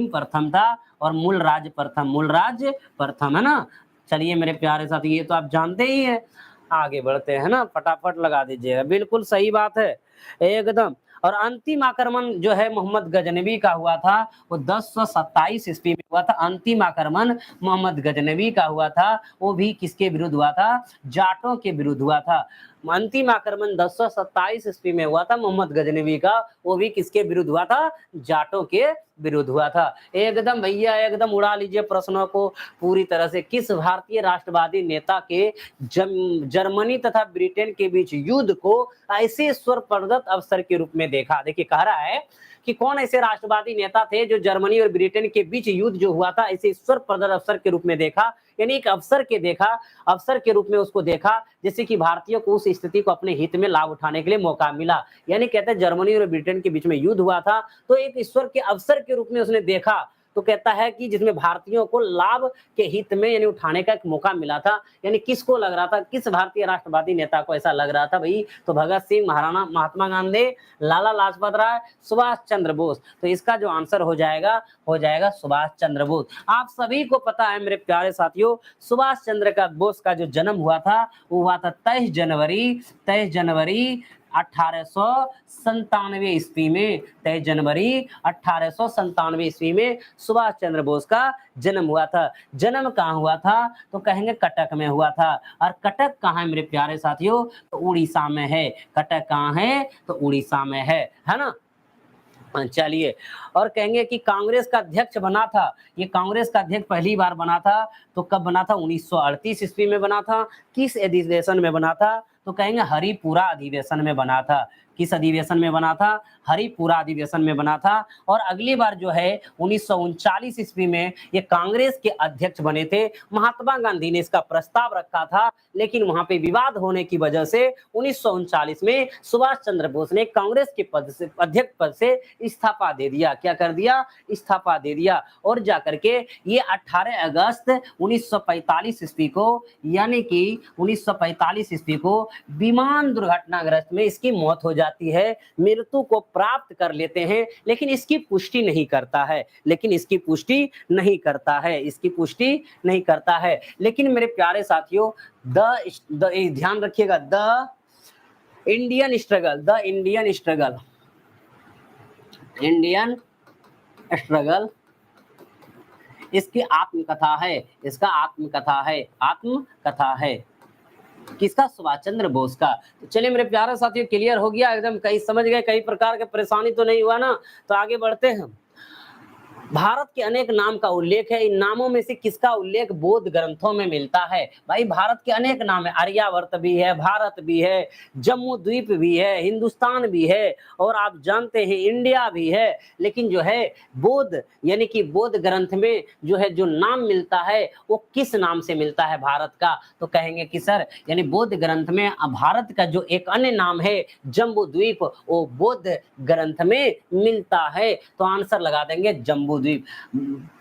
प्रथम था। और मूलराज प्रथम है ना। चलिए मेरे प्यारे साथी, ये तो आप जानते ही हैं। आगे बढ़ते हैं ना, फटाफट लगा दीजिएगा, बिल्कुल सही बात है एकदम। और अंतिम आक्रमण जो है मोहम्मद गजनवी का हुआ था, वो 1027 ईस्वी में हुआ था। अंतिम आक्रमण मोहम्मद गजनवी का हुआ था, वो भी किसके विरुद्ध हुआ था? जाटों के विरुद्ध हुआ था। अंतिम आक्रमण 1027 ईस्वी में हुआ था मोहम्मद गजनवी का, वो भी किसके विरुद्ध हुआ था? जाटों के विरुद्ध हुआ था। एकदम भैया एकदम उड़ा लीजिए प्रश्नों को पूरी तरह से। किस भारतीय राष्ट्रवादी नेता के जर्मनी तथा ब्रिटेन के बीच युद्ध को ऐसे स्वरप्रदत अवसर के रूप में देखा? देखिए कह रहा है कि कौन ऐसे राष्ट्रवादी नेता थे जो जर्मनी और ब्रिटेन के बीच युद्ध जो हुआ था ऐसे स्वरप्रदत अवसर के रूप में देखा, यानी एक अवसर के रूप में उसको देखा, जैसे कि भारतीयों को उस स्थिति को अपने हित में लाभ उठाने के लिए मौका मिला। यानी कहते हैं जर्मनी और ब्रिटेन के बीच में युद्ध हुआ था, तो एक ईश्वर के अवसर के रूप में उसने देखा। तो कहता है कि जिसमें भारतीयों को लाभ के हित में यानी उठाने का एक मौका मिला था। यानी किसको लग रहा था, किस भारतीय राष्ट्रवादी नेता को ऐसा लग रहा था भाई? तो भगत सिंह, महाराणा महात्मा गांधी, लाला लाजपत राय, सुभाष चंद्र बोस। तो इसका जो आंसर हो जाएगा सुभाष चंद्र बोस। आप सभी को पता है मेरे प्यारे साथियों, सुभाष चंद्र बोस का जो जन्म हुआ था वो हुआ था 23 जनवरी 1897 ईस्वी में। 23 जनवरी 1897 ईस्वी में सुभाष चंद्र बोस का जन्म हुआ था। जन्म कहाँ हुआ था? तो कहेंगे कटक में हुआ था। और कटक कहाँ है मेरे प्यारे साथियों? तो उड़ीसा में है। कटक कहाँ है? तो उड़ीसा में है ना। चलिए, और कहेंगे कि कांग्रेस का अध्यक्ष बना था, ये कांग्रेस का अध्यक्ष पहली बार बना था तो कब बना था? 1938 ईस्वी में बना था। किस अधिवेशन में बना था? तो कहेंगे हरिपुरा अधिवेशन में बना था। किस अधिवेशन में बना था? हरिपुरा अधिवेशन में बना था। और अगली बार जो है 1939 ईस्वी में ये कांग्रेस के अध्यक्ष बने थे। महात्मा गांधी ने इसका प्रस्ताव रखा था, लेकिन वहां पे विवाद होने की वजह से 1939 में सुभाष चंद्र बोस ने कांग्रेस के अध्यक्ष पद से इस्तीफा दे दिया। क्या कर दिया? इस्तीफा दे दिया। और जाकर के ये 18 अगस्त 1945 ईस्वी को, यानी कि 1945 ईस्वी को विमान दुर्घटनाग्रस्त में इसकी मौत हो जाती है, मृत्यु को प्राप्त कर लेते हैं, लेकिन इसकी पुष्टि नहीं करता है। लेकिन मेरे प्यारे साथियों, ध्यान रखिएगा, द इंडियन स्ट्रगल इसकी आत्मकथा है। किसका? सुभाष चंद्र बोस का। तो चलिए मेरे प्यारे साथियों, क्लियर हो गया एकदम? कहीं समझ गए? कई प्रकार के परेशानी तो नहीं हुआ ना? तो आगे बढ़ते हैं। भारत के अनेक नाम का उल्लेख है, इन नामों में से किसका उल्लेख बौद्ध ग्रंथों में मिलता है? भाई भारत के अनेक नाम है, आर्यावर्त भी है, भारत भी है, जम्मू द्वीप भी है, हिंदुस्तान भी है और आप जानते हैं इंडिया भी है। लेकिन जो है बौद्ध यानी कि बौद्ध ग्रंथ में जो है जो नाम मिलता है वो किस नाम से मिलता है भारत का? तो कहेंगे कि सर यानी बौद्ध ग्रंथ में भारत का जो एक अन्य नाम है जम्बू द्वीप, वो बौद्ध ग्रंथ में मिलता है। तो आंसर लगा देंगे जम्बू द्वीप,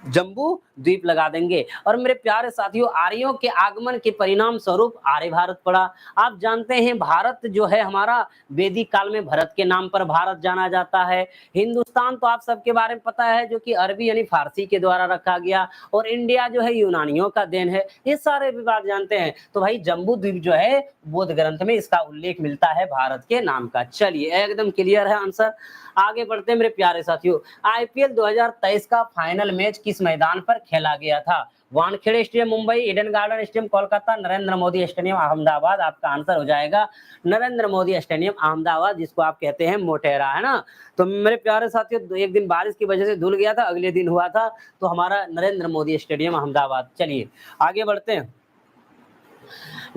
जम्बू द्वीप लगा देंगे। और मेरे प्यारे साथियों, आर्यों के आगमन के परिणाम स्वरूप आर्य भारत पड़ा। आप जानते हैं भारत जो है हमारा वैदिक काल में भरत के नाम पर भारत जाना जाता है। हिंदुस्तान तो आप सबके बारे में पता है जो कि अरबी यानी फारसी के द्वारा रखा गया, और इंडिया जो है यूनानियों का देन है। ये सारे भी बात जानते हैं। तो भाई जम्बू द्वीप जो है बौद्ध ग्रंथ में इसका उल्लेख मिलता है भारत के नाम का। चलिए एकदम क्लियर है आंसर। आगे बढ़ते हैं मेरे प्यारे साथियों। आईपीएल 2023 का फाइनल मैच किस मैदान पर खेला गया था? Wankhede stadium Mumbai, Eden garden stadium Kolkata, Narendra Modi stadium Ahmedabad. आपका आंसर हो जाएगा नरेंद्र मोदी स्टेडियम अहमदाबाद, जिसको आप कहते हैं मोटेरा, है ना। तो मेरे प्यारे साथियों, एक दिन बारिश की वजह से धुल गया था, अगले दिन हुआ था, तो हमारा नरेंद्र मोदी स्टेडियम अहमदाबाद। चलिए आगे बढ़ते हैं।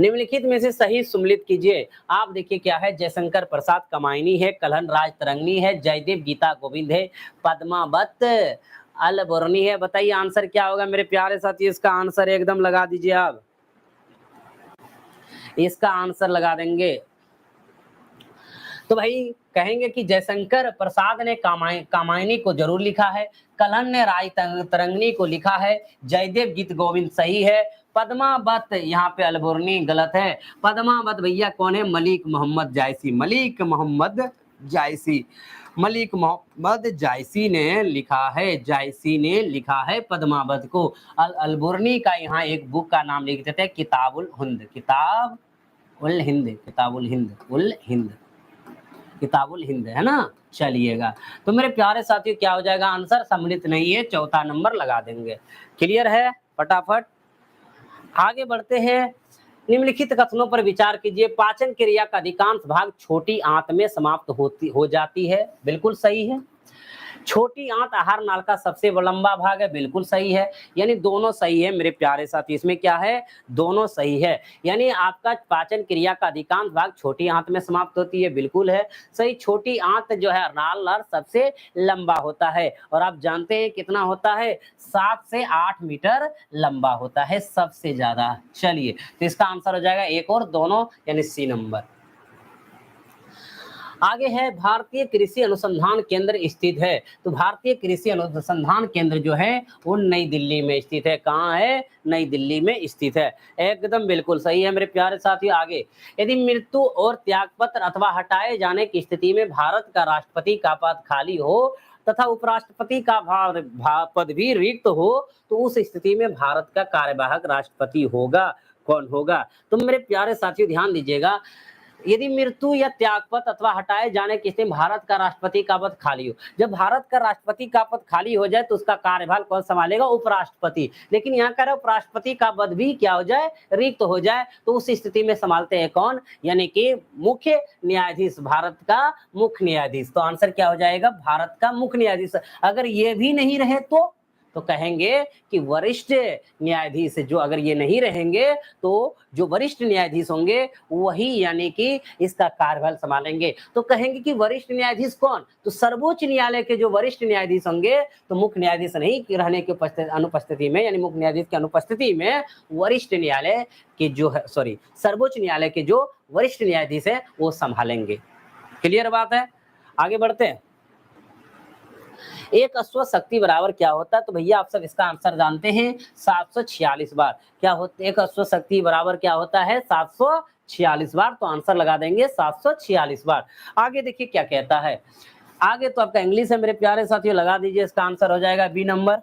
निम्नलिखित में से सही सुमलित कीजिए। आप देखिए क्या है, जयशंकर प्रसाद कमायनी है, कल्हण राज तरंगनी है, जयदेव गीता गोविंद है, पद्मावत अलबोर्नी है। बताइए आंसर क्या होगा मेरे प्यारे साथी? इसका आंसर एकदम लगा दीजिए आप, इसका आंसर लगा देंगे। तो भाई कहेंगे कि जयशंकर प्रसाद ने कामायनी को जरूर लिखा है, कल्हण ने राज तरंगनी को लिखा है, जयदेव गीत गोविंद सही है, पद्मावत यहाँ पे अलबोर्नी गलत है। पद्मावत भैया कौन है? मलिक मोहम्मद जायसी, मलिक मोहम्मद जायसी, मलिक मोहम्मद जायसी ने लिखा है, जायसी ने लिखा है पद्मावत को। अलबोर्नी का यहाँ एक बुक का नाम लिख देते हैं, किताबुल हिंद, किताब उल हिंद, किताबुल हिंद, उल हिंद, किताबुल हिंद, है ना। चलिएगा, तो मेरे प्यारे साथियों क्या हो जाएगा आंसर? सम्मिलित नहीं है, चौथा नंबर लगा देंगे। क्लियर है? फटाफट आगे बढ़ते हैं। निम्नलिखित कथनों पर विचार कीजिए। पाचन क्रिया का अधिकांश भाग छोटी आंत में समाप्त हो जाती है, बिल्कुल सही है। छोटी आंत आहार नाल का सबसे लंबा भाग है, बिल्कुल सही है। यानी दोनों सही है मेरे प्यारे साथी, इसमें क्या है? दोनों सही है। यानी आपका पाचन क्रिया का अधिकांश भाग छोटी आंत में समाप्त होती है, बिल्कुल है सही। छोटी आंत जो है नाल सबसे लंबा होता है, और आप जानते हैं कितना होता है? 7 से 8 मीटर लंबा होता है सबसे ज्यादा। चलिए, तो इसका आंसर हो जाएगा एक और दोनों, यानी सी नंबर। आगे है, भारतीय कृषि अनुसंधान केंद्र स्थित है। तो भारतीय कृषि अनुसंधान केंद्र जो है वो नई दिल्ली में स्थित है। कहाँ है? नई दिल्ली में स्थित है। एकदम बिल्कुल सही है मेरे प्यारे साथियों। आगे, यदि मृत्यु और त्यागपत्र अथवा हटाए जाने की स्थिति में भारत का राष्ट्रपति का पद खाली हो तथा उपराष्ट्रपति का पद भी रिक्त हो, तो उस स्थिति में भारत का कार्यवाहक राष्ट्रपति होगा। कौन होगा? तो मेरे प्यारे साथियों ध्यान दीजिएगा, यदि मृत्यु या त्यागपत्र अथवा हटाए जाने की स्थिति भारत का राष्ट्रपति का पद खाली हो, जब भारत का राष्ट्रपति का पद खाली हो जाए तो उसका कार्यभार कौन संभालेगा? उपराष्ट्रपति। लेकिन यहाँ कह रहे उपराष्ट्रपति का पद भी क्या हो जाए? रिक्त हो जाए, तो उस स्थिति में संभालते हैं कौन? यानी कि मुख्य न्यायाधीश, भारत का मुख्य न्यायाधीश। तो आंसर क्या हो जाएगा? भारत का मुख्य न्यायाधीश। अगर ये भी नहीं रहे तो कहेंगे कि वरिष्ठ न्यायाधीश। जो अगर ये नहीं रहेंगे तो जो वरिष्ठ न्यायाधीश होंगे वही यानी कि इसका कार्यभार संभालेंगे। तो कहेंगे कि वरिष्ठ न्यायाधीश कौन? तो सर्वोच्च न्यायालय के जो वरिष्ठ न्यायाधीश होंगे, तो मुख्य न्यायाधीश नहीं रहने की अनुपस्थिति में, यानी मुख्य न्यायाधीश की अनुपस्थिति में वरिष्ठ न्यायालय के जो है सर्वोच्च न्यायालय के जो वरिष्ठ न्यायाधीश है वो संभालेंगे। क्लियर बात है? आगे बढ़ते हैं। एक अश्व शक्ति बराबर क्या होता है? तो भैया आप सब इसका आंसर जानते हैं, 746 बार। क्या होता है? एक अश्व शक्ति बराबर क्या होता है? 746 बार। तो आंसर लगा देंगे 746 बार। आगे देखिए क्या कहता है। आगे तो आपका इंग्लिश है मेरे प्यारे साथियों, लगा दीजिए, इसका आंसर हो जाएगा बी नंबर।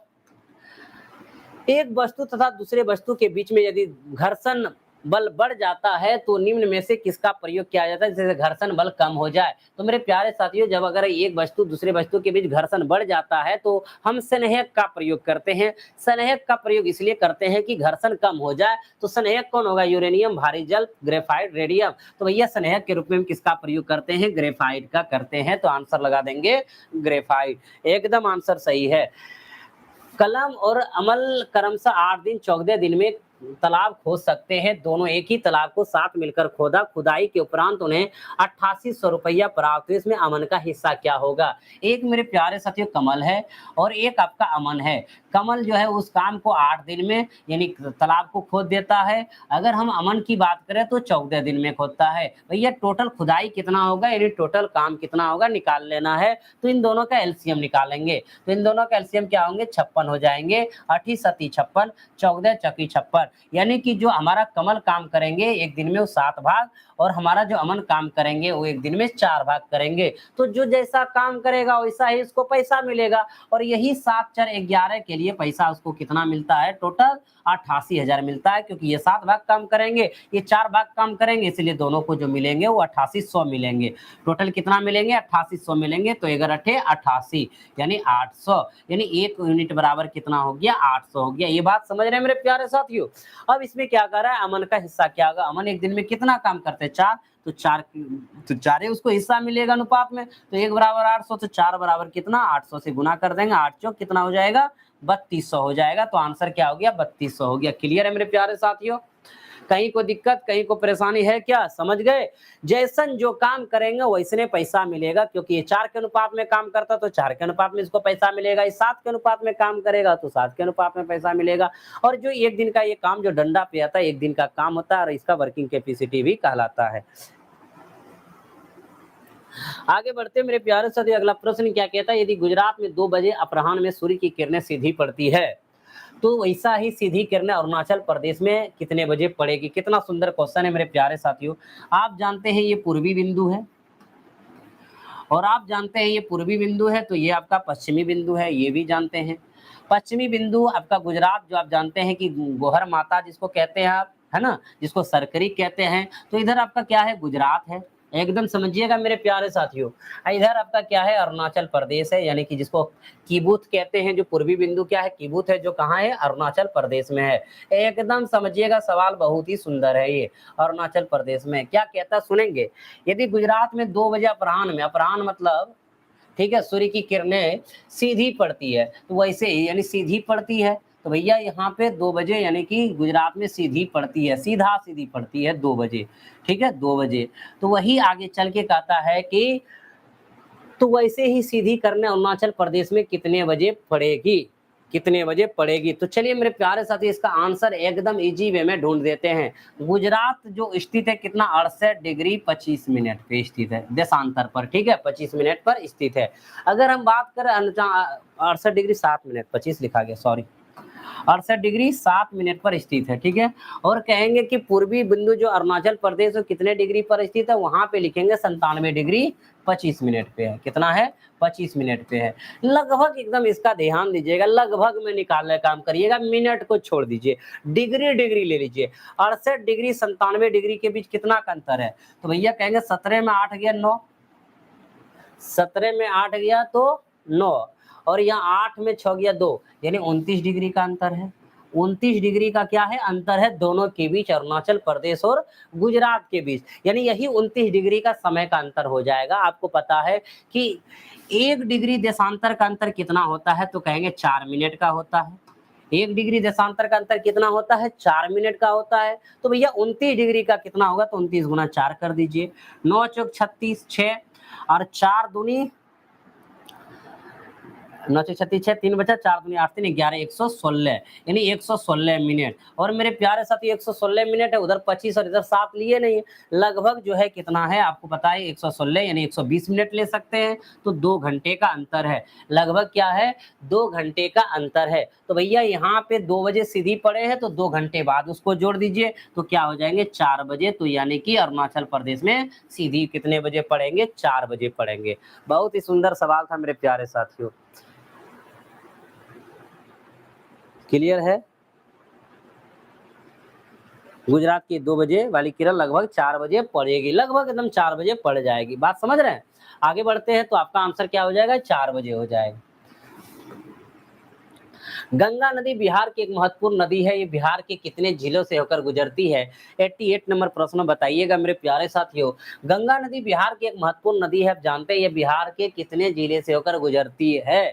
एक वस्तु तथा दूसरे वस्तु के बीच में यदि घर्षण बल बढ़ जाता है तो निम्न में से किसका प्रयोग किया जाता है जिससे घर्षण बल कम हो जाए? तो मेरे प्यारे साथियों, जब अगर एक वस्तु दूसरे वस्तु के बीच घर्षण बढ़ जाता है तो हम स्नेहक का प्रयोग करते हैं। स्नेहक का प्रयोग इसलिए करते हैं कि घर्षण कम हो जाए। तो स्नेहक कौन होगा? यूरेनियम, भारी जल, ग्रेफाइट, रेडियम। तो भैया स्नेहक के रूप में हम किसका प्रयोग करते हैं? ग्रेफाइट का करते हैं। तो आंसर लगा देंगे ग्रेफाइट। एकदम आंसर सही है। कलम और अमल क्रमशः 8 दिन 14 दिन में तालाब खोद सकते हैं। दोनों एक ही तालाब को साथ मिलकर खोदा। खुदाई के उपरांत उन्हें 8800 रुपया प्राप्त हुए। इसमें अमन का हिस्सा क्या होगा? एक मेरे प्यारे साथियों कमल है और एक आपका अमन है। कमल जो है उस काम को 8 दिन में यानी तालाब को खोद देता है। अगर हम अमन की बात करें तो 14 दिन में खोदता है। भैया टोटल खुदाई कितना होगा यानी टोटल काम कितना होगा निकाल लेना है। तो इन दोनों का एलसीएम निकालेंगे। तो इन दोनों का एलसीएम क्या होंगे? 56 हो जाएंगे। 8 सती 56, 14 चौकी 56, यानी कि जो हमारा कमल काम करेंगे एक दिन में वो 7 भाग और हमारा जो अमन काम करेंगे वो एक दिन में 4 भाग करेंगे। तो जो जैसा काम करेगा वैसा ही उसको पैसा मिलेगा। और यही 7 4 11 के लिए पैसा उसको कितना मिलता है? टोटल 88,000 मिलता है, क्योंकि ये 7 भाग काम करेंगे, ये 4 भाग काम करेंगे, इसलिए दोनों को जो मिलेंगे वो 8800 मिलेंगे। टोटल कितना मिलेंगे? 8800 मिलेंगे। तो 11 अठे 88 यानी 800, यानी 1 यूनिट बराबर कितना हो गया? 800 हो गया। ये बात समझ रहे हैं मेरे प्यारे साथियों? अब इसमें क्या कर रहा है? अमन का हिस्सा क्या होगा? अमन एक दिन में कितना काम करते हैं? 4, तो 4 ही उसको हिस्सा मिलेगा अनुपात में। तो 1 बराबर 800, तो 4 बराबर कितना? 800 से गुना कर देंगे। 8 चौक कितना हो जाएगा? 3200 हो जाएगा। तो आंसर क्या हो गया? 3200 हो गया। क्लियर है मेरे प्यारे साथियों? कहीं को दिक्कत, कहीं को परेशानी है क्या? समझ गए? जैसन जो काम करेंगे वैसने पैसा मिलेगा, क्योंकि ये 4 के अनुपात में काम करता तो 4 के अनुपात में इसको पैसा मिलेगा। ये 7 के अनुपात में काम करेगा तो 7 के अनुपात में पैसा मिलेगा। और जो एक दिन का ये काम जो डंडा पे आता है, एक दिन का काम होता है और इसका वर्किंग कैपेसिटी भी कहलाता है। आगे बढ़ते मेरे प्यारे साथियों, अगला प्रश्न क्या कहता है? यदि गुजरात में 2 बजे अपराह्न में सूर्य की किरणें सीधी पड़ती है, तो वैसा ही सीधी किरणें अरुणाचल प्रदेश में कितने बजे पड़ेगी? कितना सुंदर क्वेश्चन है मेरे प्यारे साथियों। आप जानते हैं ये पूर्वी बिंदु है और आप जानते हैं ये पूर्वी बिंदु है, तो ये आपका पश्चिमी बिंदु है, ये भी जानते हैं। पश्चिमी बिंदु आपका गुजरात, जो आप जानते हैं कि गोहर माता जिसको कहते हैं आप, है ना, जिसको सरकरी कहते हैं, तो इधर आपका क्या है? गुजरात है। एकदम समझिएगा मेरे प्यारे साथियों। इधर आपका क्या है? अरुणाचल प्रदेश है, यानी कि जिसको कीबूथ कहते हैं। जो पूर्वी बिंदु क्या है? कीबूथ है, जो कहाँ है? अरुणाचल प्रदेश में है। एकदम समझिएगा, सवाल बहुत ही सुंदर है ये। अरुणाचल प्रदेश में क्या कहता सुनेंगे? यदि गुजरात में 2 बजे अपराह्न में, अपराह्न मतलब ठीक है, सूर्य की किरणें सीधी पड़ती है, तो वैसे ही यानी सीधी पड़ती है, तो भैया यहाँ पे 2 बजे यानी कि गुजरात में सीधी पड़ती है, सीधा सीधी पड़ती है 2 बजे। ठीक है, 2 बजे। तो वही आगे चल के कहता है कि तो वैसे ही सीधी करने अरुणाचल प्रदेश में कितने बजे पड़ेगी? कितने बजे पड़ेगी? तो चलिए मेरे प्यारे साथी, इसका आंसर एकदम इजी वे में ढूंढ देते हैं। गुजरात जो स्थित है कितना? 68 डिग्री 25 मिनट पे स्थित है, देशांतर पर। ठीक है, 25 मिनट पर स्थित है। अगर हम बात करें 68 डिग्री 7 मिनट, 25 लिखा गया, सॉरी, 68 डिग्री 7 मिनट पर स्थित है। ठीक है, और कहेंगे कि पूर्वी बिंदु जो अरुणाचल प्रदेश है कितने डिग्री पर स्थित है? वहां पे लिखेंगे 97 डिग्री 25 मिनट पे है। कितना है? 25 मिनट पे है। लगभग एकदम इसका ध्यान दीजिएगा, लगभग में निकालने का काम करिएगा, मिनट को छोड़ दीजिए, डिग्री डिग्री ले लीजिए। 68 डिग्री 97 डिग्री के बीच कितना का अंतर है? तो भैया कहेंगे 17 में 8 गया 9, 17 में 8 गया तो 9, और यहाँ 8 में 6 गया 2, यानी 29 डिग्री का अंतर है। 29 डिग्री का क्या है? अंतर है दोनों के बीच, अरुणाचल प्रदेश और गुजरात के बीच। यानी यही 29 डिग्री का समय का अंतर हो जाएगा। आपको पता है कि 1 डिग्री देशांतर का अंतर कितना होता है? तो कहेंगे 4 मिनट का होता है। 1 डिग्री देशांतर का अंतर कितना होता है? 4 मिनट का होता है। तो भैया 29 डिग्री का कितना होगा? तो 29 गुना 4 कर दीजिए। 9 चौक 36, 6 और 4 दूनी 9 से 36 6, 3 बचा, 4 दूनी 8, 3 11, 116, यानी 116 मिनट। और मेरे प्यारे साथी 116 मिनट है, उधर 25 और इधर 7 लिए नहीं, लगभग जो है कितना है आपको पता है? 116 यानी 120 मिनट ले सकते हैं। तो 2 घंटे का अंतर है, लगभग क्या है? 2 घंटे का अंतर है। तो भैया यहाँ पे 2 बजे सीधी पड़े हैं, तो 2 घंटे बाद उसको जोड़ दीजिए, तो क्या हो जाएंगे? 4 बजे। तो यानी कि अरुणाचल प्रदेश में सीधी कितने बजे पड़ेंगे? 4 बजे पड़ेंगे। बहुत ही सुंदर सवाल था मेरे प्यारे साथियों। क्लियर है? गुजरात की 2 बजे वाली किरण लगभग 4 बजे पड़ेगी, लगभग एकदम 4 बजे पड़ जाएगी। बात समझ रहे हैं? आगे बढ़ते हैं, तो आपका आंसर क्या हो जाएगा? 4 बजे हो जाएगा। गंगा नदी बिहार की एक महत्वपूर्ण नदी है। ये बिहार के कितने जिलों से होकर गुजरती है? 88 नंबर प्रश्न बताइएगा मेरे प्यारे साथियों। गंगा नदी बिहार की एक महत्वपूर्ण नदी है। आप जानते हैं ये बिहार के कितने जिले से होकर गुजरती है?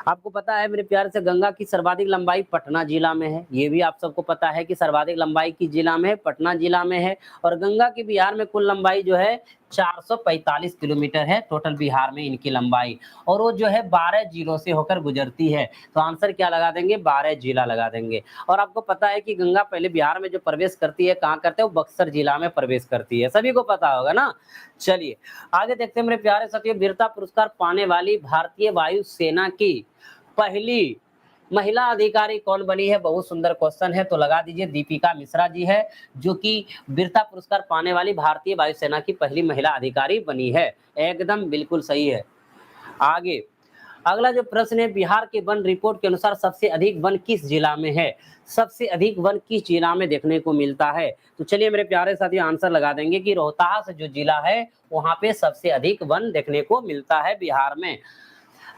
आपको पता है मेरे प्यारे से गंगा की सर्वाधिक लंबाई पटना जिला में है, ये भी आप सबको पता है कि सर्वाधिक लंबाई किस जिला में है, पटना जिला में है। और गंगा की बिहार में कुल लंबाई जो है 445 किलोमीटर है टोटल बिहार में इनकी लंबाई, और वो जो है 12 जिलों से होकर गुजरती है। तो आंसर क्या लगा देंगे, 12 जिला लगा देंगे। और आपको पता है कि गंगा पहले बिहार में जो प्रवेश करती है कहाँ करते हैं, वो बक्सर जिला में प्रवेश करती है, सभी को पता होगा ना। चलिए आगे देखते हैं मेरे प्यारे साथियों, वीरता पुरस्कार पाने वाली भारतीय वायु सेना की पहली महिला अधिकारी कौन बनी है, बहुत सुंदर क्वेश्चन है, तो लगा दीजिए दीपिका मिश्रा जी है, जो कि वीरता पुरस्कार पाने वाली भारतीय वायुसेना की पहली महिला अधिकारी बनी है। एकदम बिल्कुल सही है। आगे अगला जो प्रश्न है, बिहार के वन रिपोर्ट के अनुसार सबसे अधिक वन किस जिला में है, सबसे अधिक वन किस जिला में देखने को मिलता है। तो चलिए मेरे प्यारे साथियों आंसर लगा देंगे कि रोहतास जो जिला है वहां पे सबसे अधिक वन देखने को मिलता है बिहार में।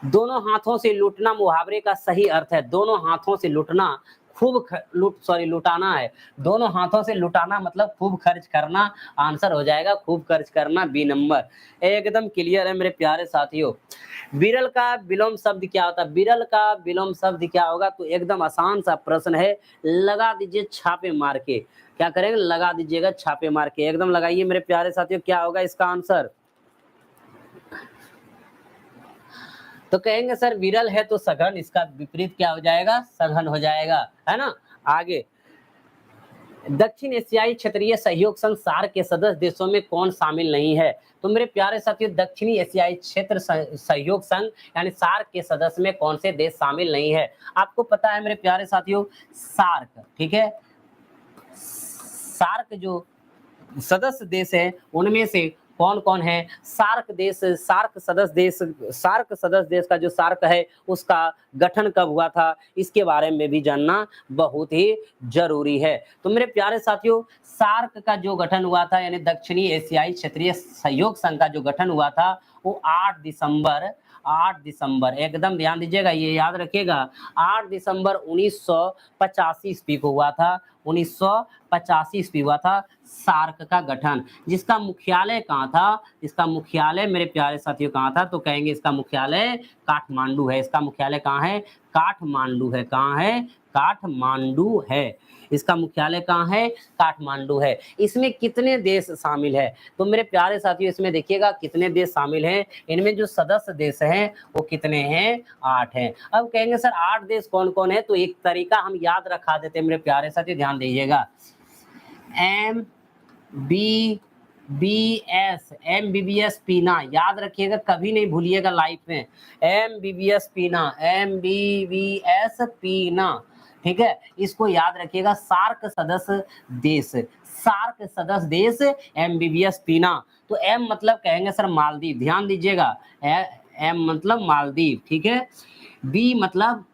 दोनों हाथों से लूटना मुहावरे का सही अर्थ है, दोनों हाथों से लूटना लुटाना है, दोनों हाथों से लुटाना मतलब खूब खर्च करना। आंसर हो जाएगा खूब खर्च करना, बी नंबर। एकदम क्लियर है मेरे प्यारे साथियों। विरल का विलोम शब्द क्या होता है, विरल का विलोम शब्द क्या होगा, तो एकदम आसान सा प्रश्न है, लगा दीजिए छापे मार के। क्या करेंगे, लगा दीजिएगा छापे मार के, एकदम लगाइए मेरे प्यारे साथियों, क्या होगा इसका आंसर। तो कहेंगे सर विरल है तो सघन, इसका विपरीत क्या हो जाएगा, सघन हो जाएगा, है ना। आगे दक्षिण एशियाई क्षेत्रीय सहयोग संघ सार्क के सदस्य देशों में कौन शामिल नहीं है। तो मेरे प्यारे साथियों दक्षिणी एशियाई क्षेत्र सहयोग संघ यानी सार्क के सदस्य में कौन से देश शामिल नहीं है। आपको पता है मेरे प्यारे साथियों सार्क, ठीक है, सार्क जो सदस्य देश है उनमें से कौन कौन है, सार्क देश, सार्क सदस्य देश का जो सार्क है उसका गठन कब हुआ था, इसके बारे में भी जानना बहुत ही जरूरी है। तो मेरे प्यारे साथियों सार्क का जो गठन हुआ था यानी दक्षिणी एशियाई क्षेत्रीय सहयोग संघ का जो गठन हुआ था वो 8 दिसंबर, एकदम ध्यान दीजिएगा, ये याद रखिएगा, 8 दिसंबर 1985 ईस्वी को हुआ था, 1985 ईस्वी हुआ था सार्क का गठन। जिसका मुख्यालय कहाँ था, इसका मुख्यालय मेरे प्यारे साथियों कहाँ था, तो कहेंगे इसका मुख्यालय काठमांडू है। इसका मुख्यालय कहाँ है, काठमांडू है। कहाँ है, काठमांडू है। इसका मुख्यालय कहाँ है, काठमांडू है। इसमें कितने देश शामिल है, तो मेरे प्यारे साथियों इसमें देखिएगा कितने देश शामिल हैं। इनमें जो सदस्य देश हैं वो कितने हैं, 8 हैं। अब कहेंगे सर 8 देश कौन कौन है, तो एक तरीका हम याद रखा देते हैं मेरे प्यारे साथियों, ध्यान दीजिएगा। MBBS पीना, याद रखिएगा, कभी नहीं भूलिएगा लाइफ में। MBBS पीना, ठीक है, इसको याद रखिएगा। सार्क सदस्य देश MBBS पीना। तो M मतलब कहेंगे सर मालदीव, ध्यान दीजिएगा, M मतलब मालदीव, ठीक है। B मतलब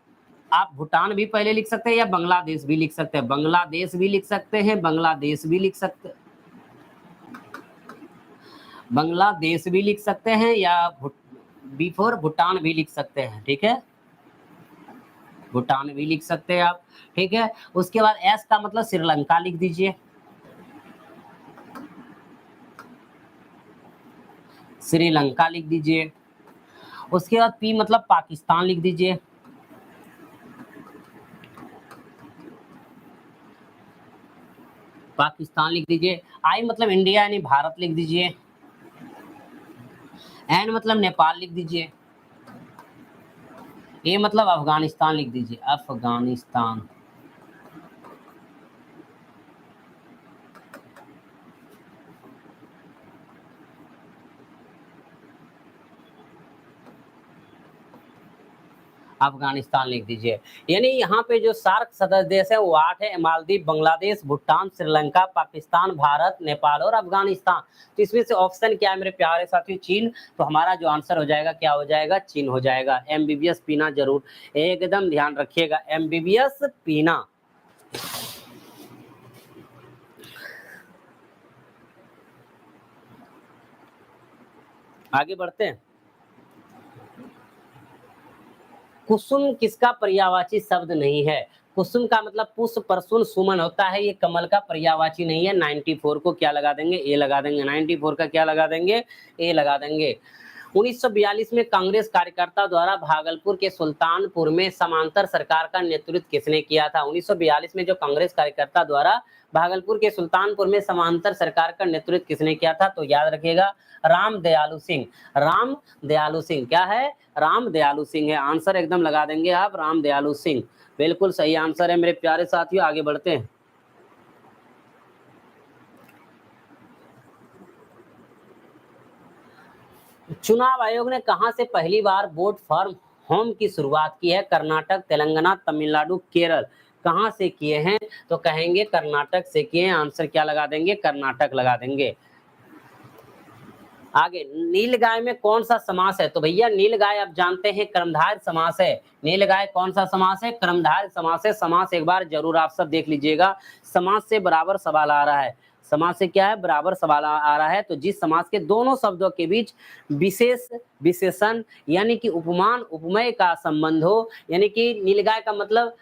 आप भूटान भी पहले लिख सकते हैं या बांग्लादेश भी लिख सकते हैं, बांग्लादेश भी लिख सकते हैं, बांग्लादेश भी लिख सकते हैं, या बिफोर भूटान भी लिख सकते हैं, ठीक है, भूटान भी लिख सकते हैं आप, ठीक है। उसके बाद एस का मतलब श्रीलंका लिख दीजिए, श्रीलंका लिख दीजिए। उसके बाद पी मतलब पाकिस्तान लिख दीजिए, पाकिस्तान लिख दीजिए। आई मतलब इंडिया यानी भारत लिख दीजिए। एन मतलब नेपाल लिख दीजिए। ए मतलब अफगानिस्तान लिख दीजिए, अफगानिस्तान। अफगानिस्तान लिख दीजिए। यानी यहाँ पे जो सार्क सदस्य देश है वो 8 है, मालदीव, बांग्लादेश, भूटान, श्रीलंका, पाकिस्तान, भारत, नेपाल और अफगानिस्तान। तो इसमें से ऑप्शन क्या है मेरे प्यारे साथियों, चीन। तो हमारा जो आंसर हो जाएगा क्या हो जाएगा, चीन हो जाएगा। MBBS पीना जरूर एकदम ध्यान रखिएगा, MBBS पीना। आगे बढ़ते हैं। कुसुम किसका पर्यायवाची शब्द नहीं है। कुसुम का मतलब पुष्प, प्रसून, सुमन होता है, ये कमल का पर्यायवाची नहीं है। 94 को क्या लगा देंगे, ए लगा देंगे। 94 का क्या लगा देंगे, ए लगा देंगे। 1942 में कांग्रेस कार्यकर्ता द्वारा भागलपुर के सुल्तानपुर में समांतर सरकार का नेतृत्व किसने किया था? 1942 में जो कांग्रेस कार्यकर्ता द्वारा भागलपुर के सुल्तानपुर में समांतर सरकार का नेतृत्व किसने किया था? तो याद रखिएगा, राम दयालु सिंह। राम दयालु सिंह क्या है? राम दयालु सिंह है। आंसर एकदम लगा देंगे आप, राम दयालु सिंह। बिल्कुल सही आंसर है मेरे प्यारे साथियों। आगे बढ़ते हैं। चुनाव आयोग ने कहां से पहली बार वोट फ्रॉम होम की शुरुआत की है? कर्नाटक, तेलंगाना, तमिलनाडु, केरल। कहां से किए हैं? तो कहेंगे कर्नाटक से किए हैं। आंसर क्या लगा देंगे? कर्नाटक लगा देंगे। आगे, नीलगाय में कौन सा समास है? तो भैया नीलगाय आप जानते हैं कर्मधारय समास है। नीलगाय कौन सा समास है? कर्मधारय समास है। समास एक बार जरूर आप सब देख लीजिएगा। समास से बराबर सवाल आ रहा है। समास से क्या है? बराबर सवाल आ रहा है। तो जिस समास के दोनों शब्दों के बीच विशेष, विशेषण यानी कि उपमान, उपमेय का संबंध हो, यानी कि नीलगाय का मतलब,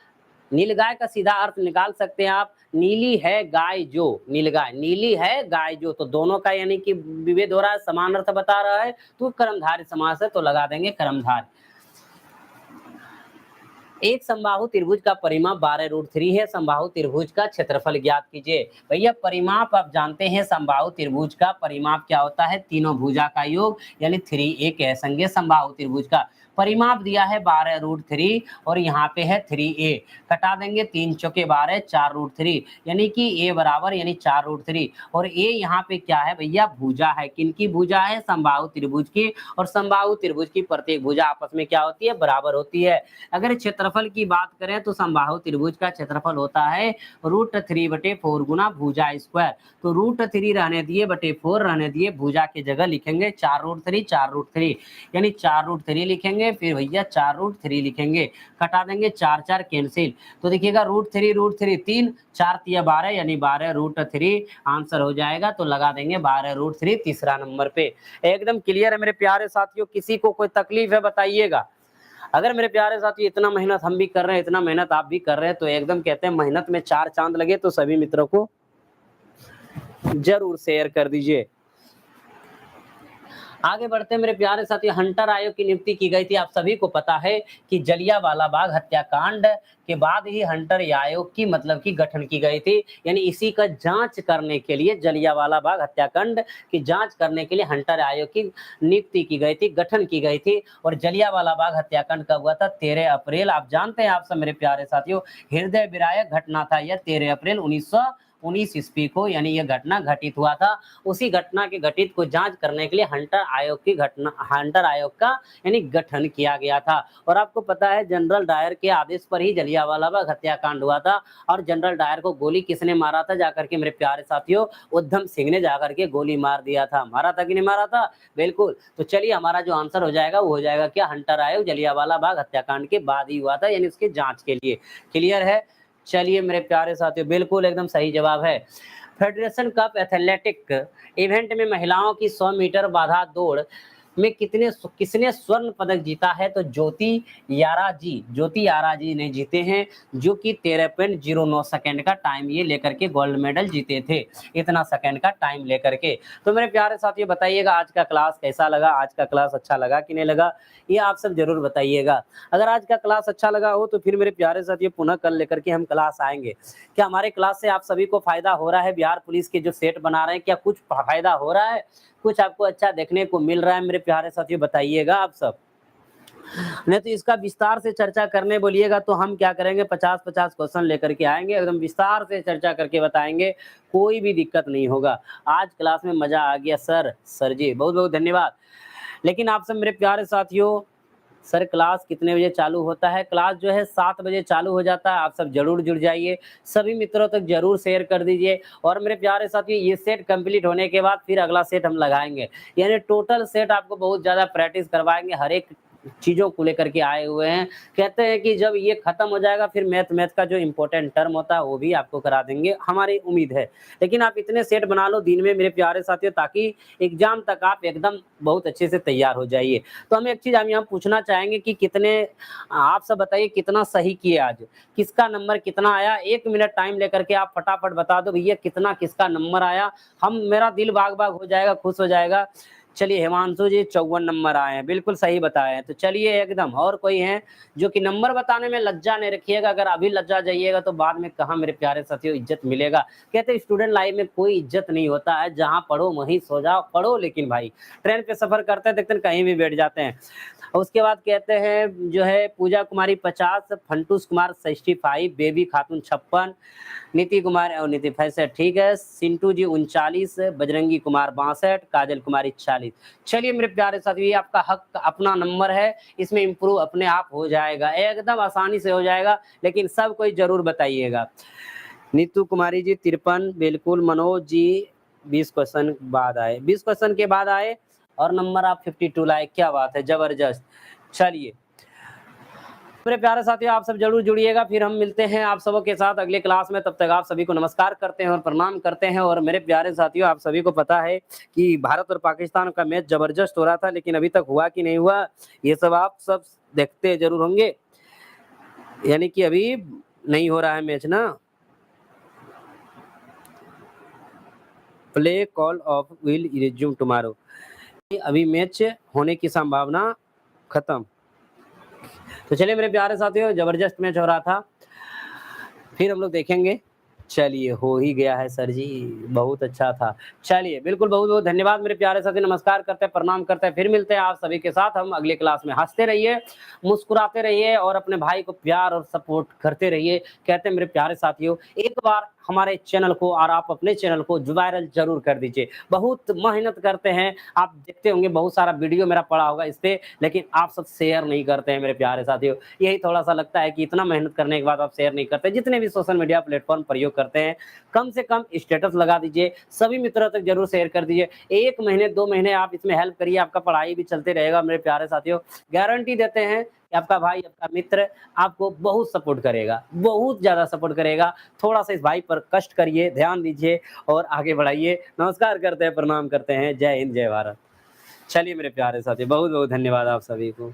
नीलगाय का सीधा अर्थ निकाल सकते हैं आप, नीली है गाय जो। नीलगाय, नीली है गाय जो, तो दोनों का यानी कि विभेद हो रहा है, समान अर्थ बता रहा है, तो कर्मधारय समास है, तो लगा देंगे कर्मधारय। एक समबाहु त्रिभुज का परिमाप 12√3 है। समबाहु त्रिभुज का क्षेत्रफल ज्ञात कीजिए। भैया परिमाप आप जानते हैं, समबाहु त्रिभुज का परिमाप क्या होता है? तीनों भुजा का योग, यानी 3a कह संगे समबाहु त्रिभुज का परिमाप दिया है 12√3 और यहाँ पे है 3a। कटा देंगे, 3 चौके 12, 4√3, यानी कि a बराबर यानी 4√3। और a यहाँ पे क्या है भैया? भुजा है। किनकी भुजा है? समबाहु त्रिभुज की। और समबाहु त्रिभुज की प्रत्येक भुजा आपस में क्या होती है? बराबर होती है। अगर क्षेत्रफल की बात करें तो समबाहु त्रिभुज का क्षेत्रफल होता है √3/4 गुना भुजा स्क्वायर। तो √3 रहने दिए बटे 4 रहने दिए, भुजा की जगह लिखेंगे 4√3, 4√3, यानी 4√3 लिखेंगे, फिर भैया 4√3 लिखेंगे। कटा देंगे, 4 4 कैंसिल। तो देखिएगा √3 3, 4 तिया 12, यानी 12√3 आंसर हो जाएगा। तो लगा देंगे 12√3 तीसरा नंबर पे। एकदम क्लियर है मेरे प्यारे साथियों? किसी को कोई तकलीफ है बताइएगा। अगर मेरे प्यारे साथी इतना मेहनत हम भी कर रहे हैं, इतना मेहनत आप भी कर रहे हैं, तो एकदम कहते हैं मेहनत में 4 चांद लगे। तो सभी मित्रों को जरूर शेयर कर दीजिए। आगे बढ़ते हैं मेरे प्यारे साथी। हंटर आयोग की नियुक्ति की गई थी। आप सभी को पता है कि जलियांवाला बाग हत्याकांड के बाद ही हंटर आयोग की मतलब की गठन की गई थी, यानी इसी का जांच करने के लिए, जलियांवाला बाग हत्याकांड की जांच करने के लिए हंटर आयोग की नियुक्ति की गई थी, गठन की गई थी। और जलियांवाला बाग हत्याकांड कब हुआ था? 13 अप्रैल। आप जानते हैं आप सब मेरे प्यारे साथियों, हृदय विदारक घटना था यह 13 अप्रैल 1919 ईस्वी को, यानी यह घटना घटित हुआ था। उसी घटना के घटित को जांच करने के लिए हंटर आयोग का यानी गठन किया गया था। और आपको पता है जनरल डायर के आदेश पर ही जलियांवाला बाग हत्याकांड हुआ था। और जनरल डायर को गोली किसने मारा था? जाकर के मेरे प्यारे साथियों, उधम सिंह ने जाकर के गोली मार दिया था। मारा था कि नहीं मारा था? बिल्कुल। तो चलिए, हमारा जो आंसर हो जाएगा वो हो जाएगा क्या? हंटर आयोग जलियांवाला बाग हत्याकांड के बाद ही हुआ था, यानी उसके जांच के लिए। क्लियर है? चलिए मेरे प्यारे साथियों, बिल्कुल एकदम सही जवाब है। फेडरेशन कप एथलेटिक इवेंट में महिलाओं की 100 मीटर बाधा दौड़ में किसने स्वर्ण पदक जीता है? तो ज्योति यारा जी ने जीते हैं, जो कि 13.09 सेकंड का टाइम ये लेकर के गोल्ड मेडल जीते थे, इतना सेकंड का टाइम लेकर के। तो मेरे प्यारे साथियों बताइएगा आज का क्लास कैसा लगा? आज का क्लास अच्छा लगा कि नहीं लगा, ये आप सब जरूर बताइएगा। अगर आज का क्लास अच्छा लगा हो तो फिर मेरे प्यारे साथियों पुनः कल लेकर के हम क्लास आएंगे। क्या हमारे क्लास से आप सभी को फायदा हो रहा है? बिहार पुलिस के जो सेट बना रहे हैं, क्या कुछ फायदा हो रहा है? कुछ आपको अच्छा देखने को मिल रहा है? मेरे प्यारे साथियों बताइएगा आप सब। नहीं तो इसका विस्तार से चर्चा करने बोलिएगा तो हम क्या करेंगे, 50-50 क्वेश्चन लेकर के आएंगे, एकदम विस्तार से चर्चा करके बताएंगे, कोई भी दिक्कत नहीं होगा। आज क्लास में मजा आ गया सर जी, बहुत बहुत धन्यवाद। लेकिन आप सब मेरे प्यारे साथियों, सर क्लास कितने बजे चालू होता है? क्लास जो है 7 बजे चालू हो जाता है। आप सब जरूर जुड़ जाइए, सभी मित्रों तक जरूर शेयर कर दीजिए। और मेरे प्यारे साथियों, ये सेट कंप्लीट होने के बाद फिर अगला सेट हम लगाएंगे, यानी टोटल सेट आपको बहुत ज़्यादा प्रैक्टिस करवाएंगे। हर एक चीज़ों को लेकर के आए हुए हैं। कहते हैं कि जब ये खत्म हो जाएगा फिर मैथ का जो इम्पोर्टेंट टर्म होता है वो भी आपको करा देंगे, हमारी उम्मीद है। लेकिन आप इतने सेट बना लो दिन में मेरे प्यारे साथियों, ताकि एग्जाम तक आप एकदम बहुत अच्छे से तैयार हो जाइए। तो हम एक चीज़ हम यहाँ पूछना चाहेंगे कि कितने, आप सब बताइए कितना सही किए आज, किसका नंबर कितना आया? 1 मिनट टाइम लेकर के आप फटाफट बता दो भैया कितना किसका नंबर आया। हम, मेरा दिल बाग बाग हो जाएगा, खुश हो जाएगा। चलिए हिमांशु जी 54 नंबर आए हैं, बिल्कुल सही बताए हैं। तो चलिए एकदम और कोई हैं जो कि नंबर बताने में लज्जा नहीं रखिएगा, अगर अभी लज्जा जाइएगा तो बाद में कहाँ मेरे प्यारे साथियों इज़्ज़त मिलेगा। कहते हैं स्टूडेंट लाइफ में कोई इज़्ज़त नहीं होता है, जहाँ पढ़ो वहीं सो जाओ, पढ़ो लेकिन भाई। ट्रेन पे सफ़र करते हैं देखते हैं कहीं भी बैठ जाते हैं। और उसके बाद कहते हैं जो है पूजा कुमारी 50, फंटूस कुमार 65, बेबी खातून 56, नीति कुमार और नीति 65 ठीक है, सिंटू जी 39, बजरंगी कुमार 62, काजल कुमारी 40। चलिए मेरे प्यारे साथियों ये आपका हक अपना नंबर है, इसमें इम्प्रूव अपने आप हो जाएगा, एकदम आसानी से हो जाएगा, लेकिन सब कोई ज़रूर बताइएगा। नीतू कुमारी जी 53, बिल्कुल। मनोज जी 20 क्वेश्चन बाद आए, 20 क्वेश्चन के बाद आए और नंबर आप 52 लाए, क्या बात है, ज़बरदस्त। चलिए मेरे प्यारे साथियों आप सब जरूर जुड़िएगा, फिर हम मिलते हैं आप सबों के साथ अगले क्लास में। तब तक आप सभी को नमस्कार करते हैं और प्रणाम करते हैं। और मेरे प्यारे साथियों आप सभी को पता है कि भारत और पाकिस्तान का मैच जबरदस्त हो रहा था, लेकिन अभी तक हुआ कि नहीं हुआ ये सब आप सब देखते जरूर होंगे, यानी कि अभी नहीं हो रहा है मैच ना। Play call of will resume tomorrow, अभी मैच होने की संभावना खत्म। तो चलिए मेरे प्यारे साथियों जबरदस्त मैच हो रहा था, फिर हम लोग देखेंगे। चलिए हो ही गया है सर जी, बहुत अच्छा था। चलिए बिल्कुल बहुत बहुत धन्यवाद मेरे प्यारे साथी, नमस्कार करते हैं, प्रणाम करते हैं, फिर मिलते हैं आप सभी के साथ हम अगले क्लास में। हंसते रहिए, मुस्कुराते रहिए और अपने भाई को प्यार और सपोर्ट करते रहिए। कहते हैं मेरे प्यारे साथियों एक बार हमारे चैनल को और आप अपने चैनल को वायरल जरूर कर दीजिए, बहुत मेहनत करते हैं, आप देखते होंगे बहुत सारा वीडियो मेरा पड़ा होगा इस पे, लेकिन आप सब शेयर नहीं करते हैं मेरे प्यारे साथियों। यही थोड़ा सा लगता है कि इतना मेहनत करने के बाद आप शेयर नहीं करते। जितने भी सोशल मीडिया प्लेटफॉर्म प्रयोग करते हैं कम से कम स्टेटस लगा दीजिए, सभी मित्रों तक जरूर शेयर कर दीजिए। 1 महीने 2 महीने आप इसमें हेल्प करिए, आपका पढ़ाई भी चलते रहेगा मेरे प्यारे साथियों। गारंटी देते हैं कि आपका भाई आपका मित्र आपको बहुत सपोर्ट करेगा, बहुत ज्यादा सपोर्ट करेगा। थोड़ा सा इस भाई पर कष्ट करिए, ध्यान दीजिए और आगे बढ़ाइए। नमस्कार करते हैं, प्रणाम करते हैं, जय हिंद जय भारत। चलिए मेरे प्यारे साथी बहुत बहुत धन्यवाद आप सभी को।